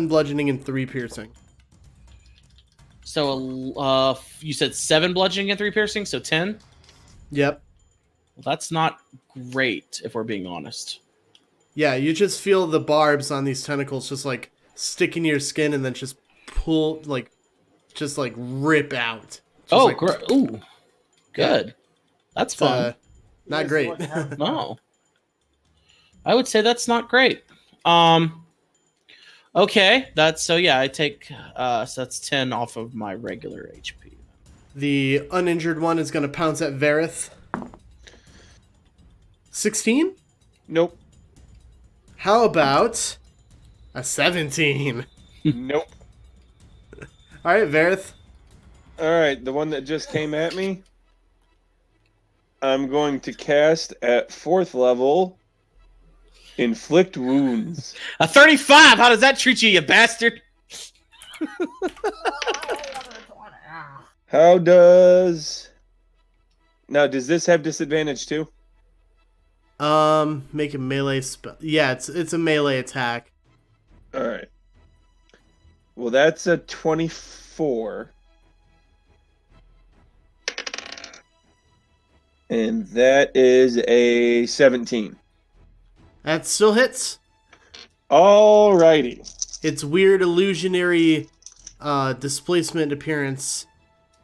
bludgeoning and 3 piercing. So, you said 7 bludgeoning and 3 piercing, so 10? Yep. Well, that's not great, if we're being honest. Yeah, you just feel the barbs on these tentacles just like stick in your skin and then just pull, like, just like rip out. Just Great. Ooh. Good. That's fun. Not great. No. I would say that's not great. Okay, I take so that's 10 off of my regular HP. The uninjured one is going to pounce at Varroth. 16? Nope. How about a 17? Nope. All right, Varroth. All right, the one that just came at me. I'm going to cast at 4th level. Inflict wounds. A 35. How does that treat you, you bastard? How does... Now, does this have disadvantage too? Make a melee spell. Yeah, it's a melee attack. All right. Well, that's a 24. And that is a 17. That still hits. Alrighty. Its weird illusionary displacement appearance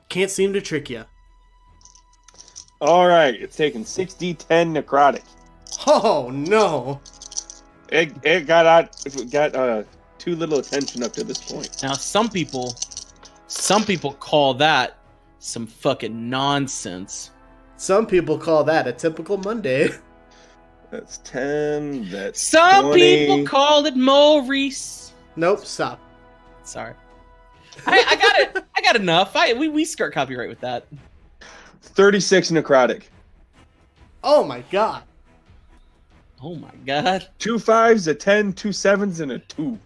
can't seem to trick you. Alright, it's taking 6d10 necrotic. Oh no! It got too little attention up to this point. Now, some people call that some fucking nonsense. Some people call that a typical Monday. That's 10. That's Some 20. people call it Maurice. Nope, stop. Sorry. I got it. I got enough. We skirt copyright with that. 36 necrotic. Oh my god. Oh my god. 2 5s, a 10, 2 7s, and a 2.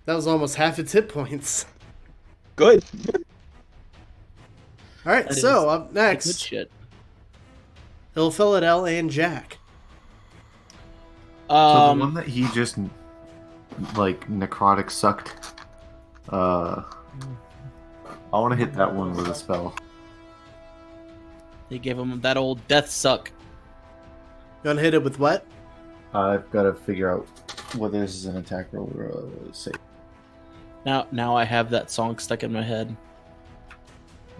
That was almost half its hit points. Good. Alright, That so is up Good next, shit. Ilphelodel and Jack. So the one that he just like necrotic sucked. I want to hit that one with a spell. They gave him that old death suck. You want to hit it with what? I've got to figure out whether this is an attack roll or a save. Now I have that song stuck in my head.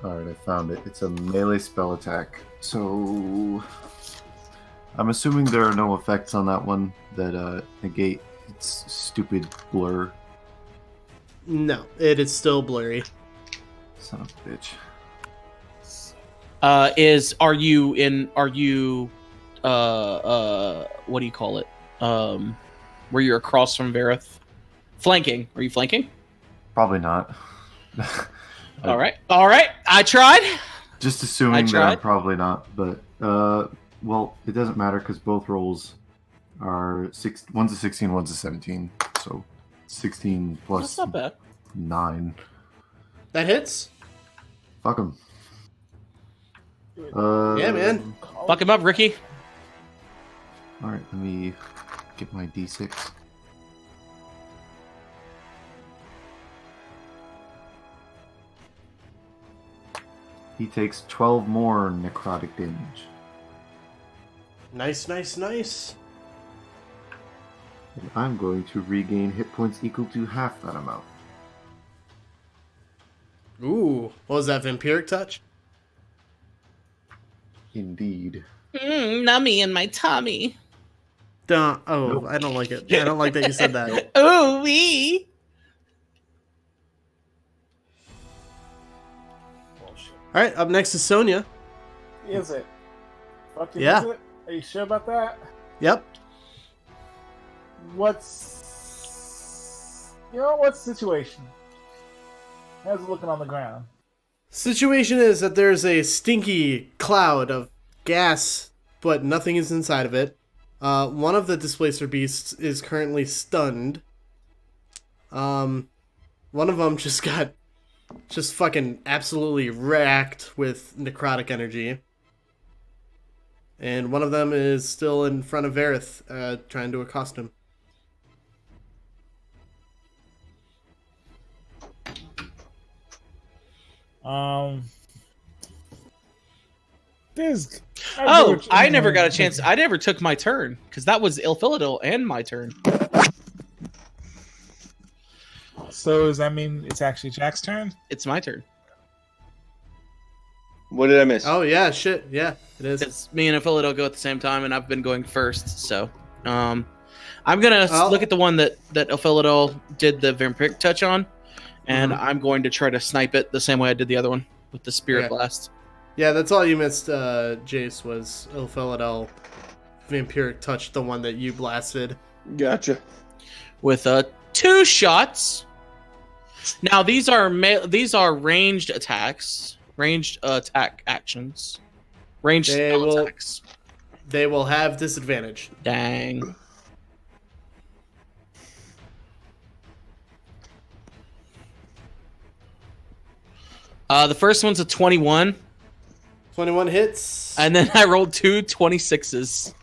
Alright, I found it. It's a melee spell attack. So I'm assuming there are no effects on that one that negate its stupid blur. No, it is still blurry. Son of a bitch. Are you what do you call it? Where you're across from Varroth? Flanking. Are you flanking? Probably not. All right. I tried. Just assuming that tried. I'm probably not, but well, it doesn't matter because both rolls are one's a 16, one's a 17, so 16 plus That's not bad. 9. That hits? Fuck him. Yeah, man. Fuck him up, Ricky. All right, let me get my d6. He takes 12 more necrotic damage. Nice, nice, nice. And I'm going to regain hit points equal to half that amount. Ooh, what was that, vampiric touch? Indeed. Nummy in my tummy. Oh, Nope. I don't like it. I don't like that you said that. Ooh wee. Alright, up next is Sonia. Is it? Fucking Yeah. is it? Are you sure about that? Yep. What's the situation? How's it looking on the ground? Situation is that there's a stinky cloud of gas, but nothing is inside of it. One of the displacer beasts is currently stunned. One of them just got fucking absolutely racked with necrotic energy. And one of them is still in front of Varroth, trying to accost him. There's. I never got a chance. I never took my turn because that was Ilphelodel and my turn. So does that mean it's actually Jack's turn? It's my turn. What did I miss? Oh, yeah, shit. Yeah, it is. It's me and Ilphelodel go at the same time, and I've been going first. So, I'm gonna look at the one that Ilphelodel did the vampiric touch on, and I'm going to try to snipe it the same way I did the other one with the spirit Okay. blast. Yeah, that's all you missed, Jace, was Ilphelodel vampiric touch, the one that you blasted. Gotcha. With 2 shots. Now these are ranged attacks, ranged attack actions, ranged spell attacks. They will have disadvantage. Dang. The first one's a 21, 21 hits. and then I rolled 2 26s,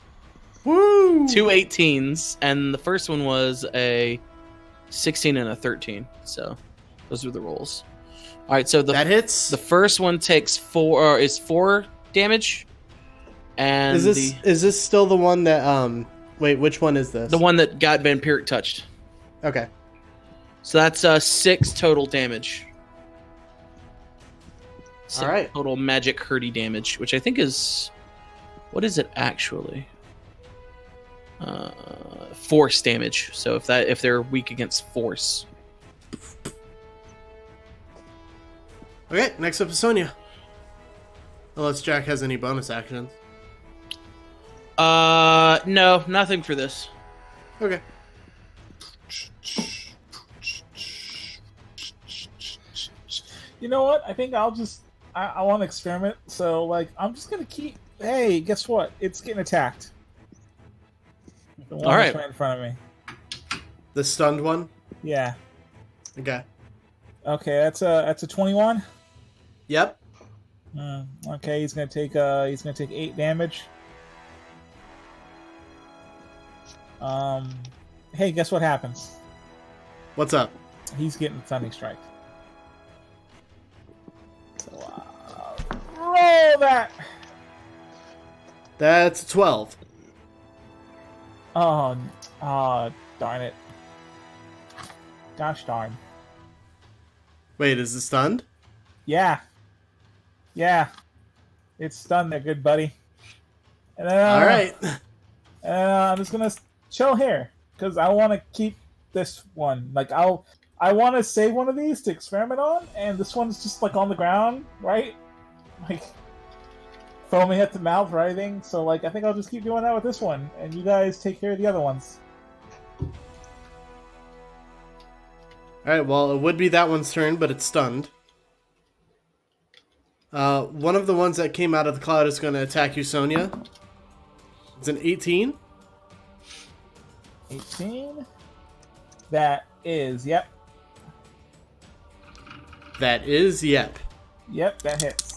Woo! 2 18s, and the first one was a 16 and a 13. So those were the rolls. All right, so that hits. the first one takes 4 damage, and is this still the one that wait, which one is this? the one that got vampiric touched. Okay. So that's 6 total damage. All right. Total magic hurdy damage, which I think is, what is it actually? Force damage. So if they're weak against force. Okay, next up is Sonia. Unless Jack has any bonus actions. No, nothing for this. Okay. You know what? I think I'll just I want to experiment, so like I'm just gonna keep. Hey, guess what? It's getting attacked. The one All right. that's right in front of me. The stunned one? Yeah. Okay. Okay, that's a 21. Yep. Okay, he's gonna take 8 damage. Hey, guess what happens? What's up? He's getting Thundering Strike. So, roll that! That's a 12. Oh, darn it. Gosh darn. Wait, is it stunned? Yeah. Yeah. It's stunned there, good buddy. And then, All right. I'm just gonna chill here, because I want to keep this one. Like, I want to save one of these to experiment on, and this one's just, like, on the ground, right? Like, foaming at the mouth or anything. So, like, I think I'll just keep doing that with this one, and you guys take care of the other ones. All right, well, it would be that one's turn, but it's stunned. One of the ones that came out of the cloud is going to attack you, Sonia. It's an 18. 18. That is, yep. That is, yep. Yep, that hits.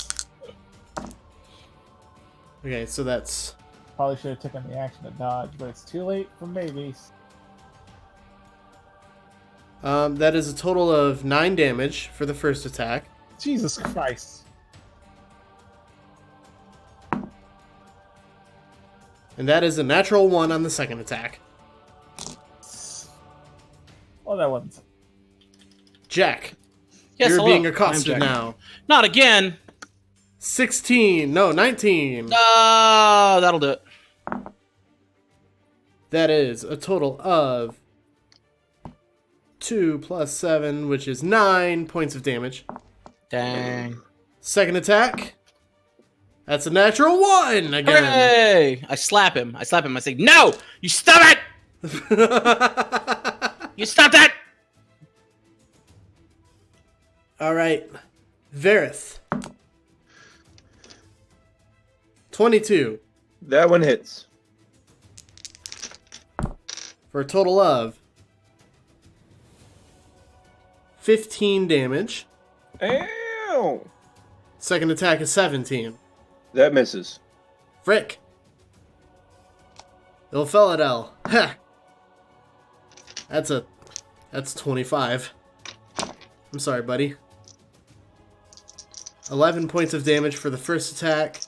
Okay, so that's... Probably should have taken the action to dodge, but it's too late for babies. that is a total of 9 damage for the first attack. Jesus Christ. And that is a natural 1 on the second attack. Oh, that wasn't. Jack, Yes, you're hello. being I'm accosted Jack. now. Not again. 16, no, 19. That'll do it. That is a total of 2 plus 7, which is 9 points of damage. Dang. Second attack. That's a natural 1 again. Hooray! I slap him. I say, no! You stop it! You stop that! All right. Varroth. 22 That one hits. for a total of 15 damage. Ow! Second attack is 17. That misses. Frick. Ilphelodel. Ha! That's 25. I'm sorry, buddy. 11 points of damage for the first attack.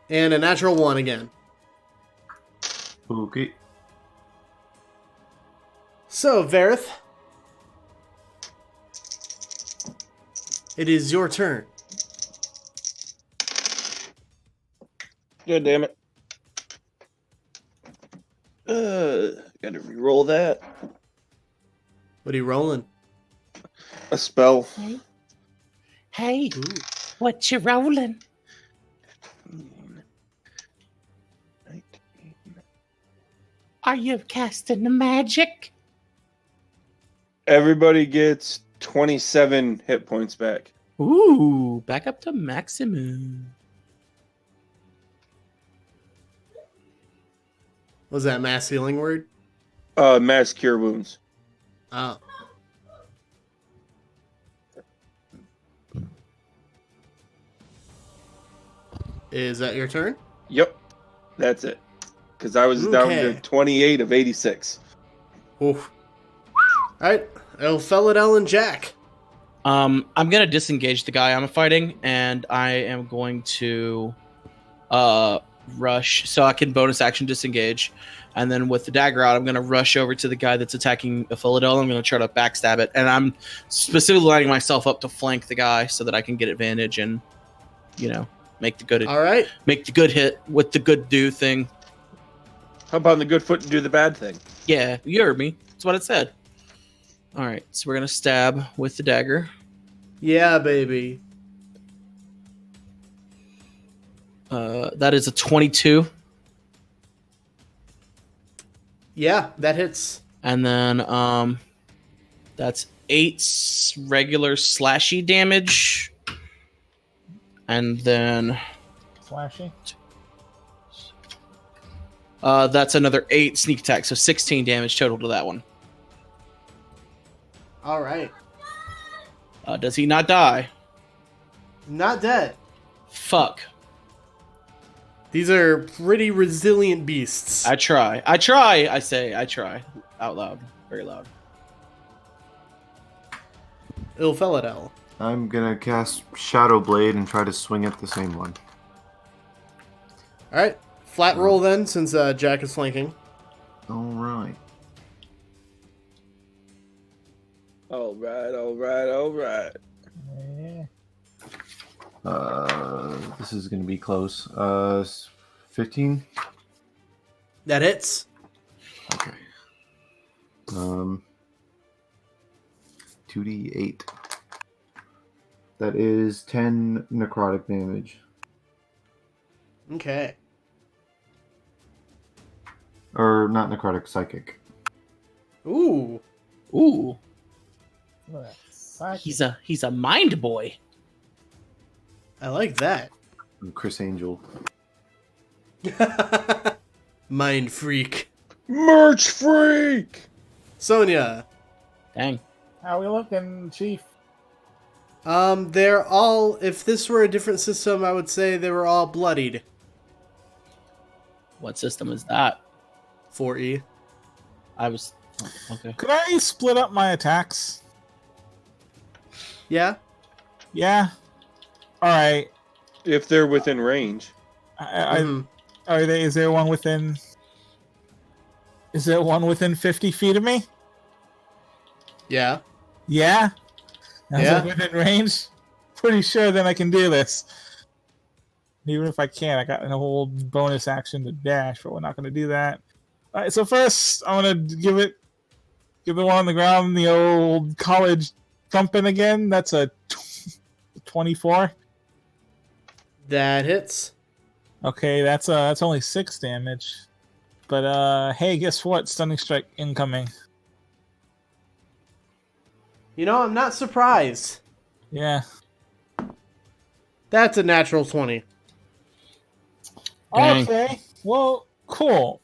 And a natural 1 again. Okay. So, Varroth. It is your turn. God damn it. Gotta re-roll that. What are you rolling? A spell. Hey, Ooh. what you rolling? 19. Are you casting the magic? Everybody gets 27 hit points back. Ooh, back up to maximum. Was that mass healing word? Mass cure wounds. Oh. Is that your turn? Yep. That's it. Because I was down Okay. to 28 of 86. Oof. Alright. Ilphelodel and Jack. I'm gonna disengage the guy I'm fighting, and I am going to rush, so I can bonus action disengage, and then with the dagger out, I'm gonna rush over to the guy that's attacking Ilphelodel. I'm gonna try to backstab it, and I'm specifically lining myself up to flank the guy so that I can get advantage and, make the good Alright. hit with the good do thing. Hop on the good foot and do the bad thing. Yeah, you heard me. That's what it said. All right, so we're gonna stab with the dagger. Yeah, baby. That is a 22, Yeah, that hits. and then that's 8 regular slashy damage. And then Flashy. that's another 8 sneak attack. So 16 damage total to that one. All right. Does he not die? Not dead. Fuck. These are pretty resilient beasts. I try. I say I try. Out loud. Very loud. Ilphelodel. I'm gonna cast Shadow Blade and try to swing at the same one. All right. Flat roll then, since Jack is flanking. All right. All right. Yeah. This is gonna be close. 15. That hits. Okay. 2d8. That is 10 necrotic damage. Okay. Or not necrotic, psychic. Ooh. Ooh. Look at that. Psychic. He's a mind boy. I like that. I'm Chris Angel. Mind freak. Merch freak! Sonia. Dang. How we looking, Chief? They're all, if this were a different system, I would say they were all bloodied. What system is that? 4E. I was okay. Could I split up my attacks? Yeah? Yeah. All right. If they're within range. Mhm. Are they? Is there one within? Is there one within 50 feet of me? Yeah. Yeah. Is Yeah. it within range? Pretty sure then I can do this. Even if I can't, I got an old bonus action to dash, but we're not going to do that. All right. So first, I'm going to give the one on the ground the old college thumping again. That's a 24. That hits. Okay, that's only 6 damage. But hey, guess what? Stunning strike incoming. You know, I'm not surprised. Yeah. That's a natural 20. Dang. Okay. Well, cool.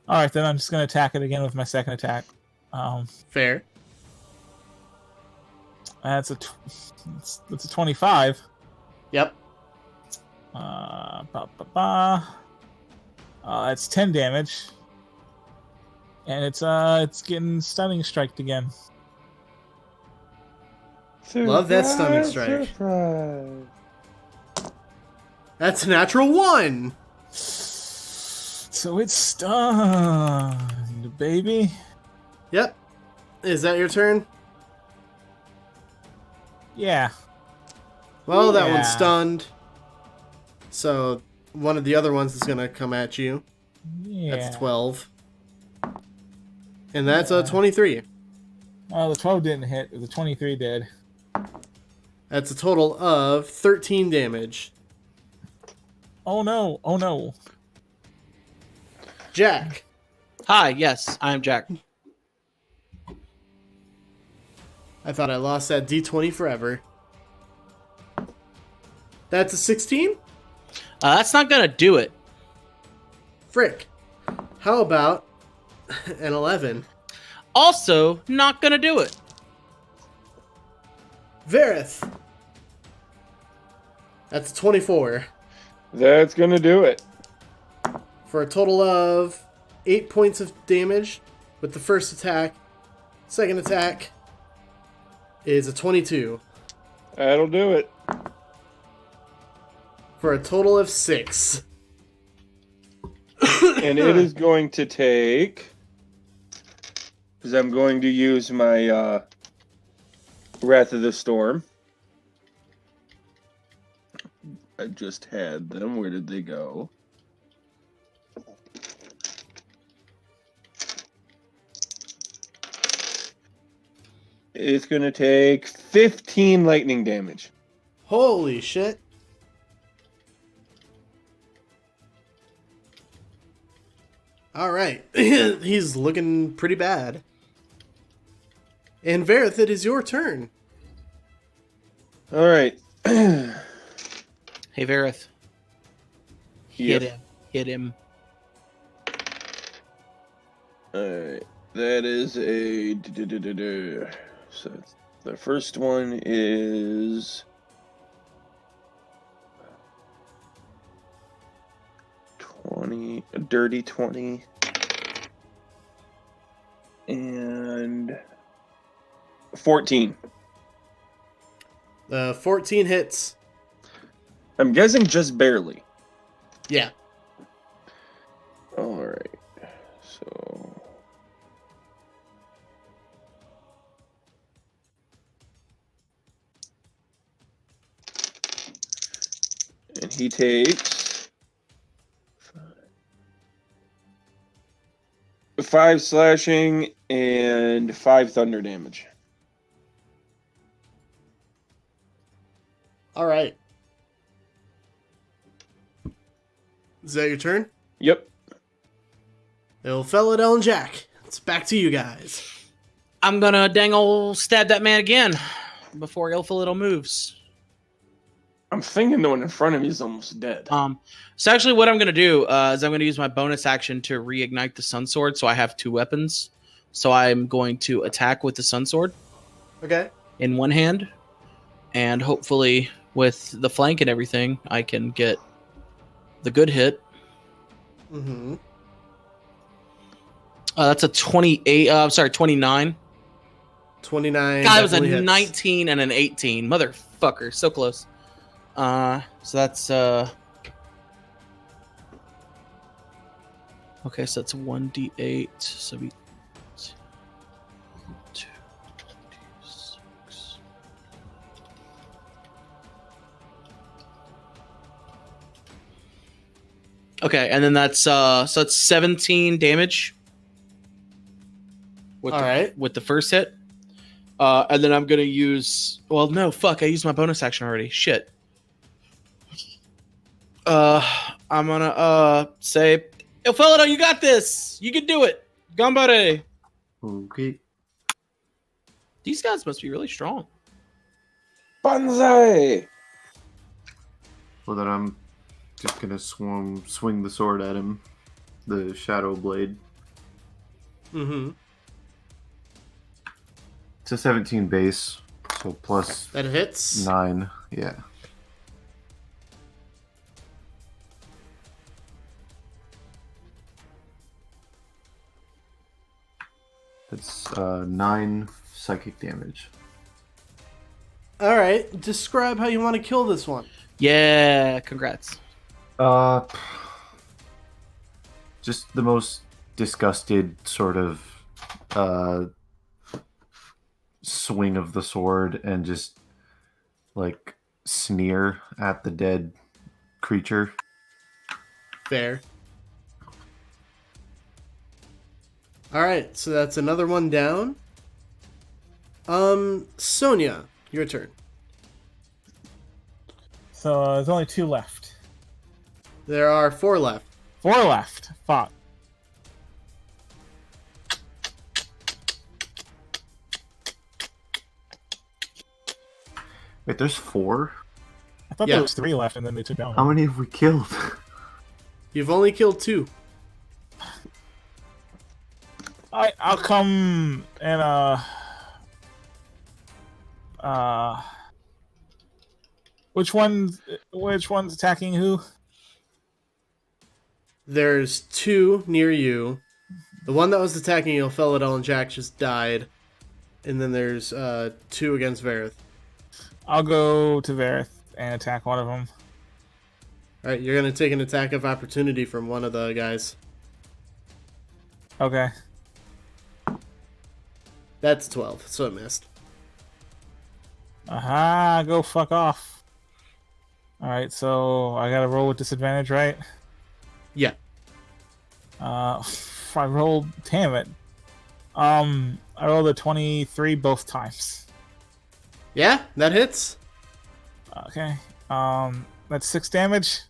All right, then I'm just gonna attack it again with my second attack. Fair. That's a 25. Yep. That's 10 damage, and it's getting stunning striked again. Love that stunning strike. Surprise. That's a natural 1. So it's stunned, baby. Yep. Is that your turn? Yeah. Well, that Yeah. one's stunned. So one of the other ones is going to come at you. Yeah. That's 12. And that's a 23. Oh, the 12 didn't hit. The 23 did. That's a total of 13 damage. Oh no! Oh no! Jack. Hi, yes, I am Jack. I thought I lost that D20 forever. That's a 16? That's not gonna do it. Frick. How about an 11? Also, not gonna do it. Varroth. That's a 24. That's gonna do it. For a total of 8 points of damage with the first attack. Second attack is a 22. That'll do it. For a total of 6. And it is going to take... Because I'm going to use my Wrath of the Storm. I just had them. Where did they go? It's going to take 15 lightning damage. Holy shit. All right. He's looking pretty bad. And Varroth, it is your turn. All right. Hey, Varroth. Yep. Hit him. Hit him. All right. That is a. So the first one is 20, a dirty 20, and 14. 14 hits. I'm guessing just barely. Yeah. All right. So. And he takes 5 slashing and 5 thunder damage. All right. Is that your turn? Yep. Ilphelodel and Jack. It's back to you guys. I'm gonna dang ol' stab that man again before Ilphelodel moves. I'm thinking the one in front of me is almost dead. So actually what I'm gonna do is I'm gonna use my bonus action to reignite the Sun Sword, so I have 2 weapons. So I'm going to attack with the Sun Sword Okay. in one hand, and hopefully with the flank and everything, I can get the good hit. Mm-hmm. That's a 28. 29. 29. God, it was a definitely hits. 19 and an 18. Motherfucker, so close. So that's okay. So that's 1d8. So we 2d6. Okay, and then that's so it's 17 damage. With All right. with the first hit. And then I'm gonna use. Well, no, fuck! I used my bonus action already. Shit. I'm gonna say, Ilphelodel, you got this. You can do it. Gambare. Okay. These guys must be really strong. Banzai! Well, then I'm just gonna swing the sword at him, the shadow blade. Mm-hmm. It's a 17 base, so plus That hits. 9. Yeah. That's 9 psychic damage. All right. Describe how you want to kill this one. Yeah, congrats. Just the most disgusted sort of swing of the sword and just like sneer at the dead creature. Fair. All right. So that's another one down. Sonia, your turn. So there's only 2 left. There are 4 left. 4 left. Fuck. Wait, there's 4? I thought Yeah. there was 3 left, and then they took down How one. many have we killed? You've only killed 2. I'll come and which one's attacking who? There's 2 near you. The one that was attacking Ilphelodel and Jack just died. And then there's 2 against Varroth. I'll go to Varroth and attack one of them. All right, you're going to take an attack of opportunity from one of the guys. Okay. That's 12, so it missed. Aha, go fuck off. Alright, so I gotta roll with disadvantage, right? Yeah. I rolled, damn it. I rolled a 23 both times. Yeah, that hits. Okay. That's 6 damage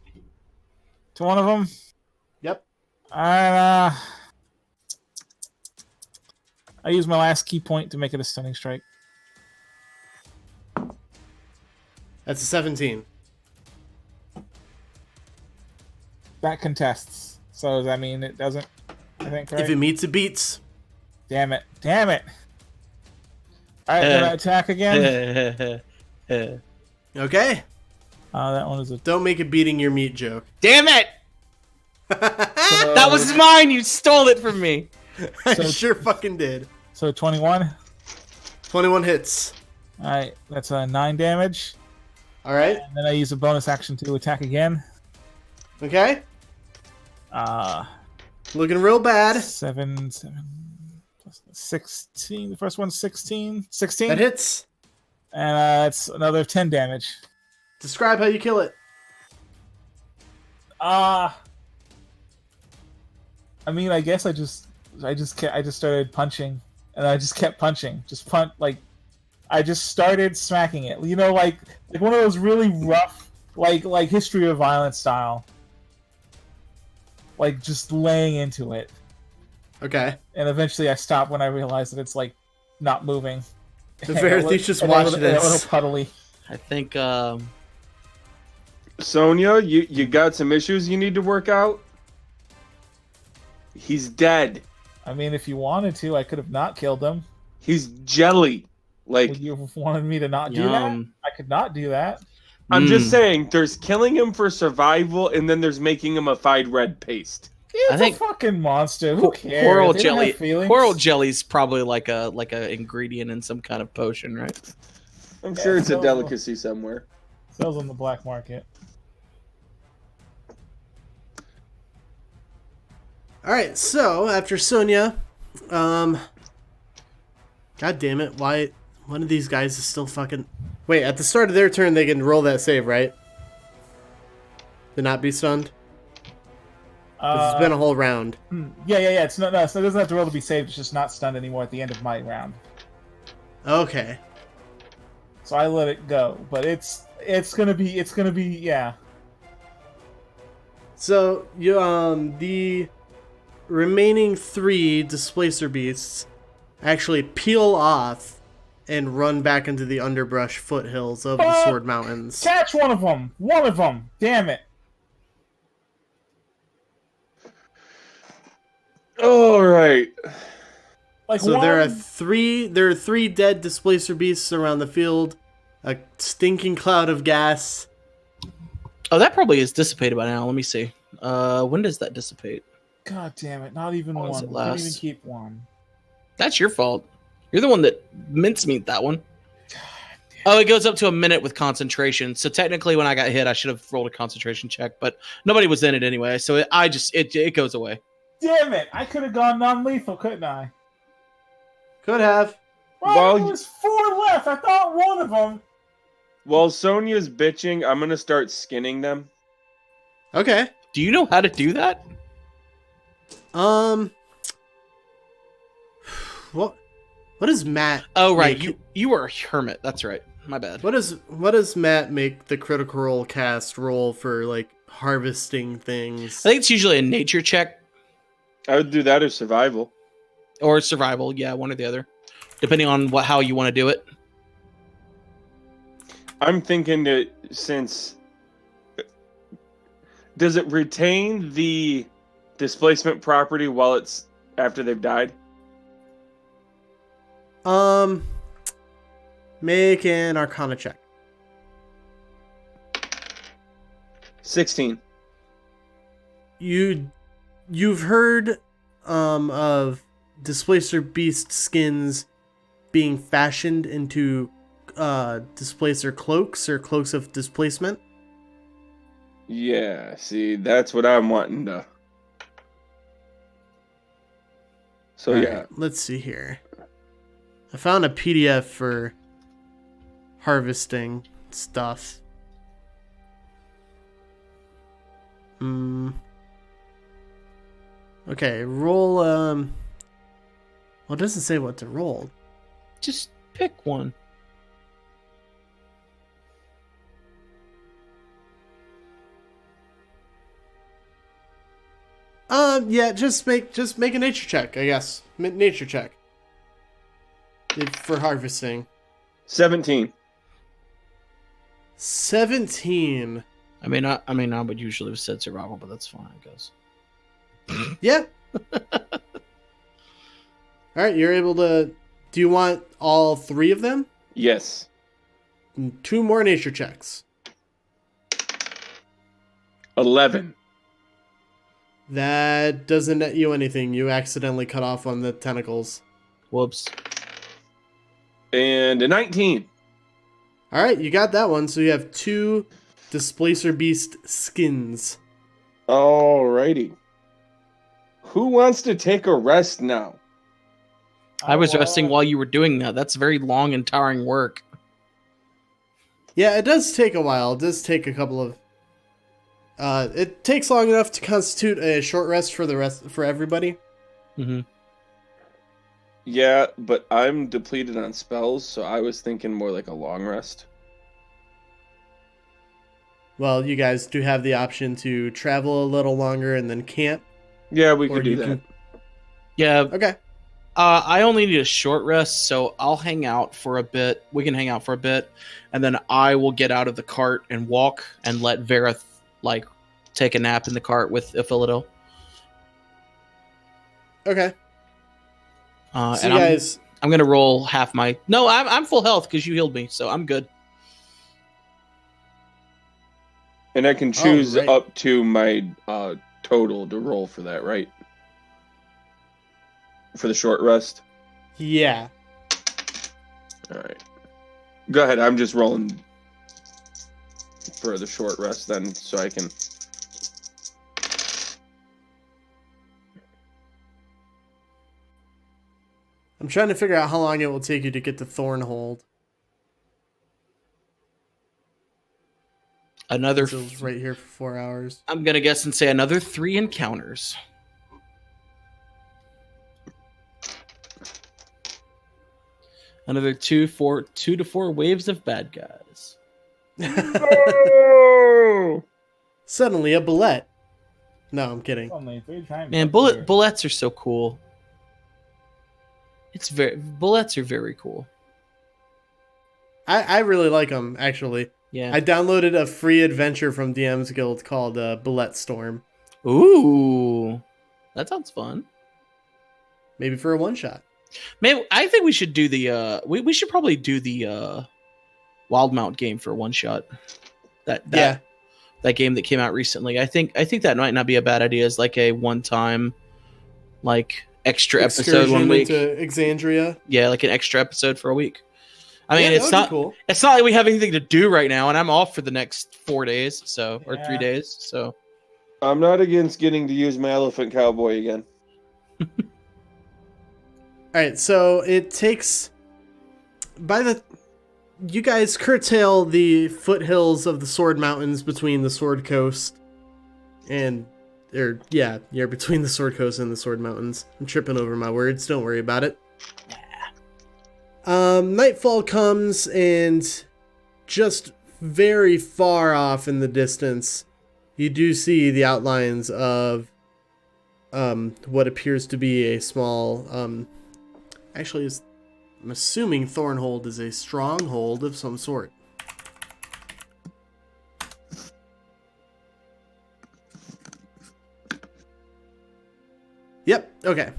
to one of them. Yep. I use my last key point to make it a stunning strike. That's a 17. That contests. So does that mean it doesn't? I think, right? If it meets, it beats. Damn it. Damn it. Alright, gonna attack again. Okay. That one is a... Don't make a beating your meat joke. Damn it! That was mine. You stole it from me. I sure fucking did. So 21. 21 hits. Alright, that's 9 damage. All right. And then I use a bonus action to attack again. Okay. Looking real bad. 7 plus 16. The first one's 16. 16? That hits. And that's another 10 damage. Describe how you kill it. I mean, I guess I just started punching, and I just kept punching. I just started smacking it. You know, like one of those really rough, like History of Violence style. Like just laying into it. Okay. And eventually I stopped when I realized that it's like not moving. The Varroth just watch A this. little puddly. I think Sonia, you got some issues you need to work out? He's dead. I mean, if you wanted to, I could have not killed him. He's jelly. Like, Would you have wanted me to not do that? Yum. I could not do that. I'm just saying, there's killing him for survival, and then there's making him a fried red paste. He's I think- a fucking monster. Who cares? Coral They don't have jelly. feelings. Coral jelly's probably like a ingredient in some kind of potion, right? I'm sure it's a so- delicacy somewhere. Sells on the black market. All right. So after Sonia, God damn it! Why one of these guys is still fucking? Wait. At the start of their turn, they can roll that save, right? To not be stunned. 'Cause it's been a whole round. Yeah. It's no, so it doesn't have to roll to be saved. It's just not stunned anymore at the end of my round. Okay. So I let it go, but it's gonna be yeah. So you the remaining 3 displacer beasts actually peel off and run back into the underbrush foothills of the Sword Mountains. Catch one of them. One of them. Damn it. All right. Like So one... there are 3 dead displacer beasts around the field, a stinking cloud of gas. Oh, that probably is dissipated by now. Let me see. When does that dissipate? God damn it! Not even How long one. does it We didn't last? even keep one. That's your fault. You're the one that mincemeat that one. Oh, it goes up to a minute with concentration. So technically, when I got hit, I should have rolled a concentration check, but nobody was in it anyway. So it goes away. Damn it! I could have gone non-lethal, couldn't I? Could have. Well, Well, there was 4 left. I thought one of them. While Sonia's bitching, I'm going to start skinning them. Okay. Do you know how to do that? What does Matt? Oh, right. make- You were a hermit. That's right. My bad. What does Matt make the critical role cast roll for, like, harvesting things? I think it's usually a nature check I would do that or survival. or survival. Yeah, one or the other, depending on how you want to do it. I'm thinking that since... Does it retain the displacement property while it's after they've died? Make an Arcana check. 16. You've heard of displacer beast skins being fashioned into displacer cloaks or cloaks of displacement. Yeah, see, that's what I'm wanting to... So, All yeah. right, let's see here. I found a PDF for harvesting stuff. Okay, roll well, it doesn't say what to roll. Just pick one. Yeah, just make a nature check, I guess. Nature check. For harvesting. 17. 17. I would usually have said survival, but that's fine, I guess. Yeah. Alright, you're able to... Do you want all 3 of them? Yes. 2 more nature checks. 11. That doesn't net you anything. You accidentally cut off on the tentacles. Whoops. And a 19. Alright, you got that one. So you have 2 Displacer Beast skins. Alrighty. Who wants to take a rest now? I was resting while you were doing that. That's very long and tiring work. Yeah, it does take a while. It does take a couple of... it takes long enough to constitute a short rest for everybody. Mm-hmm. Yeah, but I'm depleted on spells, so I was thinking more like a long rest. Well, you guys do have the option to travel a little longer and then camp. Yeah, we Or could do you that. can- Yeah, Okay. I only need a short rest, so I'll hang out for a bit. We can hang out for a bit, and then I will get out of the cart and walk and let Varroth, take a nap in the cart with Ilphelodel. Okay. So And you guys... I'm gonna roll half my... No, I'm full health because you healed me, so I'm good. And I can choose right. up to my total to roll for that, right? For the short rest? Yeah. Alright. Go ahead, I'm just rolling for the short rest then, so I can... I'm trying to figure out how long it will take you to get to Thornhold. Another... So it's right here for 4 hours. I'm gonna guess and say another 3 encounters. Another 2 to 4 waves of bad guys. Oh! Suddenly a bullet. No, I'm kidding. Only 3 times. Man, bullets are so cool. Bullets are very cool. I really like them, actually. Yeah. I downloaded a free adventure from DM's Guild called Bullet Storm. Ooh, that sounds fun. Maybe for a one-shot. Man, I think we should do the. We should probably do the Wild Mount game for a one shot. That game that came out recently. I think that might not be a bad idea as a one-time extra episode 1 week into Exandria. Yeah, an extra episode for a week. I mean, that it's would be not cool. It's not like we have anything to do right now, and I'm off for the next 4 days, or 3 days. So I'm not against getting to use my elephant cowboy again. All right, so it takes you guys curtail the foothills of the Sword Mountains between the Sword Coast and you're between the Sword Coast and the Sword Mountains. I'm tripping over my words. Don't worry about it. Nightfall comes, and just very far off in the distance, you do see the outlines of what appears to be a small actually I'm assuming Thornhold is a stronghold of some sort. Yep, okay.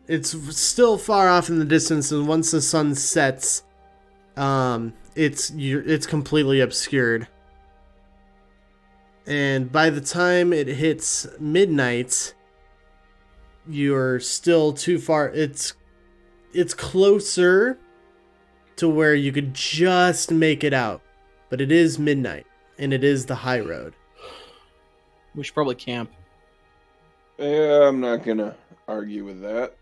It's still far off in the distance, and once the sun sets, it's completely obscured. And by the time it hits midnight, you're still too far. It's closer to where you could just make it out, but it is midnight, and it is the high road. we should probably camp. Yeah, I'm not gonna argue with that.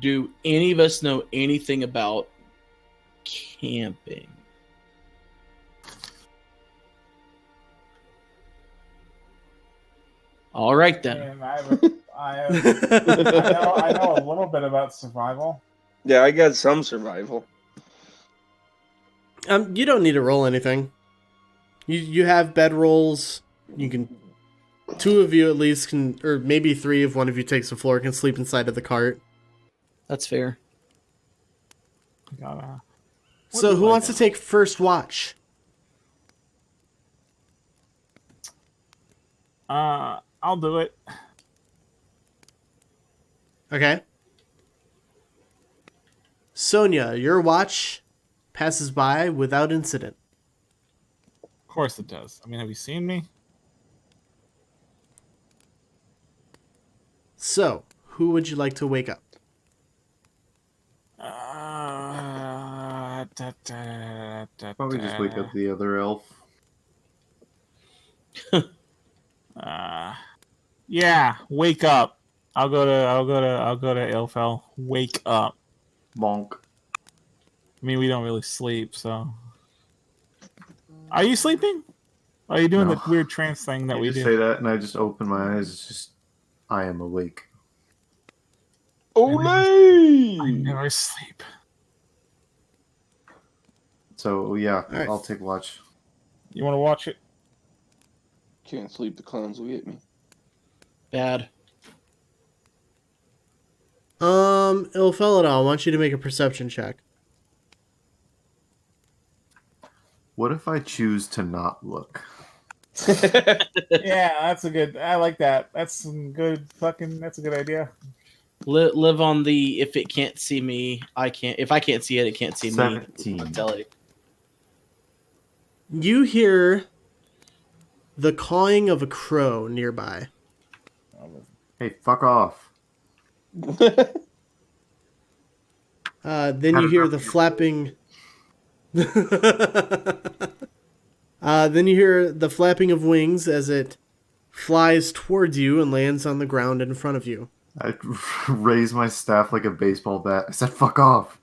Do any of us know anything about camping? All right then. And I know a little bit about survival. Yeah, I got some survival. You don't need to roll anything. You have bed rolls. You can 2 of you at least can, or maybe 3 if one of you takes the floor, can sleep inside of the cart. That's fair. Gotta- So do who I wants to got? take first watch? I'll do it. Okay. Sonia, your watch passes by without incident. Of course it does. I mean, have you seen me? So, who would you like to wake up? Probably just wake up the other elf. Yeah, wake up. I'll go to Ilfel. Wake up. Bonk. I mean, we don't really sleep, so. Are you sleeping? Are you doing No. the weird trance thing that You we just do? say that, and I just open my eyes. It's just, I am awake. I Olay! never sleep. So yeah, right. I'll take watch. You want to watch it? Can't sleep, the clowns will get me. Bad. Ilphelodel, I want you to make a perception check. What if I choose to not look? Yeah, that's a good. I like that. That's some good fucking. That's a good idea. Live on the if it can't see me, I can't. If I can't see it, it can't see me. 17. Mentality. You hear the cawing of a crow nearby. Hey, fuck off. Then you hear the flapping. Then you hear the flapping of wings as it flies towards you and lands on the ground in front of you. I raise my staff like a baseball bat. I said, fuck off.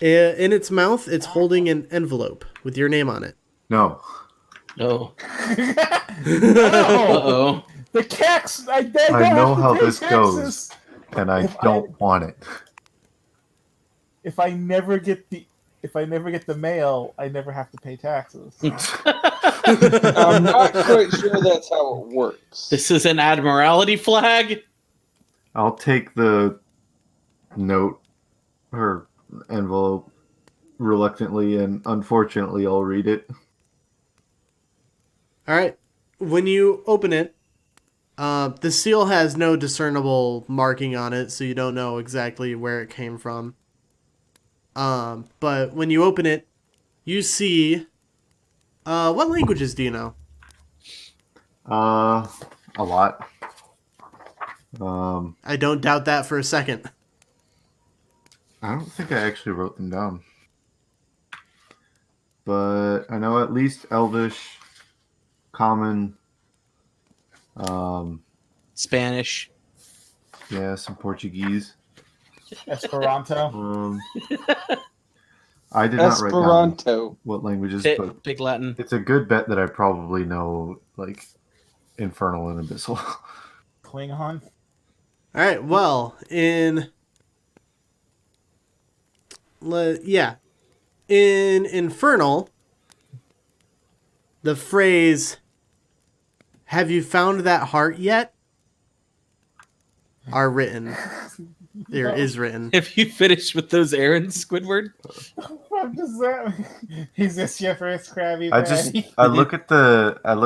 In its mouth, it's holding an envelope with your name on it. No. No. No! Uh-oh. The tax. I know how this goes. And I don't want it. If I never get the mail, I never have to pay taxes. I'm not quite sure that's how it works. This is an admiralty flag? I'll take the note or envelope reluctantly, and unfortunately I'll read it. All right. When you open it, the seal has no discernible marking on it, so you don't know exactly where it came from. But when you open it, you see... what languages do you know? A lot. I don't doubt that for a second. I don't think I actually wrote them down. But I know at least Elvish, Common, Spanish. yeah, some Portuguese. Esperanto. I did not write down Esperanto. what languages, but Big Latin. it's a good bet that I probably know, like, Infernal and Abyssal. Klingon. All right, well, in Infernal, the phrase, "Have you found that heart yet?" are written. There is written. Have you finished with those errands, Squidward? What does that? Is this your first Krabby I look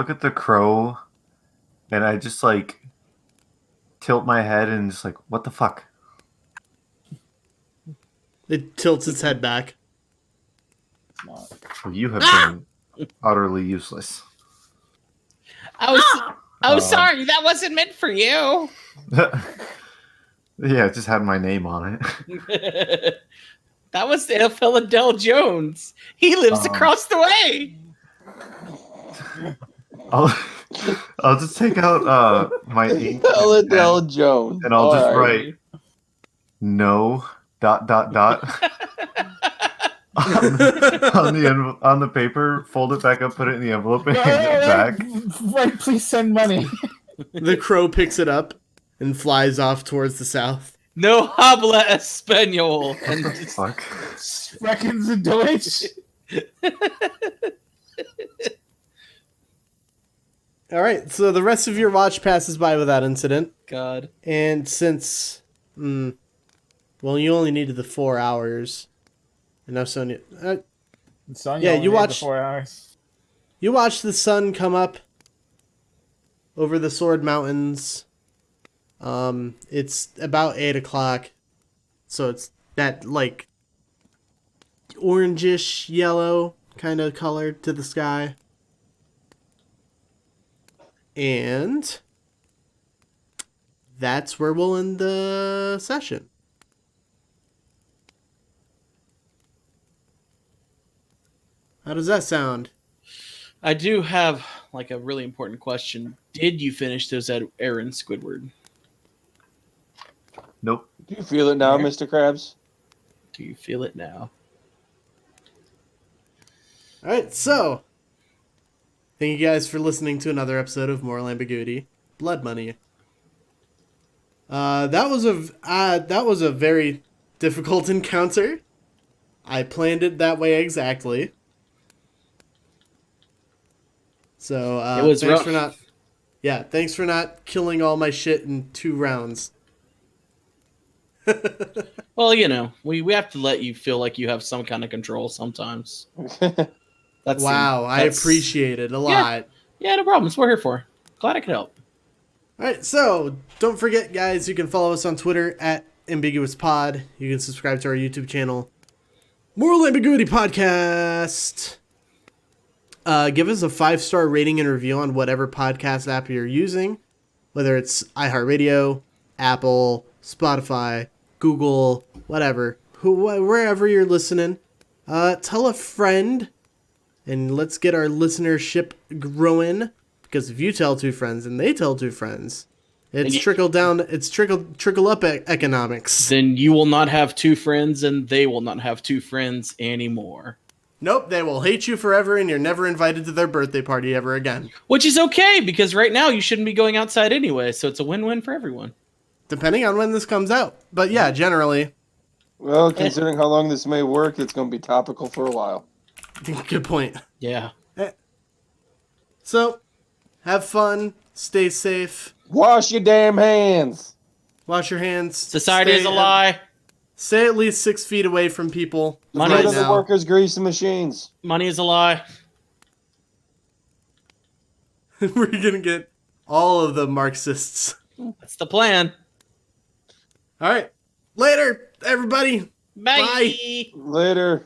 at the crow, and I just like tilt my head and just like, what the fuck? It tilts its head back. Well, you have been utterly useless. Oh, sorry, that wasn't meant for you. Yeah, it just had my name on it. That was Ilphelodel Jones. He lives across the way. I'll just take out my ink Ilphelodel Jones. and I'll just All right. write no ... on the paper, fold it back up, put it in the envelope, and hand it back. Right, please send money. The crow picks it up and flies off towards the south. No habla español. And just, Fuck. Sprechen Sie Deutsch. All right, so the rest of your watch passes by without incident. God. And since, well, you only needed the 4 hours. And now Sonia, Sonya Yeah, only you made the watched- 4 hours. you watch the sun come up over the Sword Mountains. It's about 8 o'clock. So it's that, like, orangish yellow kind of color to the sky. And that's where we'll end the session. How does that sound? I do have like a really important question. Did you finish those errands, Squidward? Nope. Do you feel it now, Yeah. Mr. Krabs? Do you feel it now? All right, so thank you guys for listening to another episode of Moral Ambiguity, Blood Money. That was a very difficult encounter. I planned it that way exactly. So It was thanks rough. for not. Yeah, thanks for not killing all my shit in 2 rounds. Well, you know, we have to let you feel like you have some kind of control sometimes. That's Wow, I appreciate it a lot. Yeah, no problems. We're here for. Glad I could help. All right, so don't forget, guys, you can follow us on Twitter at AmbiguousPod. You can subscribe to our YouTube channel, Moral Ambiguity Podcast. Give us a 5-star rating and review on whatever podcast app you're using, whether it's iHeartRadio, Apple, Spotify, Google, whatever, wherever you're listening. Tell a friend, and let's get our listenership growing. Because if you tell 2 friends and they tell 2 friends, it's trickle up economics. Then you will not have 2 friends, and they will not have 2 friends anymore. Nope, they will hate you forever, and you're never invited to their birthday party ever again. Which is okay, because right now you shouldn't be going outside anyway, so it's a win-win for everyone. Depending on when this comes out. But yeah, generally. Well, considering how long this may work, it's going to be topical for a while. Good point. Yeah. So, have fun, stay safe, Wash your damn hands. wash your hands. Society is a lie. Stay at least 6 feet away from people. Money Let right other now. workers grease the machines. Money is a lie. We're gonna get all of the Marxists. That's the plan. All right, later, everybody. Bye. Bye. Later.